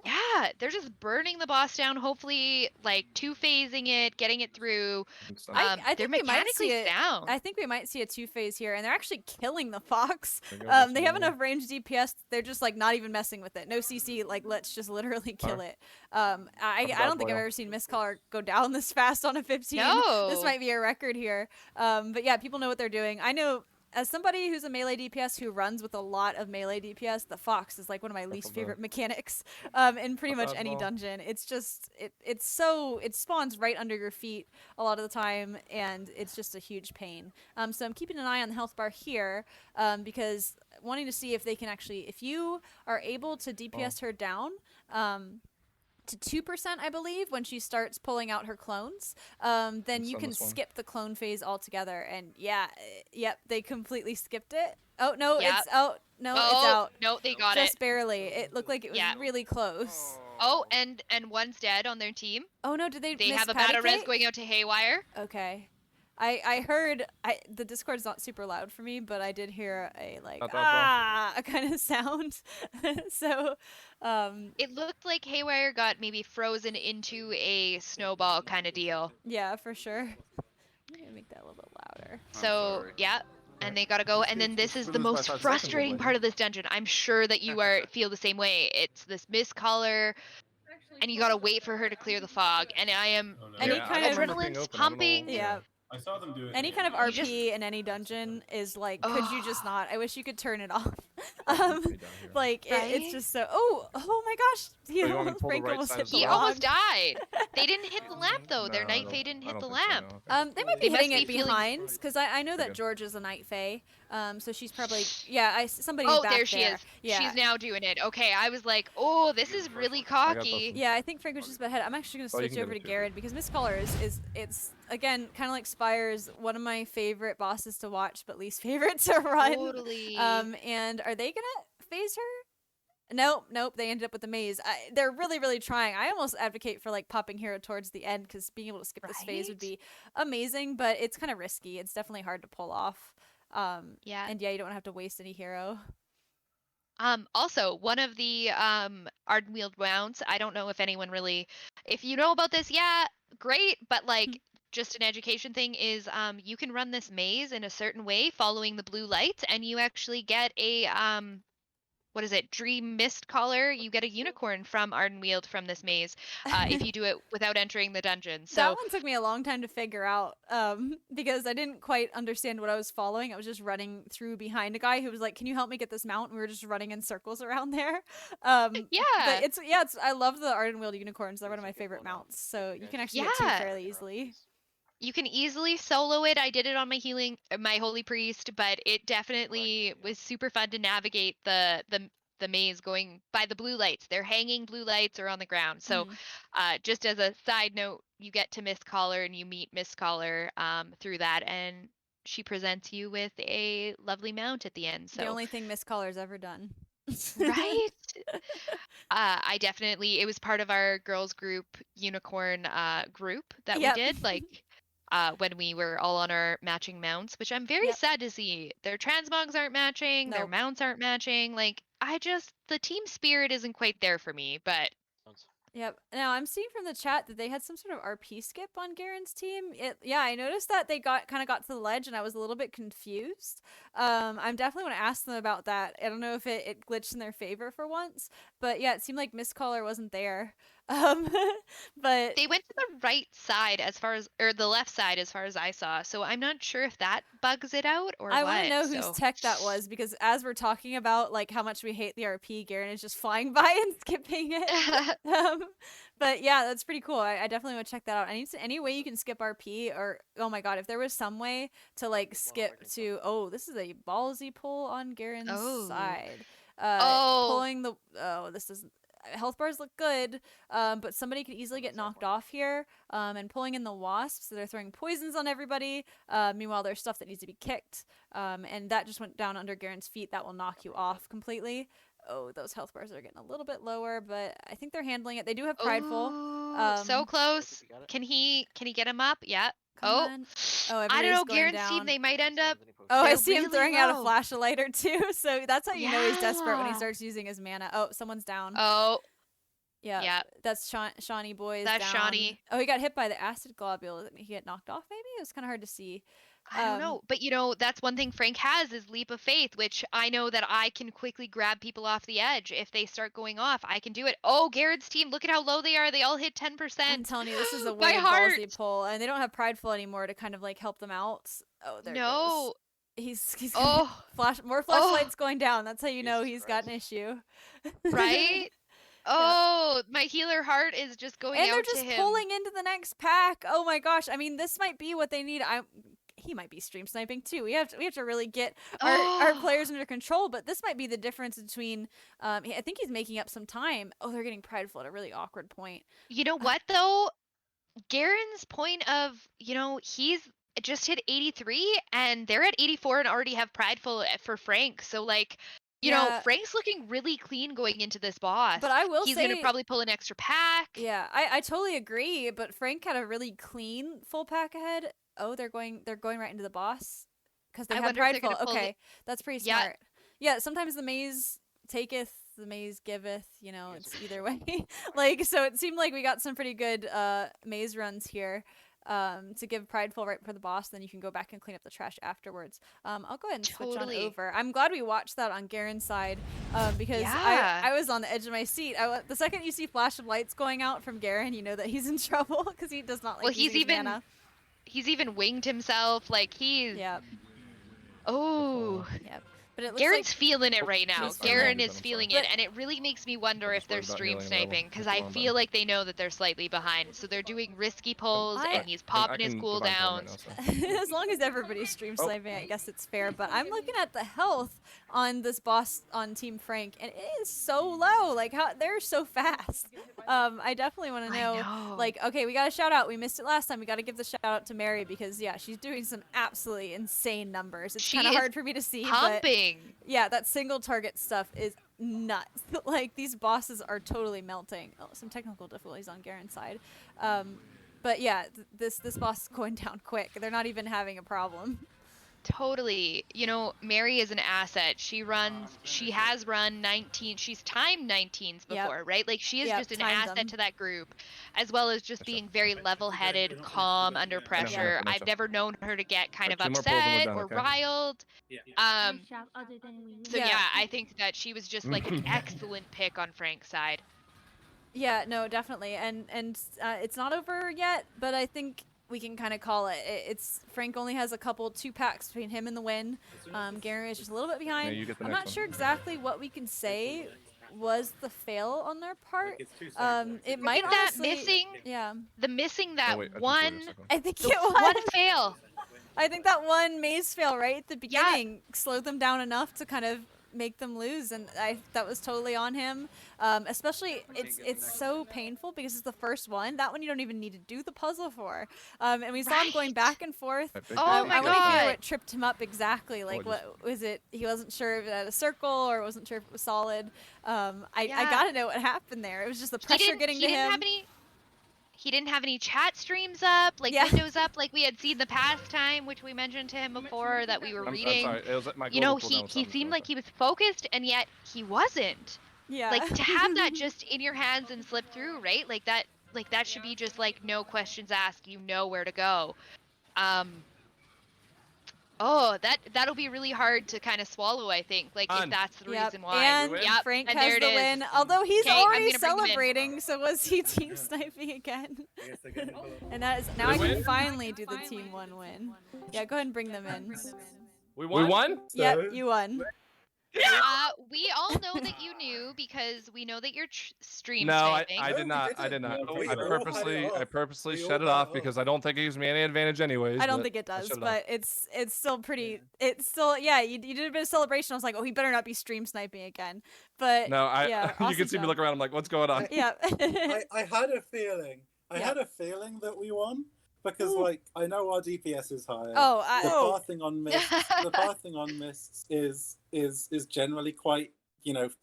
Yeah, they're just burning the boss down, hopefully like 2-phasing it, getting it through. I They're think we might see mechanically it. sound. I think we might see a 2-phase here, and they're actually killing the fox. There goes They this have one. enough range DPS. They're just like not even messing with it. No CC. Like, let's just literally kill Alright. it. I don't think I've Boyle. ever seen Mistcaller go down this fast on a 15. No. This might be a record here. But yeah, people know what they're doing. I know. As somebody who's a melee DPS who runs with a lot of melee DPS, the Fox is like one of my least favorite mechanics in pretty much any dungeon. It's just, it spawns right under your feet a lot of the time, and it's just a huge pain. So I'm keeping an eye on the health bar here, because wanting to see if they can actually, if you are able to DPS her down, to 2%, I believe, when she starts pulling out her clones, then It's you on can this one. skip the clone phase altogether. And yeah, yep, they completely skipped it. Oh no, Yep. it's out. No, it's Oh, out. no, they got Just it. barely. It looked like it was Yeah. really close. Oh, and one's dead on their team. Oh no, did they? They miss have a Patty battle res Cake? going out to Haywire. Okay. I heard the Discord's not super loud for me, but I did hear a like Not that a kind of sound. So It looked like Haywire got maybe frozen into a snowball kind of deal. yeah, for sure. I'm gonna make that a little bit louder. So yeah, and they gotta go. And then this is the most frustrating part of this dungeon. I'm sure that you feel the same way. It's this Mistcaller, and you gotta wait for her to clear the fog. And I am Oh, no. Any Yeah, I kind of- remember being adrenaline's open, I don't know- pumping. Yeah. I saw them do it. Any kind of You RP just- in any dungeon is like, could you just not? I wish you could turn it off. Down here. Like it's Right? just so. Oh my gosh! He you want me to almost, pull the Frank right almost side hit of the He log? almost died. They didn't hit the lamp though. Their No, Night I Fae don't- didn't I hit don't the think so, lamp. no. They might They be must hitting be it feeling- behind, because I know that good. George is a Night Fae. So she's probably somebody's Oh, back there she is. Yeah. She's now doing it. Okay, I was like, oh, this is really cocky. Yeah, I think Frank was just a bit ahead. I'm actually gonna Oh, you switch can over get to it too. Garrett, because Mistcaller is it's again kind of like Spires, one of my favorite bosses to watch, but least favorite to run. Totally. And are they gonna phase her? Nope. They ended up with the maze. They're really trying. I almost advocate for like popping Hero towards the end, because being able to skip this phase would Right? be amazing, but it's kind of risky. It's definitely hard to pull off. Yeah. And yeah, you don't have to waste any hero. Also, one of the Ardenweald mounts, I don't know if anyone really, if you know about this, yeah, great, but like just an education thing is you can run this maze in a certain way following the blue lights, and you actually get a what is it, Dream Mist Collar. You get a unicorn from Ardenweald from this maze if you do it without entering the dungeon. That So one took me a long time to figure out because I didn't quite understand what I was following. I was just running through behind a guy who was like, "Can you help me get this mount?" And we were just running in circles around there. But yeah, it's I love the Ardenweald unicorns. They're one of my favorite mounts. So you can actually get two Yeah. fairly easily. you can easily solo it. I did it on my Holy Priest, but it definitely was super fun to navigate the maze going by the blue lights. They're hanging blue lights or on the ground. So just as a side note, you get to Miss Collar and you meet Miss Collar through that, and she presents you with a lovely mount at the end. So The only thing Miss Collar's ever done. right. I definitely, it was part of our girls group unicorn group that Yep. we did, like when we were all on our matching mounts, which I'm very Yep. sad to see. Their transmogs aren't matching, their Nope. mounts aren't matching. Like the team spirit isn't quite there for me, but Yep. Now I'm seeing from the chat that they had some sort of RP skip on Garen's team. I noticed that they got to the ledge, and I was a little bit confused. I'm definitely want to ask them about that. I don't know if it glitched in their favor for once, but yeah, it seemed like Miss Collar wasn't there. But they went to the right side or the left side as far as I saw. So I'm not sure if that bugs it out or I what. want to know whose tech that was, because as we're talking about like how much we hate the RP, Garen is just flying by and skipping it. But yeah, that's pretty cool. I definitely want to check that out. I need any way you can skip RP, or oh my god, if there was some way to like skip to this is a ballsy pull on Garen's side. Pulling the this doesn't. Health bars look good, but somebody could easily get knocked off here. And pulling in the wasps, so they're throwing poisons on everybody. Meanwhile, there's stuff that needs to be kicked, and that just went down under Garen's feet. That will knock you off completely. Oh, those health bars are getting a little bit lower, but I think they're handling it. They do have Prideful. So close. Can he get him up? Yeah. On. Oh, I don't know. going Garen's down. team, they might end up. Oh, I they're see him really throwing out a low. flash of lighter too. So that's how you know he's desperate when he Yeah. starts using his mana. Oh, someone's down. Oh, Yeah, yeah. that's Shawnee boy. That's down. Shawnee. Oh, he got hit by the acid globule. Did he get knocked off? Maybe it was kind of hard to see. I don't know. But that's one thing Frank has is leap of faith, which I know that I can quickly grab people off the edge. If they start going off, I can do it. Oh, Garrett's team, look at how low they are. They all hit 10%. I'm telling you, this is a My way heart. ballsy pull, and they don't have Prideful anymore to kind of like help them out. Oh, there it No. goes. He's Oh. more flashlights going down. That's how you know he's got an issue. Right? Oh, my healer heart is just going And out they're to just him. pulling into the next pack. Oh my gosh! I mean, this might be what they need. He might be stream sniping too. We have to really get our players under control. But this might be the difference between. I think he's making up some time. Oh, they're getting Prideful at a really awkward point. You know what though? Garen's point of, he's just hit 83 and they're at 84 and already have Prideful for Frank. So like, Frank's looking really clean going into this boss. But I will he's say gonna probably pull an extra pack. Yeah, I totally agree. But Frank had a really clean full pack ahead. Oh, they're going right into the boss because they I have wonder if they're Prideful. gonna pull Okay, that's pretty Yeah. smart. Yeah, sometimes the maze taketh, the maze giveth. It's either way. So it seemed like we got some pretty good maze runs here. To give Prideful right for the boss, then you can go back and clean up the trash afterwards. I'll go ahead and switch on Totally. over. I'm glad we watched that on Garen's side because Yeah. I was on the edge of my seat. The second you see flash of lights going out from Garen, you know that he's in trouble because he does not like Well, he's using his even mana. he's even winged himself. Like he's Oh. Yep. But it looks Garen's like feeling it right now. he's feeling Garen it. is feeling But- it, and it really makes me wonder if they're worried about stream healing level. sniping because Keep I going, feel like they know that they're slightly behind, so they're doing risky pulls, and he's popping his can divine time cooldowns. right now, so. as long as everybody's stream Oh. sniping, I guess it's fair. But I'm looking at the health on this boss on Team Frank, and it is so low. Like how they're so fast. I definitely want to know. Like, okay, we got a shout out. We missed it last time. We got to give the shout out to Mary because she's doing some absolutely insane numbers. It's She kind of is hard for me to see. But Pumping. yeah, that single target stuff is nuts. Like these bosses are totally melting. Oh, some technical difficulties on Garen's side. But yeah, this boss is going down quick. They're not even having a problem. Totally. You know, Mary is an asset. She has run 19, she's timed 19s before, right? Like she is just an timed asset them. to that group, as well as just being very level-headed, calm under pressure. I've never known her to get kind of Two more pulls and we're upset done, or okay? riled. Nice job, other than we So lose. yeah, I think that she was just like an excellent pick on Frank's side. Yeah, no, definitely, and it's not over yet, but I think we can kind of call it. It's Frank only has a couple 2-packs between him and the win. Gary is just a little bit behind. you get the I'm next not one. sure exactly what we can say was the fail on their part. It might think that honestly, missing yeah. the missing that wait, I think we're one in a second. I think the it was one fail. I think that one maze fail right at the beginning slowed them down enough to kind of make them lose, and that was totally on him. Especially it's so painful because it's the first one. That one you don't even need to do the puzzle for. And we saw him going back and forth. Oh my I want to hear God. what tripped him up exactly. Like what was it? He wasn't sure if it had a circle or wasn't sure if it was solid. I gotta know what happened there. It was just the pressure getting to him. He didn't have any chat streams up, like windows up, like we had seen the past time, which we mentioned to him before that we were I'm reading. sorry, it was my You know, global cooldown he was seemed like he was focused, and yet he wasn't. Yeah. Like to have that just in your hands and slip through, right? Like that should be just like no questions asked. You know where to go. Oh, that'll be really hard to kind of swallow, I think. Like if that's the reason why. And Yep, Frank and has there it the is. win. Although he's Okay, I'm already gonna bring them in. celebrating, so was he team sniping again? And that is now I can finally do the team 1 win. Yeah, go ahead and bring them in. We won? Yep, you won. We all know that you knew because we know that you're stream No, sniping. I did not. I did not. We I all purposely had it off. We shut all it had off it because I don't think it gives me any advantage anyways. I don't but think it I does, shut it but it's still pretty. It's still you did a bit of celebration. I was like, oh, he better not be stream sniping again. But No, yeah, you awesome can see me job. look around. I'm like, what's going on? Yeah. I had a feeling. I had a feeling that we won because, like, I know our DPS is higher. The pathing on mists is generally quite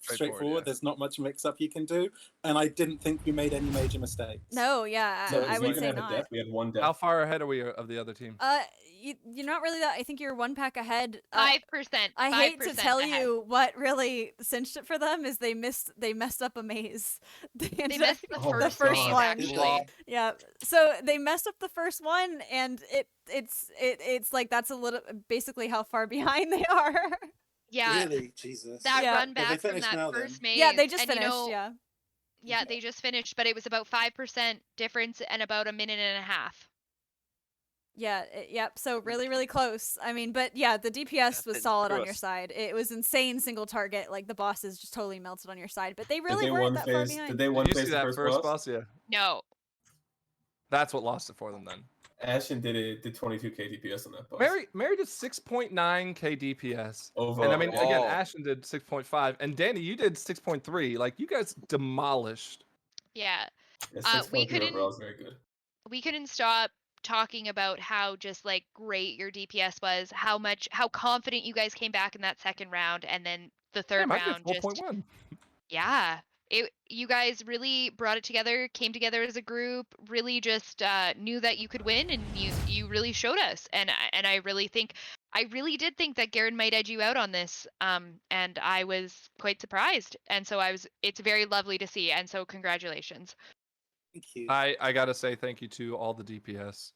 straightforward. There's not much mix up you can do, and I didn't think we made any major mistakes. No, yeah, So I we would say had a not. death. We had one death. How far ahead are we of the other team? You're not really that. I think you're 1 pack ahead. 5%. I hate to 5% tell ahead. you what really cinched it for them is they messed up a maze. They missed the first maze, one. actually. Yeah. So they messed up the first one, and it's like that's a little basically how far behind they are. Yeah. Really, Jesus. That Yeah. run But they back from finished that now, first then. maze. Yeah, they just and, you finished. know, Yeah. Yeah, they just finished, but it was about 5% difference and about a minute and a half. Yeah, yep. So really, really close. I mean, but yeah, the DPS was solid on your us. side. It was insane single target. Like the bosses just totally melted on your side, but they Did really they weren't one that far phase? behind. Did they one Did you phase see the that first first boss? boss? Yeah. No. That's what lost it for them then. Ashen did 22k DPS on that boss. Mary did 6.9k DPS. Overall. And I mean, again, Overall. Ashton did 6.5, and Danny, you did 6.3. Like, you guys demolished. Yeah. Yeah, we 6.0 couldn't- overall is very good. We couldn't stop talking about how just like great your DPS was, how confident you guys came back in that second round, and then the third Mine did round just 4.1. you guys really brought it together, came together as a group, really just knew that you could win, and you really showed us. And I really did think that Garen might edge you out on this, and I was quite surprised. And so it's very lovely to see, and so congratulations. Thank you. I gotta say thank you to all the DPS.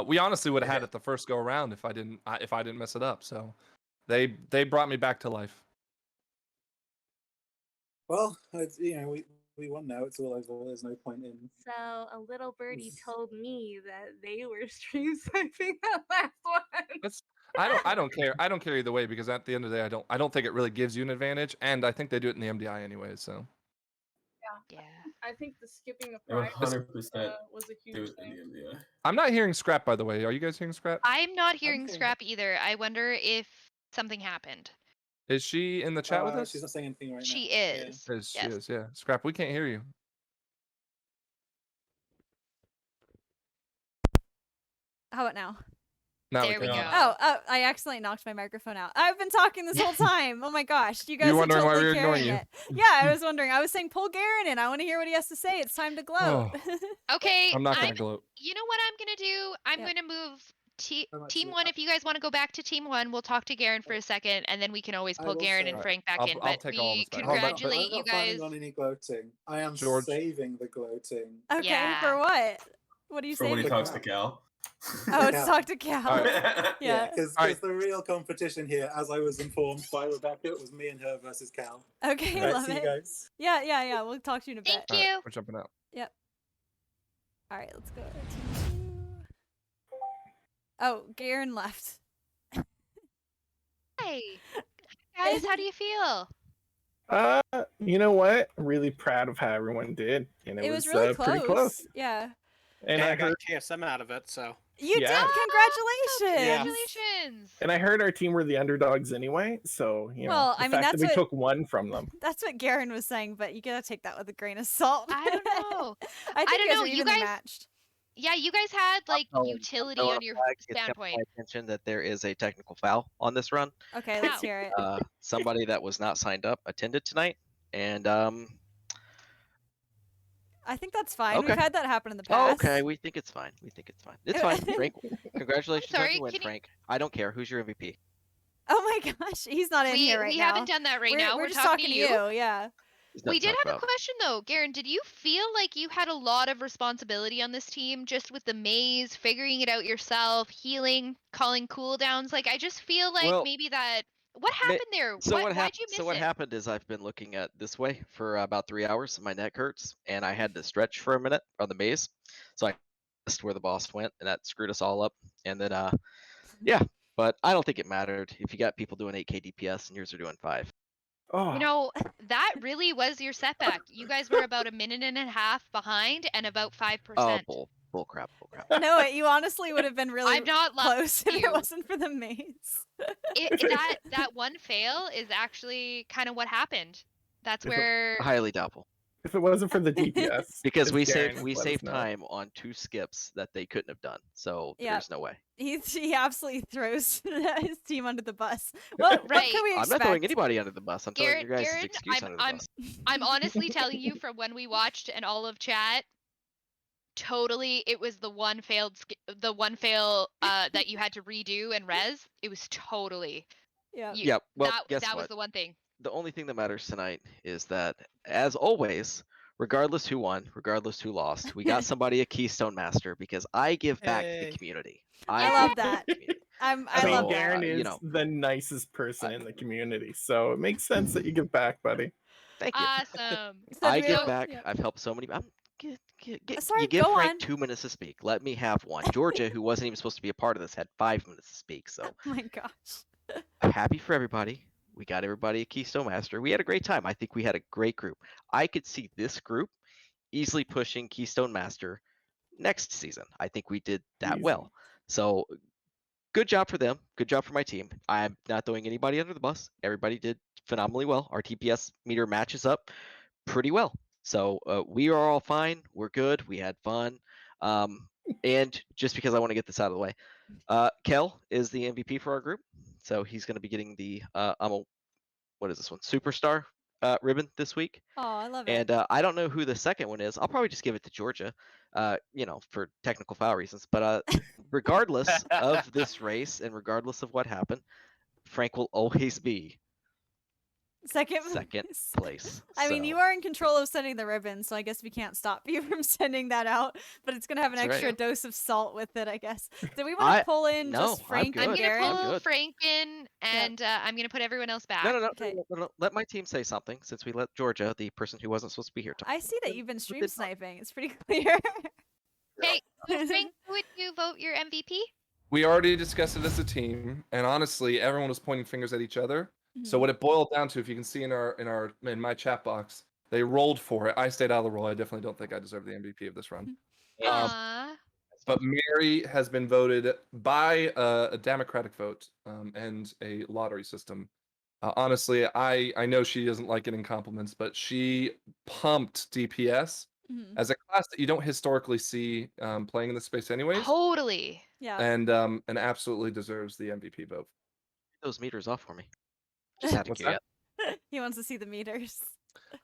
We honestly would have had it the first go around if I didn't mess it up. So they brought me back to life. Well, we won now. It's all over. There's no point in. So a little birdie told me that they were stream sniping that last one. I don't care. I don't care either way because at the end of the day, I don't think it really gives you an advantage, and I think they do it in the MDI anyway. So Yeah. I think the skipping of They would pride 100% was a do huge it in thing. the MDI. I'm not hearing scrap, by the way. Are you guys hearing scrap? I'm not hearing Okay. Scrap either. I wonder if something happened. Is she in the chat with us? She's not saying anything right She now. Yeah. is. She Yes. is, yeah. Scrap, we can't hear you. How about now? Now There we can. go. Oh, I accidentally knocked my microphone out. I've been talking this whole time. Oh my gosh, you guys You're are wondering why totally we were ignoring carrying you. it. Yeah, I was wondering. I was saying pull Garen in. I want to hear what he has to say. It's time to gloat. Okay, I'm not gonna gloat. you know what I'm gonna do? I'm Yep. gonna move Team 1, if you guys want to go back to Team 1, we'll talk to Garen for a second, and then we can always I pull will Garen say- and Frank back I'll- in. I'll But take all we this back. congratulate I'm not you guys. planning on any gloating. I am George. saving the gloating. Okay, Yeah. for what? What are you For when saying? he talks to Cal. Oh, it's Cal. talk to Cal. All Yeah. Yeah, because Alright. the real competition here, as I was informed by Rebecca, it was me and her versus Cal. Okay, Right, love see you it. guys. Yeah. We'll talk to you in a bit. Thank All right, you. we're jumping out. Yep. All right, let's go. Team 2. Oh, Garen left. Hi. Guys, how do you feel? You know what? Really proud of how everyone did, and It was really pretty close. Yeah. And Yeah, I I got heard, KSM out of it, so. You Yeah. did. Congratulations. Congratulations. and I heard our team were the underdogs anyway. So you know, Well, the I mean, fact that's that we what- took one from them. That's what Garen was saying, but you gotta take that with a grain of salt. I don't know. I think don't you guys know, are you evenly guys- matched. Yeah, you guys had like Oh, utility I wanna on your flag, it's got standpoint. my attention that there is a technical foul on this run. Okay, Wow. let's hear it. Somebody that was not signed up attended tonight, and I think that's fine. okay. We've had that happen in the oh, past. okay, we think it's fine. We think it's fine. It's fine. Frank, congratulations on Sorry, your win, can you- Frank. I don't care. Who's your MVP? Oh my gosh, he's not in We, here right we now. haven't done that right now. We're We're just talking to you. Yeah. There's We nothing to did talk have a about. question though, Garen. Did you feel like you had a lot of responsibility on this team, just with the maze, figuring it out yourself, healing, calling cooldowns? Like, I just feel like Well, maybe that. What happened there? So Why'd what you miss So what it? happened is I've been looking at this way for about 3 hours. My neck hurts, and I had to stretch for a minute on the maze. So I missed where the boss went, and that screwed us all up. And then, yeah. But I don't think it mattered if you got people doing 8k DPS and yours are doing 5. Oh, You know, that really was your setback. You guys were about a minute and a half behind and about 5%. Oh, bull crap. No, you honestly would have been really I'm not lying close to if you. it wasn't for the maze. That one fail is actually kind of what happened. That's Is it where Highly doubtful. if it wasn't for the DPS, Because if we Garen saved let us know. time on 2 skips that they couldn't have done. So Yeah. there's no way. He absolutely throws his team under the bus. What Right. can we I'm expect? not throwing anybody under the bus. I'm throwing your guys' Garen, excuse under the I'm bus. I'm honestly telling you from when we watched and all of chat, totally it was the one fail that you had to redo and res. It was totally Yeah. Yep. Well, that guess that what? was the one thing. The only thing that matters tonight is that, as always, regardless who won, regardless who lost, we got somebody a Keystone Master because I give back to Hey. the community. I give love back to that. the community. I I mean, love that. Garen you is know. the nicest person in the community, so it makes sense that you give back, buddy. Thank you. Awesome. So I do give you- back. yeah. I've helped so many. Sorry, you give go Frank on. 2 minutes to speak. Let me have one. Georgia, who wasn't even supposed to be a part of this, had 5 minutes to speak. So Oh my gosh. I'm happy for everybody. We got everybody a Keystone Master. We had a great time. I think we had a great group. I could see this group easily pushing Keystone Master next season. I think we did that Easy. well. So good job for them. Good job for my team. I'm not throwing anybody under the bus. Everybody did phenomenally well. Our TPS meter matches up pretty well. So we are all fine. We're good. We had fun. And just because I want to get this out of the way, Kel is the MVP for our group. So he's going to be getting the what is this one? Superstar ribbon this week. Oh, I love it. And I don't know who the second one is. I'll probably just give it to Georgia, for technical foul reasons. But regardless of this race and regardless of what happened, Frank will always be Second place. I mean, So, you are in control of sending the ribbon, so I guess we can't stop you from sending that out. But it's gonna have an That's extra right. dose of salt with it, I guess. Do we want to pull in no, just I'm Frank good. and I'm gonna Garen? pull good. Frank in, and I'm gonna put everyone else back. No. Okay. Let my team say something since we let Georgia, the person who wasn't supposed to be here, talk. I see that you've been stream did- sniping. It's pretty clear. Hey, Frank, who would you vote your MVP? We already discussed it as a team, and honestly, everyone was pointing fingers at each other. So Mhm. what it boiled down to, if you can see in my chat box, they rolled for it. I stayed out of the roll. I definitely don't think I deserve the MVP of this run. Aww. But Mary has been voted by a democratic vote and a lottery system. Honestly, I know she doesn't like getting compliments, but she pumped DPS Mhm. as a class that you don't historically see playing in the space anyways, Totally. Yeah. and absolutely deserves the MVP vote. Those meters off for me. Just out of What's that? curiosity. He wants to see the meters.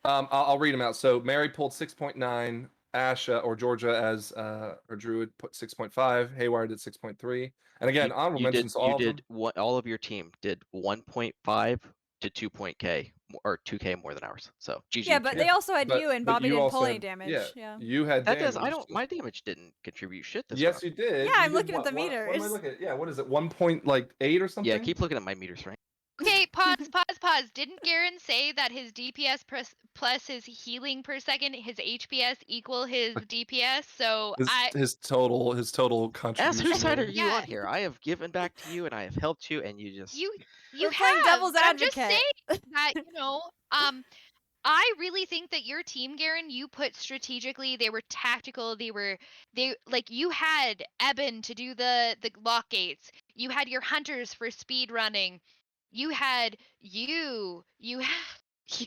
I'll read them out. So Mary pulled 6.9, Ash or Georgia as or Druid put 6.5. Haywire did 6.3. And again, honorable mentions to all of them. All of your team did 1.5 to 2.k or 2k more than ours. So GG. Yeah, but they also had But- you and but Bobby you didn't also pull any had- damage. Yeah. You had That damage. does. I don't. My damage didn't contribute shit this Yes, round. you did. Yeah, You I'm did looking at the What am I meters. looking at? Yeah, what is it? 1.8 or something? Yeah, keep looking at my meters, Frank. Okay, pause. Didn't Garen say that his DPS plus his healing per second, his HPS equal his DPS? So his total Ask contribution. whose side are there. you Yeah. on here? I have given back to you and I have helped you, and you just you We're playing have, devil's but I'm just advocate. saying that I really think that your team, Garen, you put strategically. They were tactical. They like you had Eben to do the lock gates. You had your hunters for speed running. You had you had so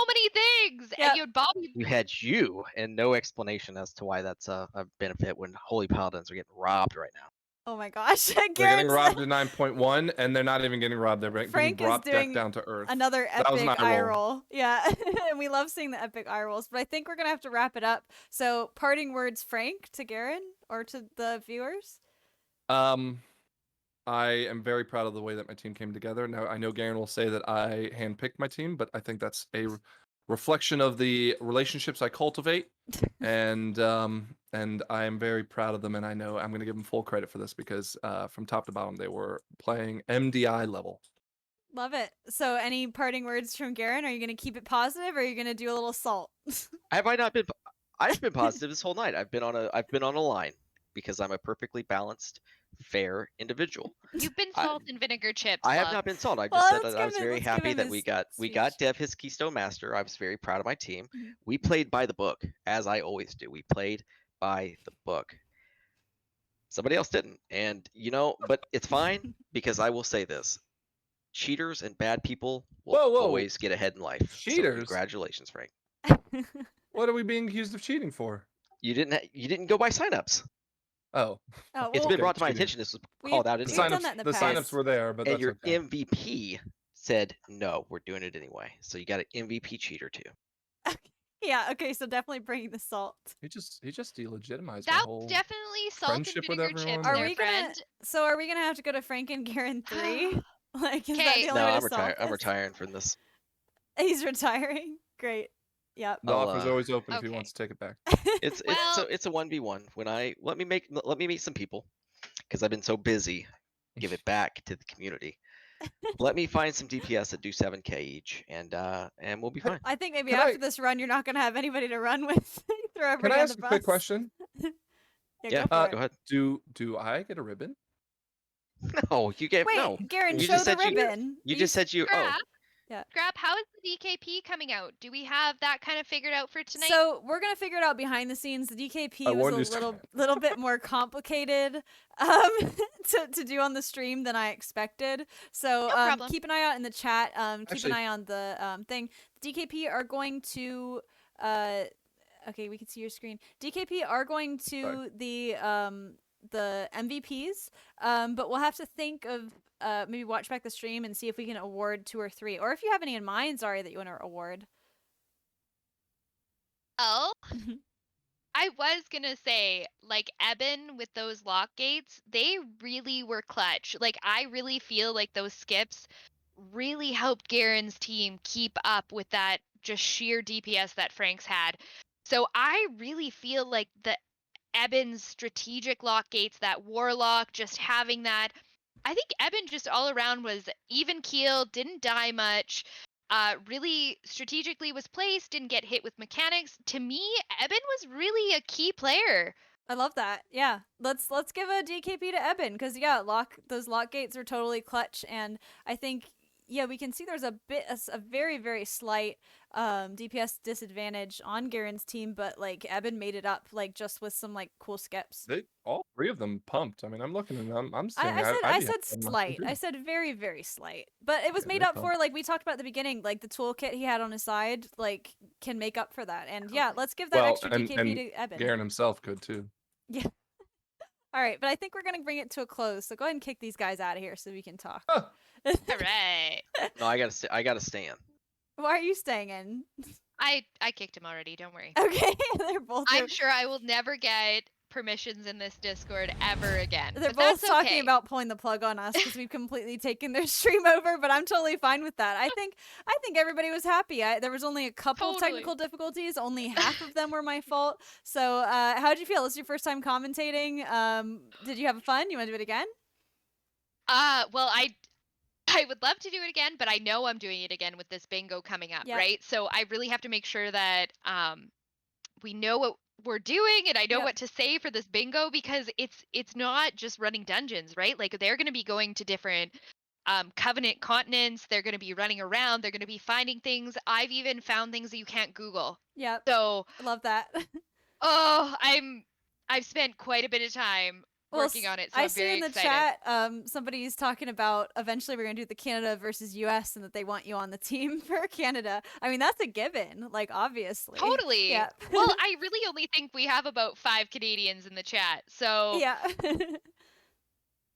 many things, Yep. and you had Bobby. you had you, and no explanation as to why that's a benefit when Holy Paladins are getting robbed right now. Oh my gosh. They're getting Garen's robbed at 9.1, and they're not even getting robbed. They're getting Frank is brought doing back down to earth. another That was an epic eye eye roll. roll. Yeah. And we love seeing the epic eye rolls. But I think we're gonna have to wrap it up. So parting words, Frank, to Garen or to the viewers? I am very proud of the way that my team came together. Now, I know Garen will say that I handpicked my team, but I think that's a reflection of the relationships I cultivate, and I am very proud of them. And I know I'm going to give them full credit for this because from top to bottom, they were playing MDI level. Love it. So any parting words from Garen? Are you gonna keep it positive or are you gonna do a little salt? Have I not been? I've been positive this whole night. I've been on a line because I'm a perfectly balanced, fair individual. You've been salt and vinegar chips. I have love. not been sold. I just Well, said let's that I was give him- very let's give happy him that we his got speech. Dev his Keystone Master. I was very proud of my team. Mhm. We played by the book, as I always do. We played by the book. Somebody else didn't, and but it's fine because I will say this: cheaters and bad people will Whoa, whoa. always get ahead in life. So Cheaters? congratulations, Frank. What are we being accused of cheating for? You didn't go by signups. Oh, Oh, It's well, been brought to my cheating. attention. This was We've- called out we've anyway. done that in the the past. signups were there, but And that's your okay. MVP said no, we're doing it anyway. So you got an MVP cheater too. Yeah, okay, so definitely bringing the salt. He just delegitimized my That whole was definitely salt and friendship with vinegar chips, everyone. Are there, we gonna friend. so are we gonna have to go to Frank and Garen 3? Like is that Okay. the only No, way to I'm solve retiring. I'm this? retiring from this. He's retiring. Great. Yep. The I'll, offer's always open if he okay. wants to take it back. It's Well- it's a 1v1. When let me meet some people because I've been so busy. Give it back to the community. Let me find some DPS that do 7k each, and we'll be fine. I think maybe Can after I- this run you're not gonna have anybody to run with. Throw Can everybody I on ask the a quick bus. question? Yeah, go for Go it. ahead. Do I get a ribbon? No, you gave Wait, no. Garen, You show just the said you- ribbon. You just said you. Oh, Scrap. Yeah. Scrap, how is the DKP coming out? Do we have that kind of figured out for tonight? So we're gonna figure it out behind the scenes. The DKP I was warned a you, little bit more complicated to do on the stream than I expected. So No problem. keep an eye out in the chat. Keep Actually- an eye on the thing. The DKP are going to okay, we can see your screen. DKP are going to the MVPs, but we'll have to think of maybe watch back the stream and see if we can award 2 or 3, or if you have any in mind, Zari, that you want to award. Oh, I was gonna say, like Eben with those lock gates, they really were clutch. Like I really feel like those skips really helped Garen's team keep up with that just sheer DPS that Frank's had. So I really feel like the Eben's strategic lock gates, that warlock, just having that. I think Eben just all around was even keel, didn't die much. Really strategically was placed, didn't get hit with mechanics. To me, Eben was really a key player. I love that. Yeah, let's give a DKP to Eben because yeah, those lock gates are totally clutch, and I think we can see there's a very very slight DPS disadvantage on Garen's team, but like Eben made it up like just with some like cool skips. All 3 of them pumped. I mean, I'm looking and I'm saying I said slight. I said very very slight, but it was Yeah, made they up for, like we talked about at the beginning, like the toolkit he had on his side like can make up for that, and yeah, let's give that Well, extra and DKP to Eben. Garen himself could too. Yeah. All right, but I think we're gonna bring it to a close. So go ahead and kick these guys out of here so we can talk. All right. no, I gotta stay in. Why are you staying in? I kicked him already. Don't worry. Okay, they're both. I'm sure I will never get permissions in this Discord ever again. They're but both that's talking okay. about pulling the plug on us because we've completely taken their stream over, but I'm totally fine with that. I think everybody was happy. There was only a couple of technical difficulties. Only half of them were my fault. So how did you feel? This is your first time commentating. Did you have fun? You want to do it again? Well, I would love to do it again, but I know I'm doing it again with this bingo coming up, right? So I really have to make sure that we know what we're doing, and I know what to say for this bingo, because it's not just running dungeons, right? Like, they're going to be going to different Covenant continents. They're going to be running around. They're going to be finding things. I've even found things that you can't Google. Yep. So I love that. I've spent quite a bit of time working on it, so I I'm see very in the excited. chat somebody's talking about eventually we're going to do the Canada versus US and that they want you on the team for Canada. I mean, that's a given, like, obviously. Totally. Yeah. Well, I really only think we have about 5 Canadians in the chat. So yeah.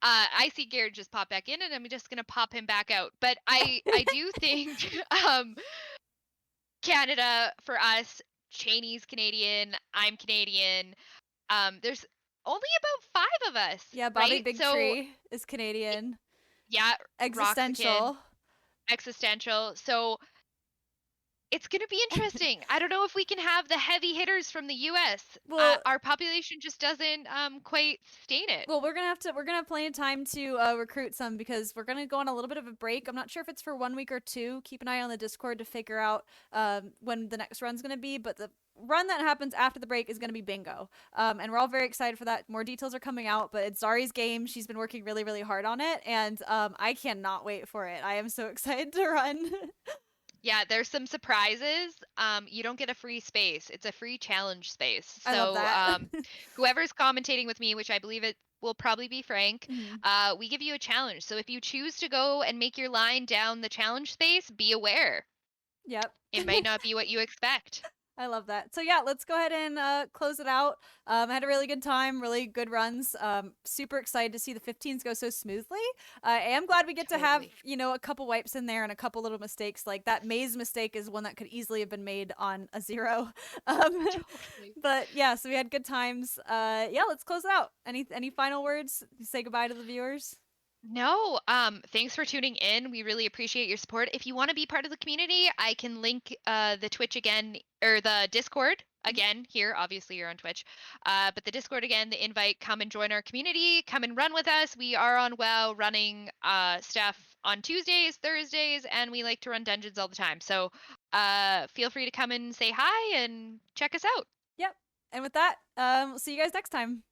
I see Garrett just pop back in, and I'm just gonna pop him back out. But I do think Canada for us, Cheney's Canadian, I'm Canadian. There's only about 5 of us. Yeah, Bobby right? Big So, Tree is Canadian. Yeah, Existential. Roxakin, Existential. So it's going to be interesting. I don't know if we can have the heavy hitters from the US. Well, our population just doesn't quite sustain it. Well, we're gonna have plenty of time to recruit some because we're gonna go on a little bit of a break. I'm not sure if it's for 1 week or 2. Keep an eye on the Discord to figure out when the next run's gonna be. But the run that happens after the break is gonna be bingo, and we're all very excited for that. More details are coming out, but it's Zari's game. She's been working really, really hard on it, and I cannot wait for it. I am so excited to run. Yeah, there's some surprises. You don't get a free space. It's a free challenge space. I love that. Whoever's commentating with me, which I believe it will probably be Frank, we give you a challenge. So if you choose to go and make your line down the challenge space, be aware. Yep. It might not be what you expect. I love that. So yeah, let's go ahead and close it out. I had a really good time, really good runs. Super excited to see the 15s go so smoothly. I am glad we get to have, a couple wipes in there and a couple little mistakes. Like that maze mistake is one that could easily have been made on a 0. But yeah, so we had good times. Yeah, let's close it out. Any final words? Say goodbye to the viewers. No, thanks for tuning in. We really appreciate your support. If you want to be part of the community, I can link the Twitch again, or the Discord again here. Obviously, you're on Twitch, but the Discord again, the invite, come and join our community, come and run with us. We are on WoW running stuff on Tuesdays, Thursdays, and we like to run dungeons all the time. So feel free to come and say hi and check us out. Yep. And with that, we'll see you guys next time.